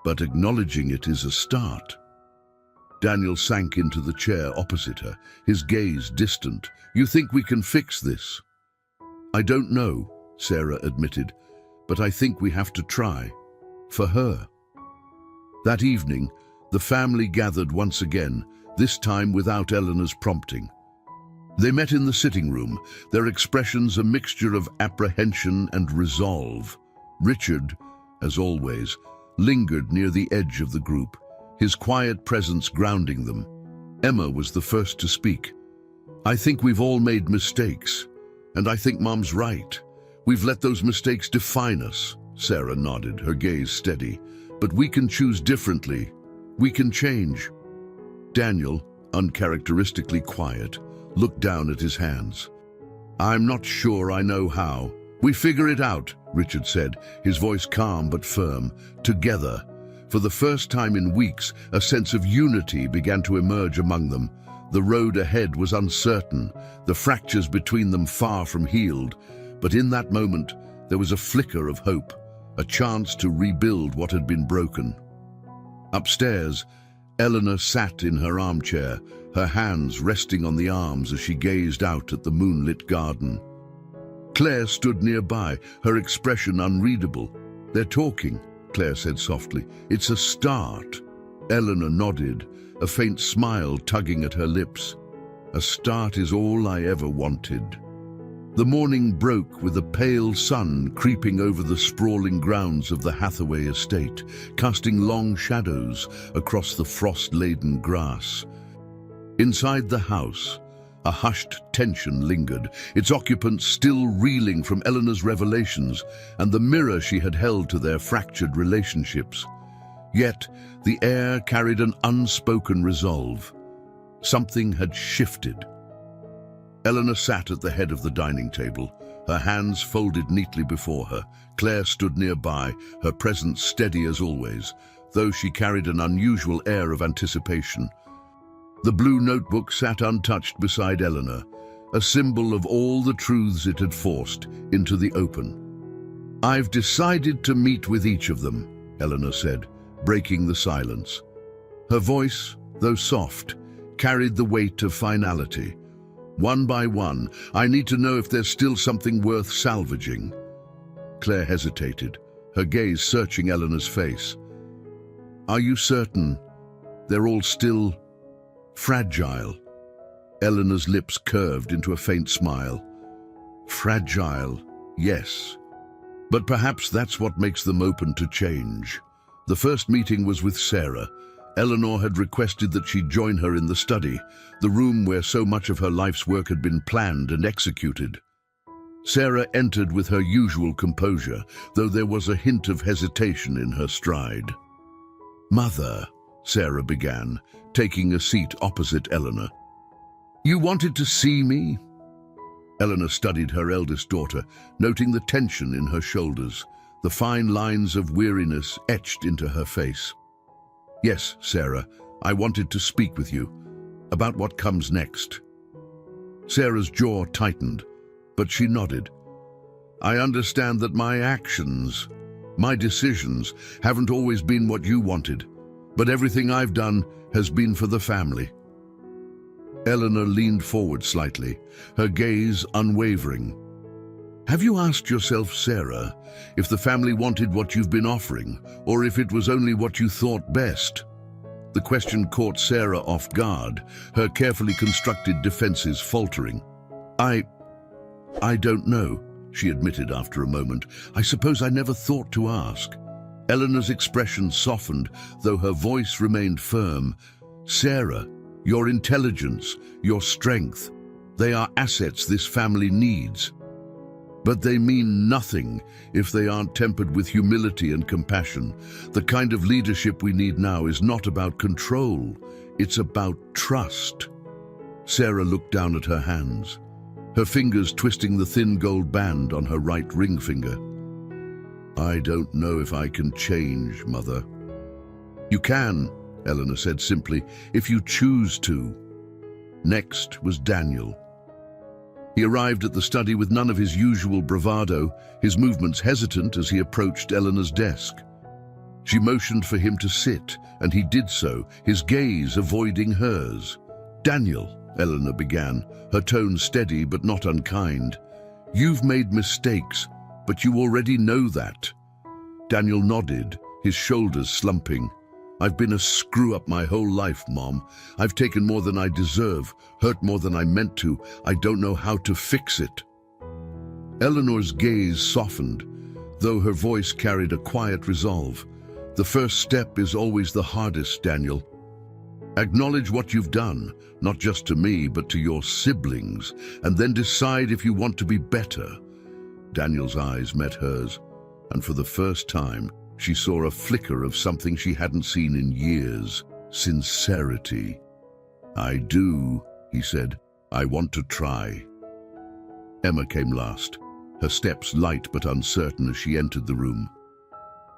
"But acknowledging it is a start." Daniel sank into the chair opposite her, his gaze distant. "You think we can fix this?" "I don't know," Sarah admitted, "but I think we have to try. For her." That evening, the family gathered once again, this time without Eleanor's prompting. They met in the sitting room, their expressions a mixture of apprehension and resolve. Richard, as always, lingered near the edge of the group, his quiet presence grounding them. Emma was the first to speak. "I think we've all made mistakes, and I think Mom's right. We've let those mistakes define us." Sarah nodded, her gaze steady. "But we can choose differently. We can change." Daniel, uncharacteristically quiet, looked down at his hands. "I'm not sure I know how." "We figure it out," Richard said, his voice calm but firm. "Together." For the first time in weeks, a sense of unity began to emerge among them. The road ahead was uncertain, the fractures between them far from healed. But in that moment, there was a flicker of hope, a chance to rebuild what had been broken. Upstairs, Eleanor sat in her armchair, her hands resting on the arms as she gazed out at the moonlit garden. Claire stood nearby, her expression unreadable. "They're talking," Claire said softly. "It's a start." Eleanor nodded, a faint smile tugging at her lips. "A start is all I ever wanted." The morning broke with a pale sun creeping over the sprawling grounds of the Hathaway estate, casting long shadows across the frost-laden grass. Inside the house, a hushed tension lingered, its occupants still reeling from Eleanor's revelations and the mirror she had held to their fractured relationships. Yet, the air carried an unspoken resolve. Something had shifted. Eleanor sat at the head of the dining table, her hands folded neatly before her. Claire stood nearby, her presence steady as always, though she carried an unusual air of anticipation. The blue notebook sat untouched beside Eleanor, a symbol of all the truths it had forced into the open. "I've decided to meet with each of them," Eleanor said, breaking the silence. Her voice, though soft, carried the weight of finality. "One by one, I need to know if there's still something worth salvaging." Claire hesitated, her gaze searching Eleanor's face. "Are you certain they're all still fragile?" Eleanor's lips curved into a faint smile. "Fragile, yes. But perhaps that's what makes them open to change. The first meeting was with Sarah. Eleanor had requested that she join her in the study, the room where so much of her life's work had been planned and executed. Sarah entered with her usual composure, though there was a hint of hesitation in her stride. "Mother," Sarah began, taking a seat opposite Eleanor. "You wanted to see me?" Eleanor studied her eldest daughter, noting the tension in her shoulders, the fine lines of weariness etched into her face. "Yes, Sarah, I wanted to speak with you about what comes next." Sarah's jaw tightened, but she nodded. "I understand that my actions, my decisions, haven't always been what you wanted, but everything I've done has been for the family." Eleanor leaned forward slightly, her gaze unwavering. "Have you asked yourself, Sarah, if the family wanted what you've been offering, or if it was only what you thought best?" The question caught Sarah off guard, her carefully constructed defenses faltering. I don't know," she admitted after a moment. "I suppose I never thought to ask." Eleanor's expression softened, though her voice remained firm. "Sarah, your intelligence, your strength, they are assets this family needs. But they mean nothing if they aren't tempered with humility and compassion. The kind of leadership we need now is not about control, it's about trust." Sarah looked down at her hands, her fingers twisting the thin gold band on her right ring finger. "I don't know if I can change, Mother." "You can," Eleanor said simply, "if you choose to." Next was Daniel. He arrived at the study with none of his usual bravado, his movements hesitant as he approached Eleanor's desk. She motioned for him to sit, and he did so, his gaze avoiding hers. "Daniel," Eleanor began, her tone steady but not unkind, "you've made mistakes, but you already know that." Daniel nodded, his shoulders slumping. "I've been a screw-up my whole life, Mom. I've taken more than I deserve, hurt more than I meant to. I don't know how to fix it." Eleanor's gaze softened, though her voice carried a quiet resolve. "The first step is always the hardest, Daniel. Acknowledge what you've done, not just to me, but to your siblings, and then decide if you want to be better." Daniel's eyes met hers, and for the first time, she saw a flicker of something she hadn't seen in years: sincerity. "I do," he said. "I want to try." Emma came last, her steps light but uncertain as she entered the room.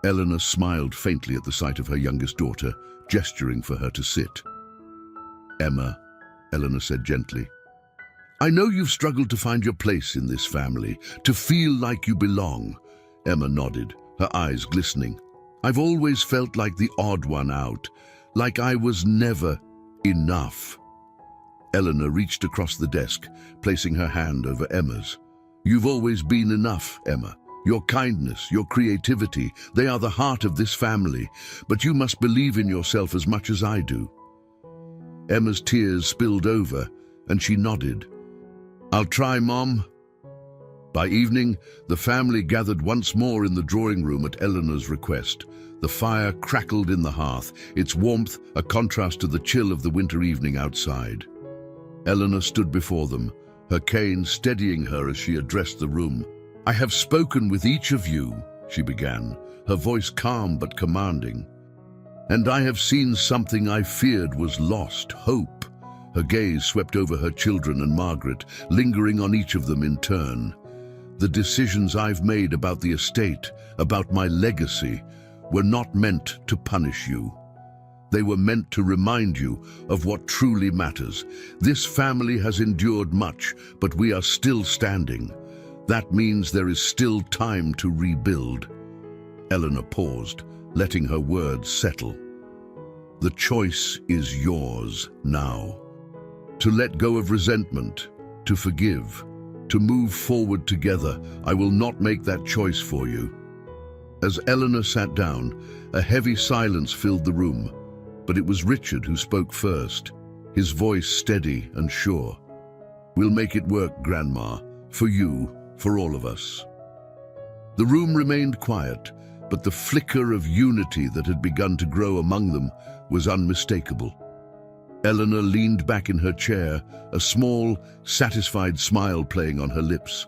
Eleanor smiled faintly at the sight of her youngest daughter, gesturing for her to sit. "Emma," Eleanor said gently, "I know you've struggled to find your place in this family, to feel like you belong." Emma nodded, her eyes glistening. "I've always felt like the odd one out, like I was never enough." Eleanor reached across the desk, placing her hand over Emma's. "You've always been enough, Emma. Your kindness, your creativity, they are the heart of this family, but you must believe in yourself as much as I do." Emma's tears spilled over, and she nodded. "I'll try, Mom." By evening, the family gathered once more in the drawing room at Eleanor's request. The fire crackled in the hearth, its warmth a contrast to the chill of the winter evening outside. Eleanor stood before them, her cane steadying her as she addressed the room. "I have spoken with each of you," she began, her voice calm but commanding. "And I have seen something I feared was lost: hope." Her gaze swept over her children and Margaret, lingering on each of them in turn. "The decisions I've made about the estate, about my legacy, were not meant to punish you. They were meant to remind you of what truly matters. This family has endured much, but we are still standing. That means there is still time to rebuild." Eleanor paused, letting her words settle. "The choice is yours now. To let go of resentment, to forgive, to move forward together. I will not make that choice for you." As Eleanor sat down, a heavy silence filled the room, but it was Richard who spoke first, his voice steady and sure. "We'll make it work, Grandma, for you, for all of us." The room remained quiet, but the flicker of unity that had begun to grow among them was unmistakable. Eleanor leaned back in her chair, a small, satisfied smile playing on her lips.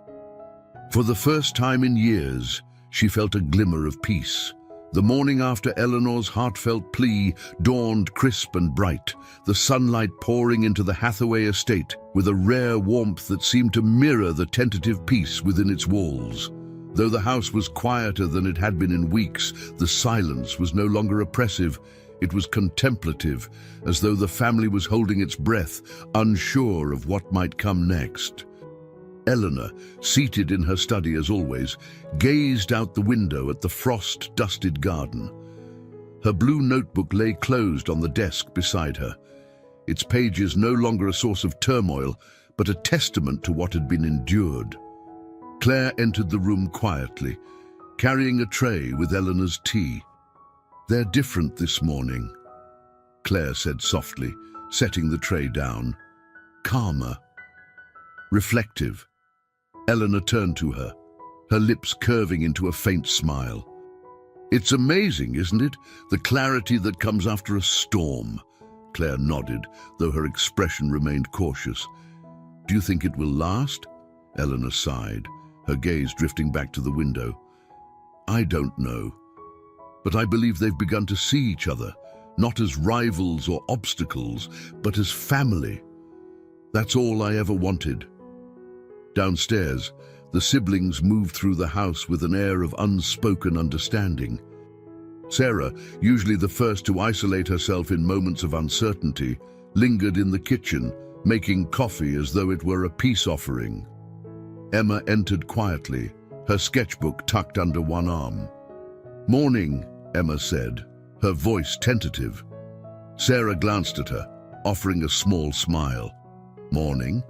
For the first time in years, she felt a glimmer of peace. The morning after Eleanor's heartfelt plea dawned crisp and bright, the sunlight pouring into the Hathaway estate with a rare warmth that seemed to mirror the tentative peace within its walls. Though the house was quieter than it had been in weeks, the silence was no longer oppressive. It was contemplative, as though the family was holding its breath, unsure of what might come next. Eleanor, seated in her study as always, gazed out the window at the frost-dusted garden. Her blue notebook lay closed on the desk beside her, its pages no longer a source of turmoil, but a testament to what had been endured. Claire entered the room quietly, carrying a tray with Eleanor's tea. "They're different this morning," Claire said softly, setting the tray down. "Calmer. Reflective." Eleanor turned to her, her lips curving into a faint smile. "It's amazing, isn't it? The clarity that comes after a storm." Claire nodded, though her expression remained cautious. "Do you think it will last?" Eleanor sighed, her gaze drifting back to the window. "I don't know. But I believe they've begun to see each other, not as rivals or obstacles, but as family. That's all I ever wanted." Downstairs, the siblings moved through the house with an air of unspoken understanding. Sarah, usually the first to isolate herself in moments of uncertainty, lingered in the kitchen, making coffee as though it were a peace offering. Emma entered quietly, her sketchbook tucked under one arm. "Morning," Emma said, her voice tentative. Sarah glanced at her, offering a small smile. "Morning?"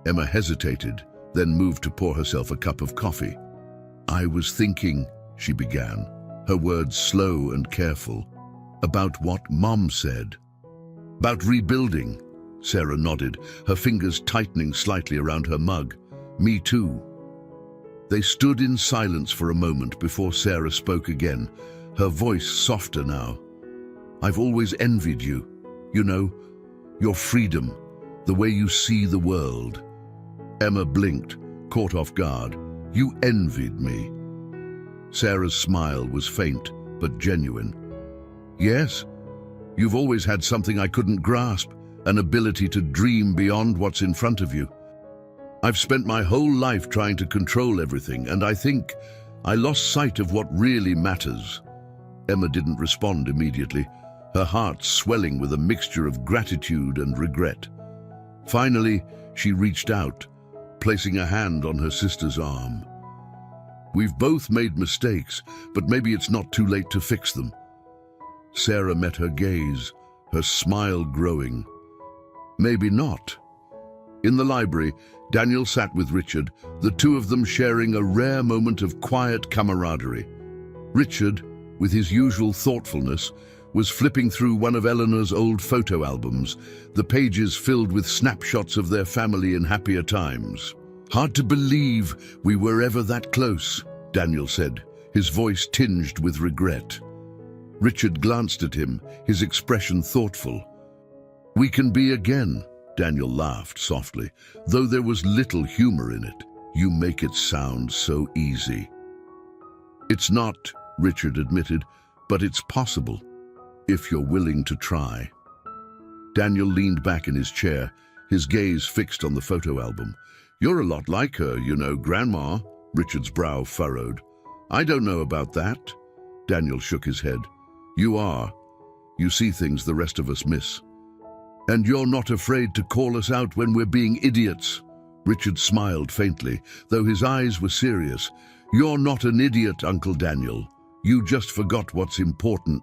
Emma hesitated, then moved to pour herself a cup of coffee. "I was thinking," she began, her words slow and careful, "about what Mom said." "About rebuilding," Sarah nodded, her fingers tightening slightly around her mug. "Me too." They stood in silence for a moment before Sarah spoke again, her voice softer now. "I've always envied you, your freedom, the way you see the world." Emma blinked, caught off guard. "You envied me." Sarah's smile was faint, but genuine. "Yes, you've always had something I couldn't grasp, an ability to dream beyond what's in front of you. I've spent my whole life trying to control everything, and I think I lost sight of what really matters." Emma didn't respond immediately, her heart swelling with a mixture of gratitude and regret. Finally, she reached out, placing a hand on her sister's arm. "We've both made mistakes, but maybe it's not too late to fix them." Sarah met her gaze, her smile growing. "Maybe not." In the library, Daniel sat with Richard, the two of them sharing a rare moment of quiet camaraderie. Richard, with his usual thoughtfulness, was flipping through one of Eleanor's old photo albums, the pages filled with snapshots of their family in happier times. "Hard to believe we were ever that close," Daniel said, his voice tinged with regret. Richard glanced at him, his expression thoughtful. "We can be again," Daniel laughed softly, though there was little humor in it. "You make it sound so easy." "It's not," Richard admitted, "but it's possible, if you're willing to try." Daniel leaned back in his chair, his gaze fixed on the photo album. "You're a lot like her, Grandma," Richard's brow furrowed. "I don't know about that." Daniel shook his head. "You are. You see things the rest of us miss. And you're not afraid to call us out when we're being idiots." Richard smiled faintly, though his eyes were serious. "You're not an idiot, Uncle Daniel. You just forgot what's important."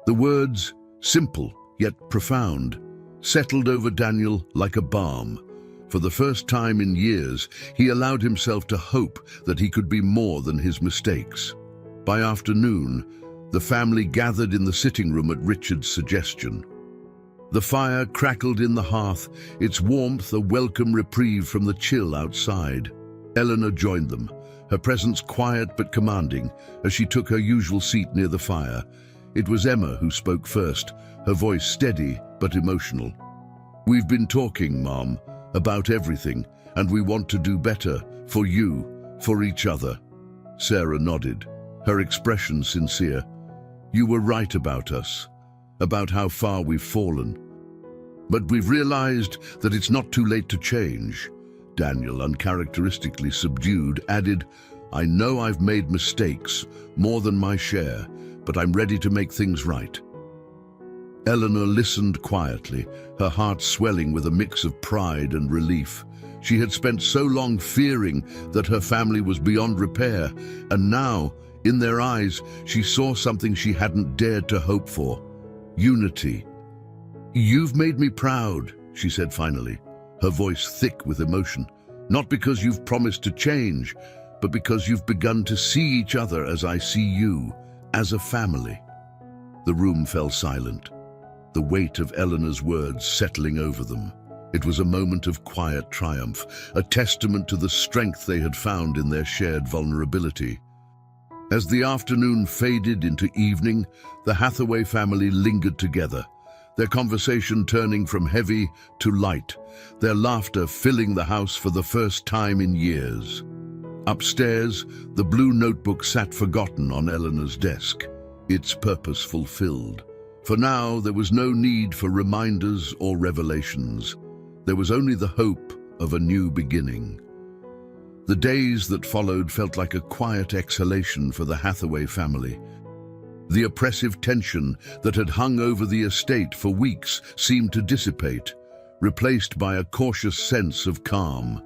The words, simple yet profound, settled over Daniel like a balm. For the first time in years, he allowed himself to hope that he could be more than his mistakes. By afternoon, the family gathered in the sitting room at Richard's suggestion. The fire crackled in the hearth, its warmth a welcome reprieve from the chill outside. Eleanor joined them, her presence quiet but commanding as she took her usual seat near the fire. It was Emma who spoke first, her voice steady but emotional. "We've been talking, Mom, about everything, and we want to do better for you, for each other." Sarah nodded, her expression sincere. "You were right about us, about how far we've fallen. But we've realized that it's not too late to change." Daniel, uncharacteristically subdued, added, "I know I've made mistakes, more than my share, but I'm ready to make things right." Eleanor listened quietly, her heart swelling with a mix of pride and relief. She had spent so long fearing that her family was beyond repair, and now, in their eyes, she saw something she hadn't dared to hope for: unity. "You've made me proud," she said finally, her voice thick with emotion. "Not because you've promised to change, but because you've begun to see each other as I see you, as a family." The room fell silent, the weight of Eleanor's words settling over them. It was a moment of quiet triumph, a testament to the strength they had found in their shared vulnerability. As the afternoon faded into evening, the Hathaway family lingered together, their conversation turning from heavy to light, their laughter filling the house for the first time in years. Upstairs, the blue notebook sat forgotten on Eleanor's desk, its purpose fulfilled. For now, there was no need for reminders or revelations. There was only the hope of a new beginning. The days that followed felt like a quiet exhalation for the Hathaway family. The oppressive tension that had hung over the estate for weeks seemed to dissipate, replaced by a cautious sense of calm.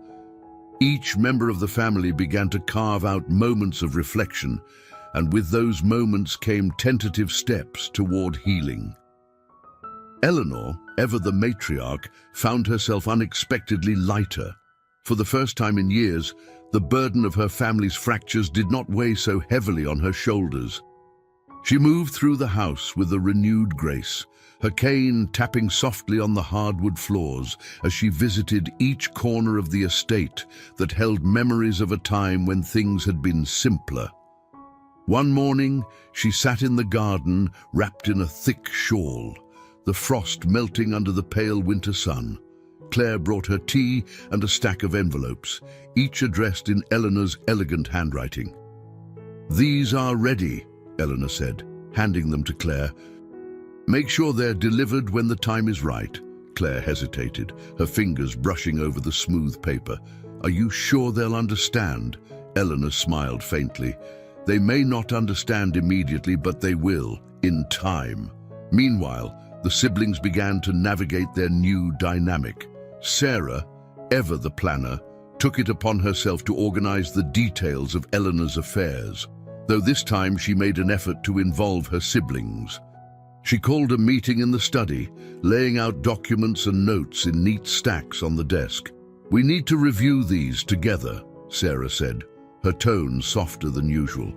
Each member of the family began to carve out moments of reflection, and with those moments came tentative steps toward healing. Eleanor, ever the matriarch, found herself unexpectedly lighter. For the first time in years, the burden of her family's fractures did not weigh so heavily on her shoulders. She moved through the house with a renewed grace, her cane tapping softly on the hardwood floors as she visited each corner of the estate that held memories of a time when things had been simpler. One morning, she sat in the garden, wrapped in a thick shawl, the frost melting under the pale winter sun. Claire brought her tea and a stack of envelopes, each addressed in Eleanor's elegant handwriting. "These are ready," Eleanor said, handing them to Claire. "Make sure they're delivered when the time is right." Claire hesitated, her fingers brushing over the smooth paper. "Are you sure they'll understand?" Eleanor smiled faintly. "They may not understand immediately, but they will, in time." Meanwhile, the siblings began to navigate their new dynamic. Sarah, ever the planner, took it upon herself to organize the details of Eleanor's affairs, though this time she made an effort to involve her siblings. She called a meeting in the study, laying out documents and notes in neat stacks on the desk. "We need to review these together," Sarah said, her tone softer than usual.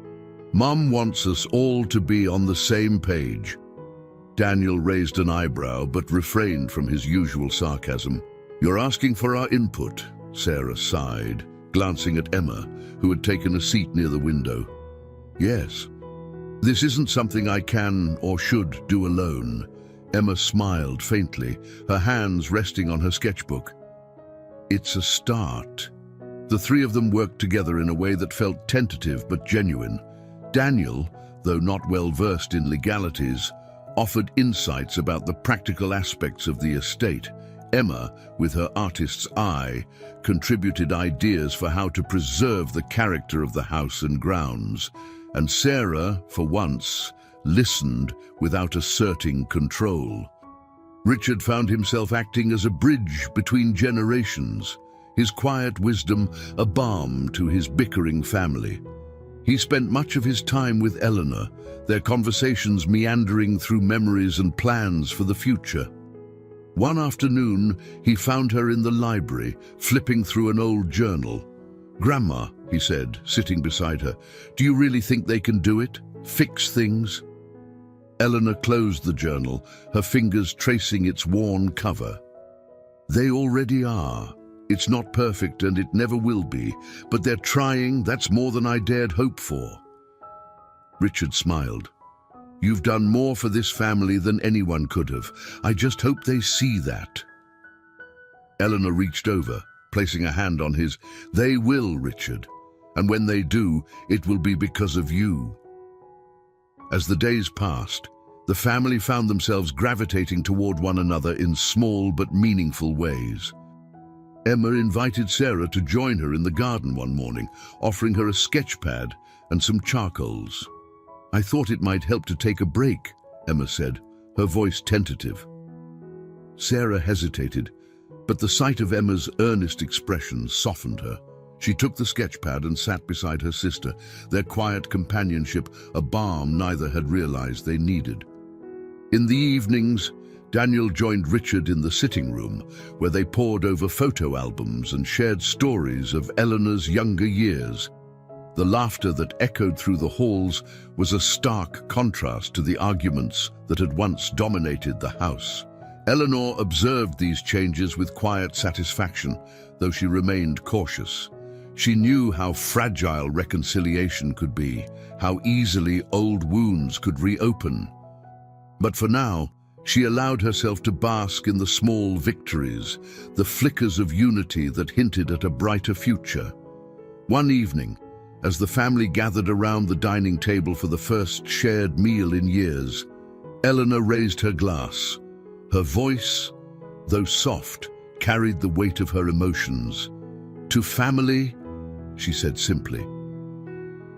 "Mom wants us all to be on the same page." Daniel raised an eyebrow but refrained from his usual sarcasm. "You're asking for our input," Sarah sighed, glancing at Emma, who had taken a seat near the window. "Yes. This isn't something I can or should do alone." Emma smiled faintly, her hands resting on her sketchbook. "It's a start." The three of them worked together in a way that felt tentative but genuine. Daniel, though not well versed in legalities, offered insights about the practical aspects of the estate. Emma, with her artist's eye, contributed ideas for how to preserve the character of the house and grounds. And Sarah, for once, listened without asserting control. Richard found himself acting as a bridge between generations, his quiet wisdom a balm to his bickering family. He spent much of his time with Eleanor, their conversations meandering through memories and plans for the future. One afternoon, he found her in the library, flipping through an old journal. "Grandma," he said, sitting beside her, "do you really think they can do it? Fix things?" Eleanor closed the journal, her fingers tracing its worn cover. "They already are," It's not perfect and it never will be, but they're trying. That's more than I dared hope for." Richard smiled. "You've done more for this family than anyone could have. I just hope they see that." Eleanor reached over, placing a hand on his. "They will, Richard. And when they do, it will be because of you." As the days passed, the family found themselves gravitating toward one another in small but meaningful ways. Emma invited Sarah to join her in the garden one morning, offering her a sketch pad and some charcoals. "I thought it might help to take a break," Emma said, her voice tentative. Sarah hesitated, but the sight of Emma's earnest expression softened her. She took the sketch pad and sat beside her sister, their quiet companionship a balm neither had realized they needed. In the evenings, Daniel joined Richard in the sitting room, where they pored over photo albums and shared stories of Eleanor's younger years. The laughter that echoed through the halls was a stark contrast to the arguments that had once dominated the house. Eleanor observed these changes with quiet satisfaction, though she remained cautious. She knew how fragile reconciliation could be, how easily old wounds could reopen. But for now, she allowed herself to bask in the small victories, the flickers of unity that hinted at a brighter future. One evening, as the family gathered around the dining table for the first shared meal in years, Eleanor raised her glass. Her voice, though soft, carried the weight of her emotions. "To family," she said simply.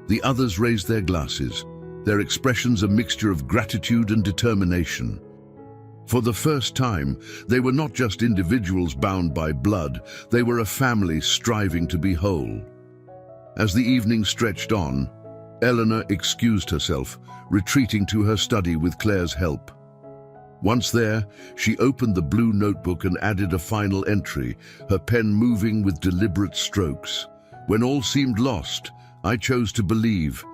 The others raised their glasses, their expressions a mixture of gratitude and determination. For the first time, they were not just individuals bound by blood, they were a family striving to be whole. As the evening stretched on, Eleanor excused herself, retreating to her study with Claire's help. Once there, she opened the blue notebook and added a final entry, her pen moving with deliberate strokes. "When all seemed lost, I chose to believe.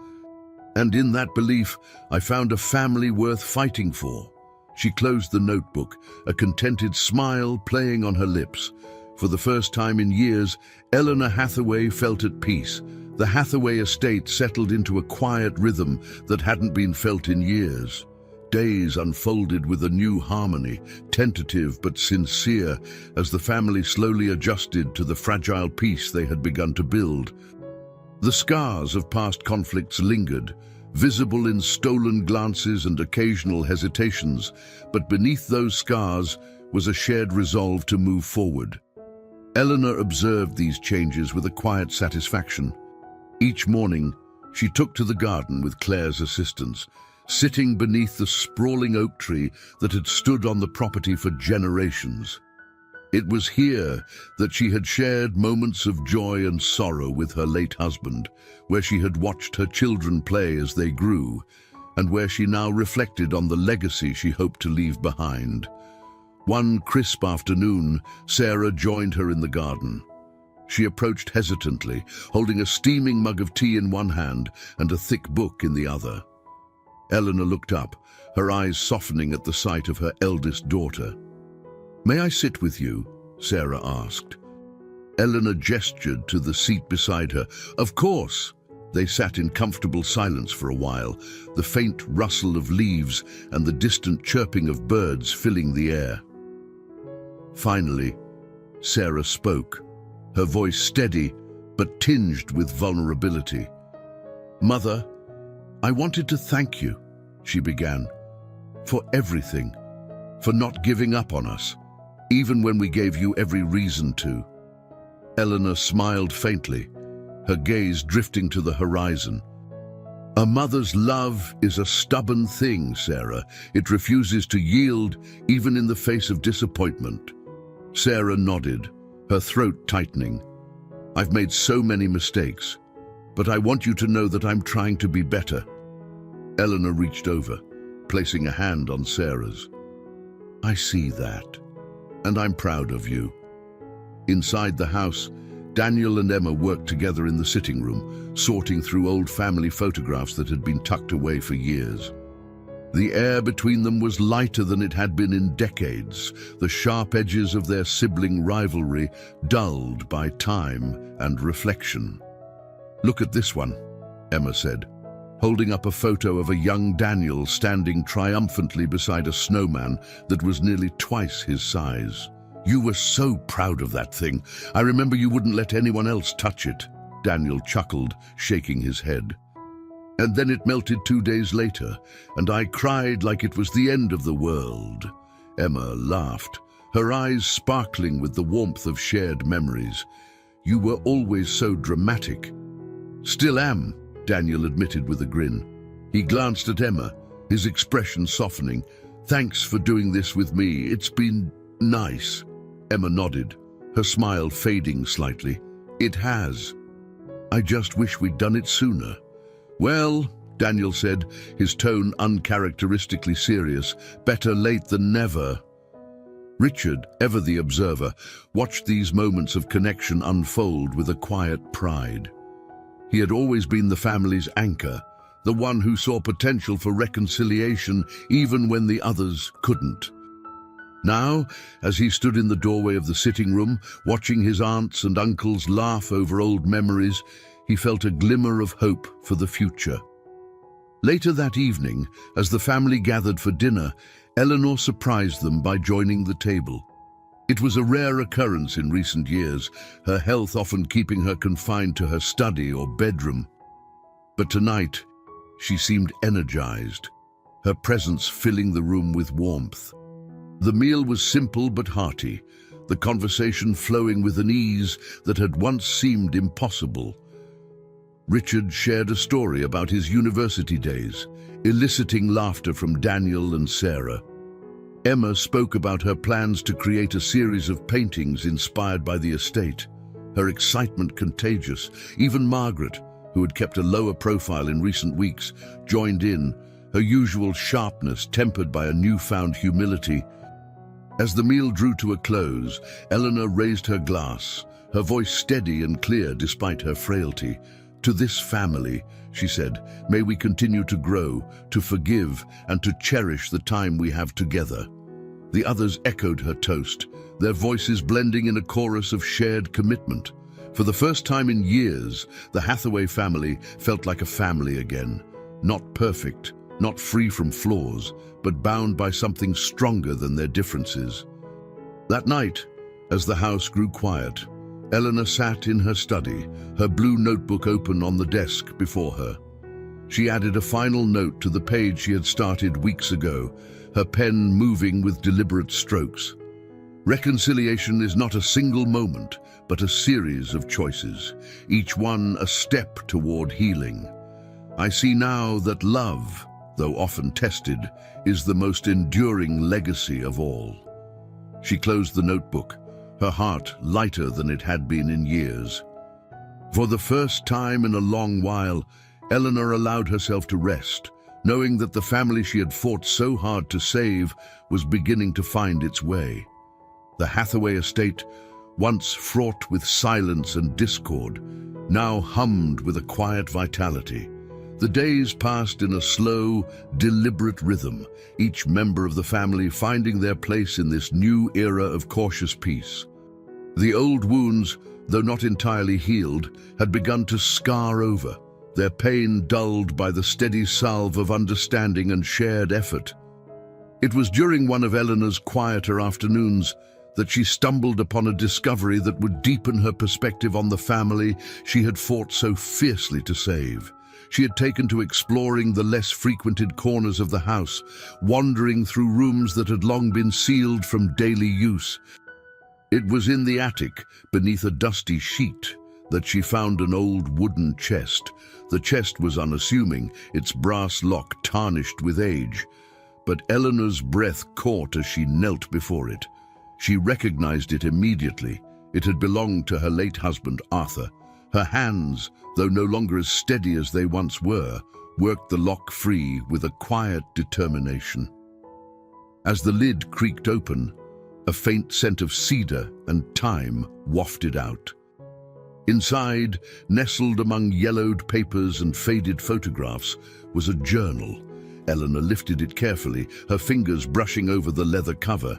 And in that belief, I found a family worth fighting for." She closed the notebook, a contented smile playing on her lips. For the first time in years, Eleanor Hathaway felt at peace. The Hathaway estate settled into a quiet rhythm that hadn't been felt in years. Days unfolded with a new harmony, tentative but sincere, as the family slowly adjusted to the fragile peace they had begun to build. The scars of past conflicts lingered, visible in stolen glances and occasional hesitations, but beneath those scars was a shared resolve to move forward. Eleanor observed these changes with a quiet satisfaction. Each morning, she took to the garden with Claire's assistance, sitting beneath the sprawling oak tree that had stood on the property for generations. It was here that she had shared moments of joy and sorrow with her late husband, where she had watched her children play as they grew, and where she now reflected on the legacy she hoped to leave behind. One crisp afternoon, Sarah joined her in the garden. She approached hesitantly, holding a steaming mug of tea in one hand and a thick book in the other. Eleanor looked up, her eyes softening at the sight of her eldest daughter. "May I sit with you?" Sarah asked. Eleanor gestured to the seat beside her. "Of course." They sat in comfortable silence for a while, the faint rustle of leaves and the distant chirping of birds filling the air. Finally, Sarah spoke, her voice steady but tinged with vulnerability. "Mother, I wanted to thank you," she began, "for everything, for not giving up on us, even when we gave you every reason to." Eleanor smiled faintly, her gaze drifting to the horizon. "A mother's love is a stubborn thing, Sarah. It refuses to yield even in the face of disappointment." Sarah nodded, her throat tightening. "I've made so many mistakes, but I want you to know that I'm trying to be better." Eleanor reached over, placing a hand on Sarah's. "I see that, and I'm proud of you." Inside the house, Daniel and Emma worked together in the sitting room, sorting through old family photographs that had been tucked away for years. The air between them was lighter than it had been in decades, the sharp edges of their sibling rivalry dulled by time and reflection. "Look at this one," Emma said, holding up a photo of a young Daniel standing triumphantly beside a snowman that was nearly twice his size. "You were so proud of that thing. I remember you wouldn't let anyone else touch it," Daniel chuckled, shaking his head. "And then it melted 2 days later, and I cried like it was the end of the world." Emma laughed, her eyes sparkling with the warmth of shared memories. "You were always so dramatic." "Still am," Daniel admitted with a grin. He glanced at Emma, his expression softening. "Thanks for doing this with me. It's been nice." Emma nodded, her smile fading slightly. "It has. I just wish we'd done it sooner." "Well," Daniel said, his tone uncharacteristically serious, "better late than never." Richard, ever the observer, watched these moments of connection unfold with a quiet pride. He had always been the family's anchor, the one who saw potential for reconciliation even when the others couldn't. Now, as he stood in the doorway of the sitting room, watching his aunts and uncles laugh over old memories, he felt a glimmer of hope for the future. Later that evening, as the family gathered for dinner, Eleanor surprised them by joining the table. It was a rare occurrence in recent years, her health often keeping her confined to her study or bedroom. But tonight, she seemed energized, her presence filling the room with warmth. The meal was simple but hearty, the conversation flowing with an ease that had once seemed impossible. Richard shared a story about his university days, eliciting laughter from Daniel and Sarah. Emma spoke about her plans to create a series of paintings inspired by the estate, her excitement contagious. Even Margaret, who had kept a lower profile in recent weeks, joined in, her usual sharpness tempered by a newfound humility. As the meal drew to a close, Eleanor raised her glass, her voice steady and clear despite her frailty. "To this family," she said, "may we continue to grow, to forgive, and to cherish the time we have together." The others echoed her toast, their voices blending in a chorus of shared commitment. For the first time in years, the Hathaway family felt like a family again. Not perfect, not free from flaws, but bound by something stronger than their differences. That night, as the house grew quiet, Eleanor sat in her study, her blue notebook open on the desk before her. She added a final note to the page she had started weeks ago, her pen moving with deliberate strokes. "Reconciliation is not a single moment, but a series of choices, each one a step toward healing. I see now that love, though often tested, is the most enduring legacy of all." She closed the notebook, her heart lighter than it had been in years. For the first time in a long while, Eleanor allowed herself to rest, knowing that the family she had fought so hard to save was beginning to find its way. The Hathaway estate, once fraught with silence and discord, now hummed with a quiet vitality. The days passed in a slow, deliberate rhythm, each member of the family finding their place in this new era of cautious peace. The old wounds, though not entirely healed, had begun to scar over, their pain dulled by the steady salve of understanding and shared effort. It was during one of Eleanor's quieter afternoons that she stumbled upon a discovery that would deepen her perspective on the family she had fought so fiercely to save. She had taken to exploring the less frequented corners of the house, wandering through rooms that had long been sealed from daily use. It was in the attic, beneath a dusty sheet, that she found an old wooden chest. The chest was unassuming, its brass lock tarnished with age. But Eleanor's breath caught as she knelt before it. She recognized it immediately. It had belonged to her late husband, Arthur. Her hands, though no longer as steady as they once were, worked the lock free with a quiet determination. As the lid creaked open, a faint scent of cedar and thyme wafted out. Inside, nestled among yellowed papers and faded photographs, was a journal. Eleanor lifted it carefully, her fingers brushing over the leather cover.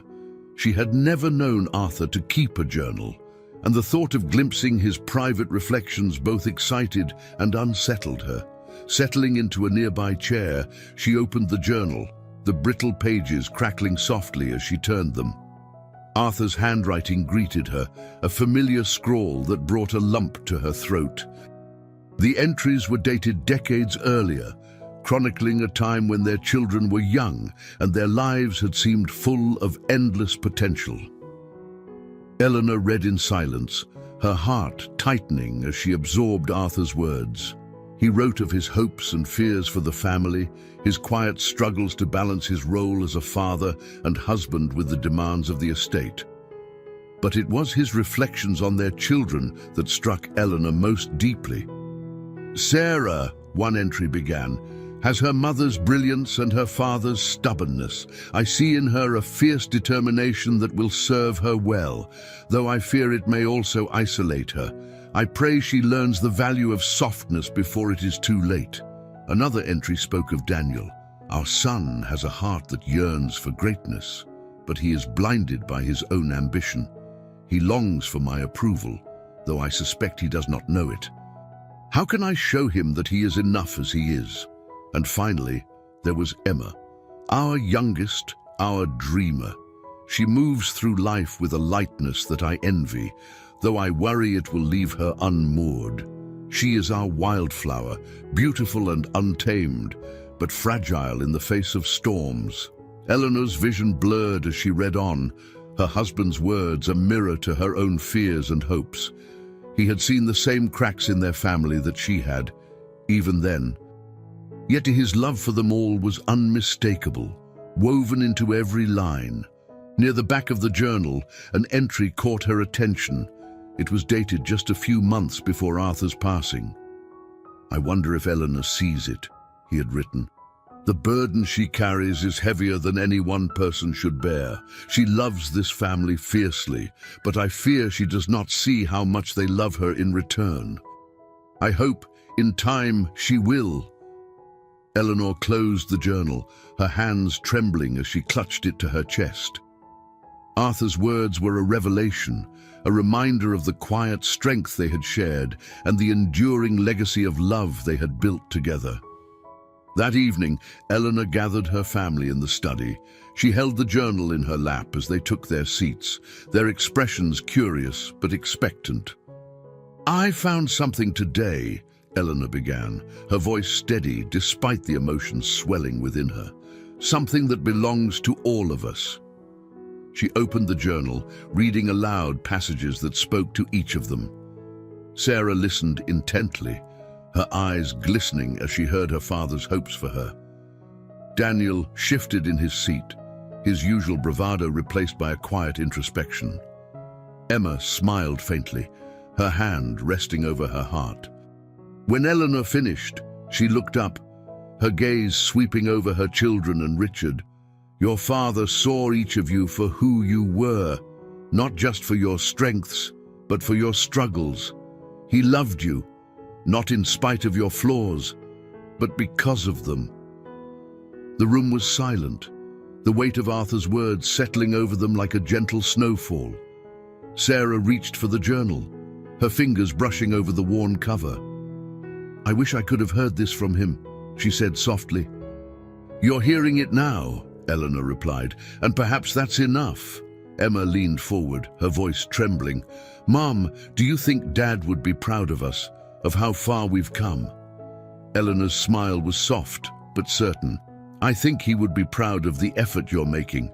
She had never known Arthur to keep a journal, and the thought of glimpsing his private reflections both excited and unsettled her. Settling into a nearby chair, she opened the journal, the brittle pages crackling softly as she turned them. Arthur's handwriting greeted her, a familiar scrawl that brought a lump to her throat. The entries were dated decades earlier, chronicling a time when their children were young and their lives had seemed full of endless potential. Eleanor read in silence, her heart tightening as she absorbed Arthur's words. He wrote of his hopes and fears for the family, his quiet struggles to balance his role as a father and husband with the demands of the estate. But it was his reflections on their children that struck Eleanor most deeply. "Sarah," one entry began, "has her mother's brilliance and her father's stubbornness. I see in her a fierce determination that will serve her well, though I fear it may also isolate her. I pray she learns the value of softness before it is too late." Another entry spoke of Daniel. "Our son has a heart that yearns for greatness, but he is blinded by his own ambition. He longs for my approval, though I suspect he does not know it. How can I show him that he is enough as he is?" And finally, there was Emma, our youngest, our dreamer. She moves through life with a lightness that I envy, though I worry it will leave her unmoored. She is our wildflower, beautiful and untamed, but fragile in the face of storms. Eleanor's vision blurred as she read on, her husband's words a mirror to her own fears and hopes. He had seen the same cracks in their family that she had, even then. Yet his love for them all was unmistakable, woven into every line. Near the back of the journal, an entry caught her attention. It was dated just a few months before Arthur's passing. "I wonder if Eleanor sees it," he had written. "The burden she carries is heavier than any one person should bear. She loves this family fiercely, but I fear she does not see how much they love her in return. I hope, in time, she will." Eleanor closed the journal, her hands trembling as she clutched it to her chest. Arthur's words were a revelation, a reminder of the quiet strength they had shared and the enduring legacy of love they had built together. That evening, Eleanor gathered her family in the study. She held the journal in her lap as they took their seats, their expressions curious but expectant. "I found something today," Eleanor began, her voice steady despite the emotions swelling within her. "Something that belongs to all of us." She opened the journal, reading aloud passages that spoke to each of them. Sarah listened intently, her eyes glistening as she heard her father's hopes for her. Daniel shifted in his seat, his usual bravado replaced by a quiet introspection. Emma smiled faintly, her hand resting over her heart. When Eleanor finished, she looked up, her gaze sweeping over her children and Richard. "Your father saw each of you for who you were, not just for your strengths, but for your struggles. He loved you, not in spite of your flaws, but because of them." The room was silent, the weight of Arthur's words settling over them like a gentle snowfall. Sarah reached for the journal, her fingers brushing over the worn cover. "I wish I could have heard this from him," she said softly. "You're hearing it now," Eleanor replied, "and perhaps that's enough." Emma leaned forward, her voice trembling. "Mom, do you think Dad would be proud of us, of how far we've come?" Eleanor's smile was soft, but certain. "I think he would be proud of the effort you're making.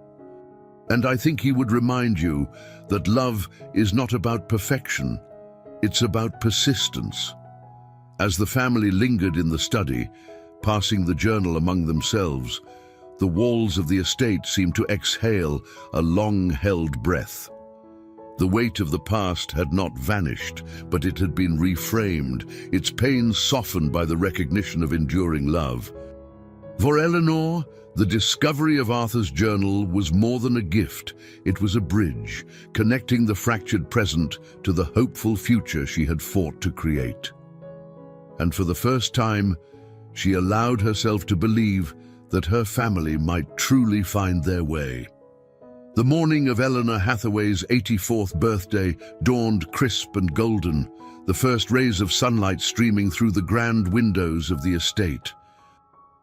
And I think he would remind you that love is not about perfection, it's about persistence." As the family lingered in the study, passing the journal among themselves, the walls of the estate seemed to exhale a long-held breath. The weight of the past had not vanished, but it had been reframed, its pain softened by the recognition of enduring love. For Eleanor, the discovery of Arthur's journal was more than a gift. It was a bridge, connecting the fractured present to the hopeful future she had fought to create. And for the first time, she allowed herself to believe that her family might truly find their way. The morning of Eleanor Hathaway's 84th birthday dawned crisp and golden, the first rays of sunlight streaming through the grand windows of the estate.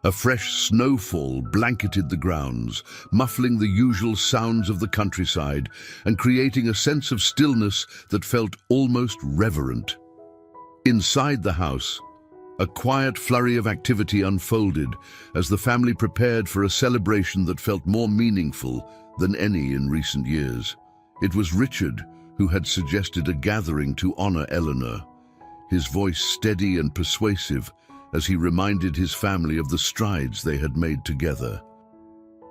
A fresh snowfall blanketed the grounds, muffling the usual sounds of the countryside and creating a sense of stillness that felt almost reverent. Inside the house, a quiet flurry of activity unfolded as the family prepared for a celebration that felt more meaningful than any in recent years. It was Richard who had suggested a gathering to honor Eleanor, his voice steady and persuasive as he reminded his family of the strides they had made together.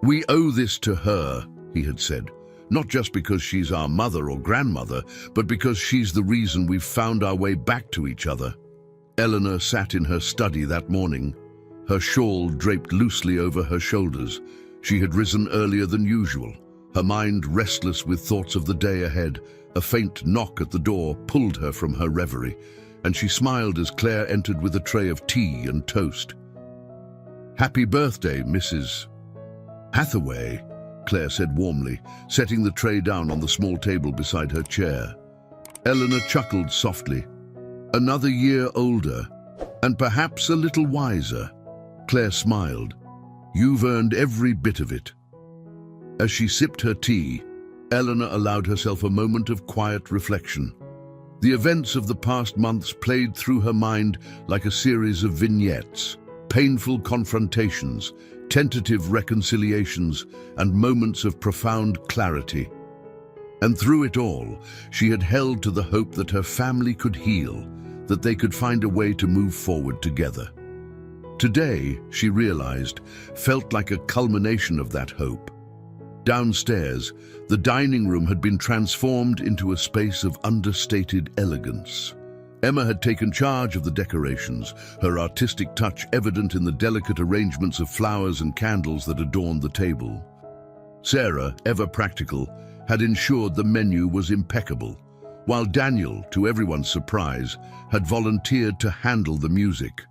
"We owe this to her," he had said, "not just because she's our mother or grandmother, but because she's the reason we've found our way back to each other." Eleanor sat in her study that morning, her shawl draped loosely over her shoulders. She had risen earlier than usual, her mind restless with thoughts of the day ahead. A faint knock at the door pulled her from her reverie, and she smiled as Claire entered with a tray of tea and toast. "Happy birthday, Mrs. Hathaway," Claire said warmly, setting the tray down on the small table beside her chair. Eleanor chuckled softly. "Another year older, and perhaps a little wiser." Claire smiled. "You've earned every bit of it." As she sipped her tea, Eleanor allowed herself a moment of quiet reflection. The events of the past months played through her mind like a series of vignettes, painful confrontations, tentative reconciliations, and moments of profound clarity. And through it all, she had held to the hope that her family could heal, that they could find a way to move forward together. Today, she realized, felt like a culmination of that hope. Downstairs, the dining room had been transformed into a space of understated elegance. Emma had taken charge of the decorations, her artistic touch evident in the delicate arrangements of flowers and candles that adorned the table. Sarah, ever practical, had ensured the menu was impeccable, while Daniel, to everyone's surprise, had volunteered to handle the music.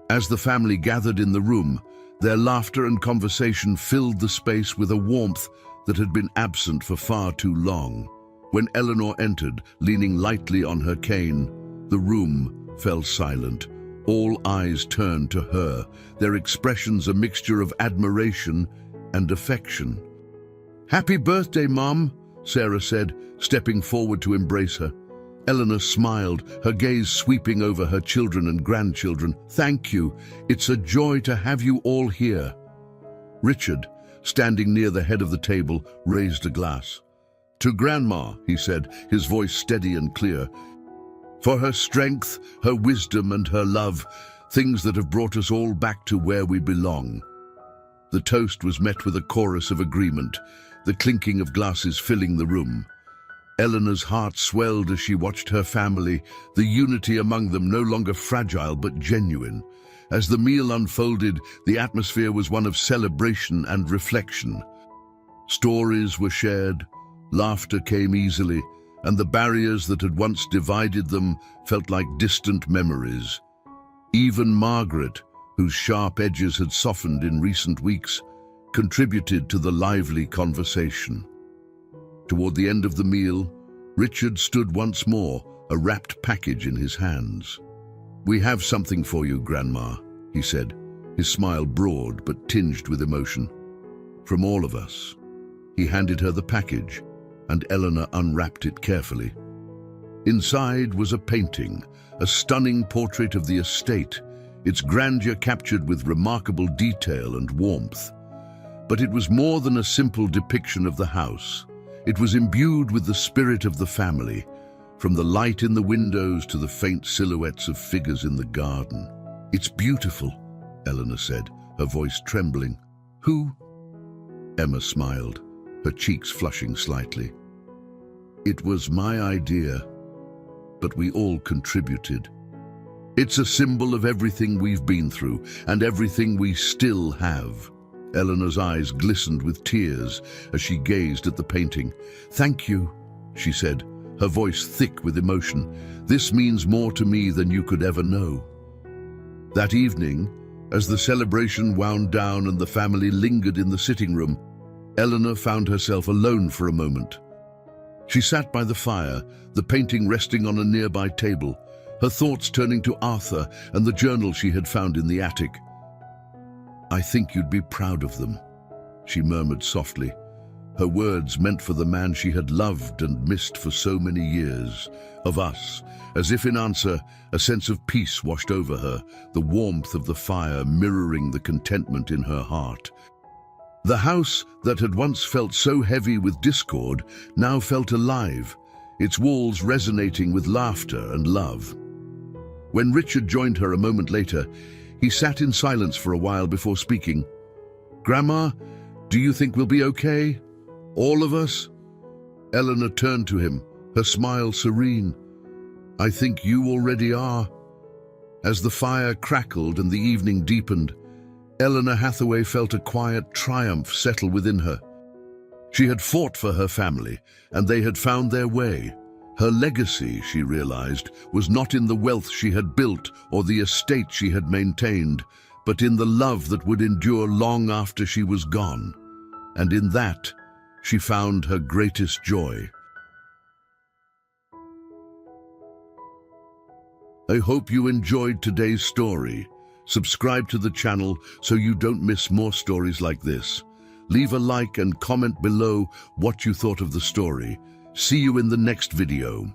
As the family gathered in the room, their laughter and conversation filled the space with a warmth that had been absent for far too long. When Eleanor entered, leaning lightly on her cane, the room fell silent. All eyes turned to her, their expressions a mixture of admiration and affection. "Happy birthday, Mom," Sarah said, stepping forward to embrace her. Eleanor smiled, her gaze sweeping over her children and grandchildren. "Thank you. It's a joy to have you all here." Richard, standing near the head of the table, raised a glass. "To Grandma," he said, his voice steady and clear. "For her strength, her wisdom, and her love, things that have brought us all back to where we belong." The toast was met with a chorus of agreement, the clinking of glasses filling the room. Eleanor's heart swelled as she watched her family, the unity among them no longer fragile but genuine. As the meal unfolded, the atmosphere was one of celebration and reflection. Stories were shared, laughter came easily, and the barriers that had once divided them felt like distant memories. Even Margaret, whose sharp edges had softened in recent weeks, contributed to the lively conversation. Toward the end of the meal, Richard stood once more, a wrapped package in his hands. "We have something for you, Grandma," he said, his smile broad but tinged with emotion. "From all of us." He handed her the package, and Eleanor unwrapped it carefully. Inside was a painting, a stunning portrait of the estate, its grandeur captured with remarkable detail and warmth. But it was more than a simple depiction of the house. It was imbued with the spirit of the family, from the light in the windows to the faint silhouettes of figures in the garden. "It's beautiful," Eleanor said, her voice trembling. "Who?" Emma smiled, her cheeks flushing slightly. "It was my idea, but we all contributed. It's a symbol of everything we've been through and everything we still have." Eleanor's eyes glistened with tears as she gazed at the painting. "Thank you," she said, her voice thick with emotion. "This means more to me than you could ever know." That evening, As the celebration wound down and the family lingered in the sitting room, Eleanor found herself alone for a moment. She sat by the fire, the painting resting on a nearby table, her thoughts turning to Arthur and the journal she had found in the attic. "I think you'd be proud of them," she murmured softly, her words meant for the man she had loved and missed for so many years. "Of us." As if in answer, a sense of peace washed over her, the warmth of the fire mirroring the contentment in her heart. The house that had once felt so heavy with discord now felt alive, its walls resonating with laughter and love. When Richard joined her a moment later, he sat in silence for a while before speaking. "Grandma, do you think we'll be okay? All of us?" Eleanor turned to him, her smile serene. "I think you already are." As the fire crackled and the evening deepened, Eleanor Hathaway felt a quiet triumph settle within her. She had fought for her family, and they had found their way. Her legacy, she realized, was not in the wealth she had built or the estate she had maintained, but in the love that would endure long after she was gone. And in that, she found her greatest joy. I hope you enjoyed today's story. Subscribe to the channel so you don't miss more stories like this. Leave a like and comment below what you thought of the story. See you in the next video.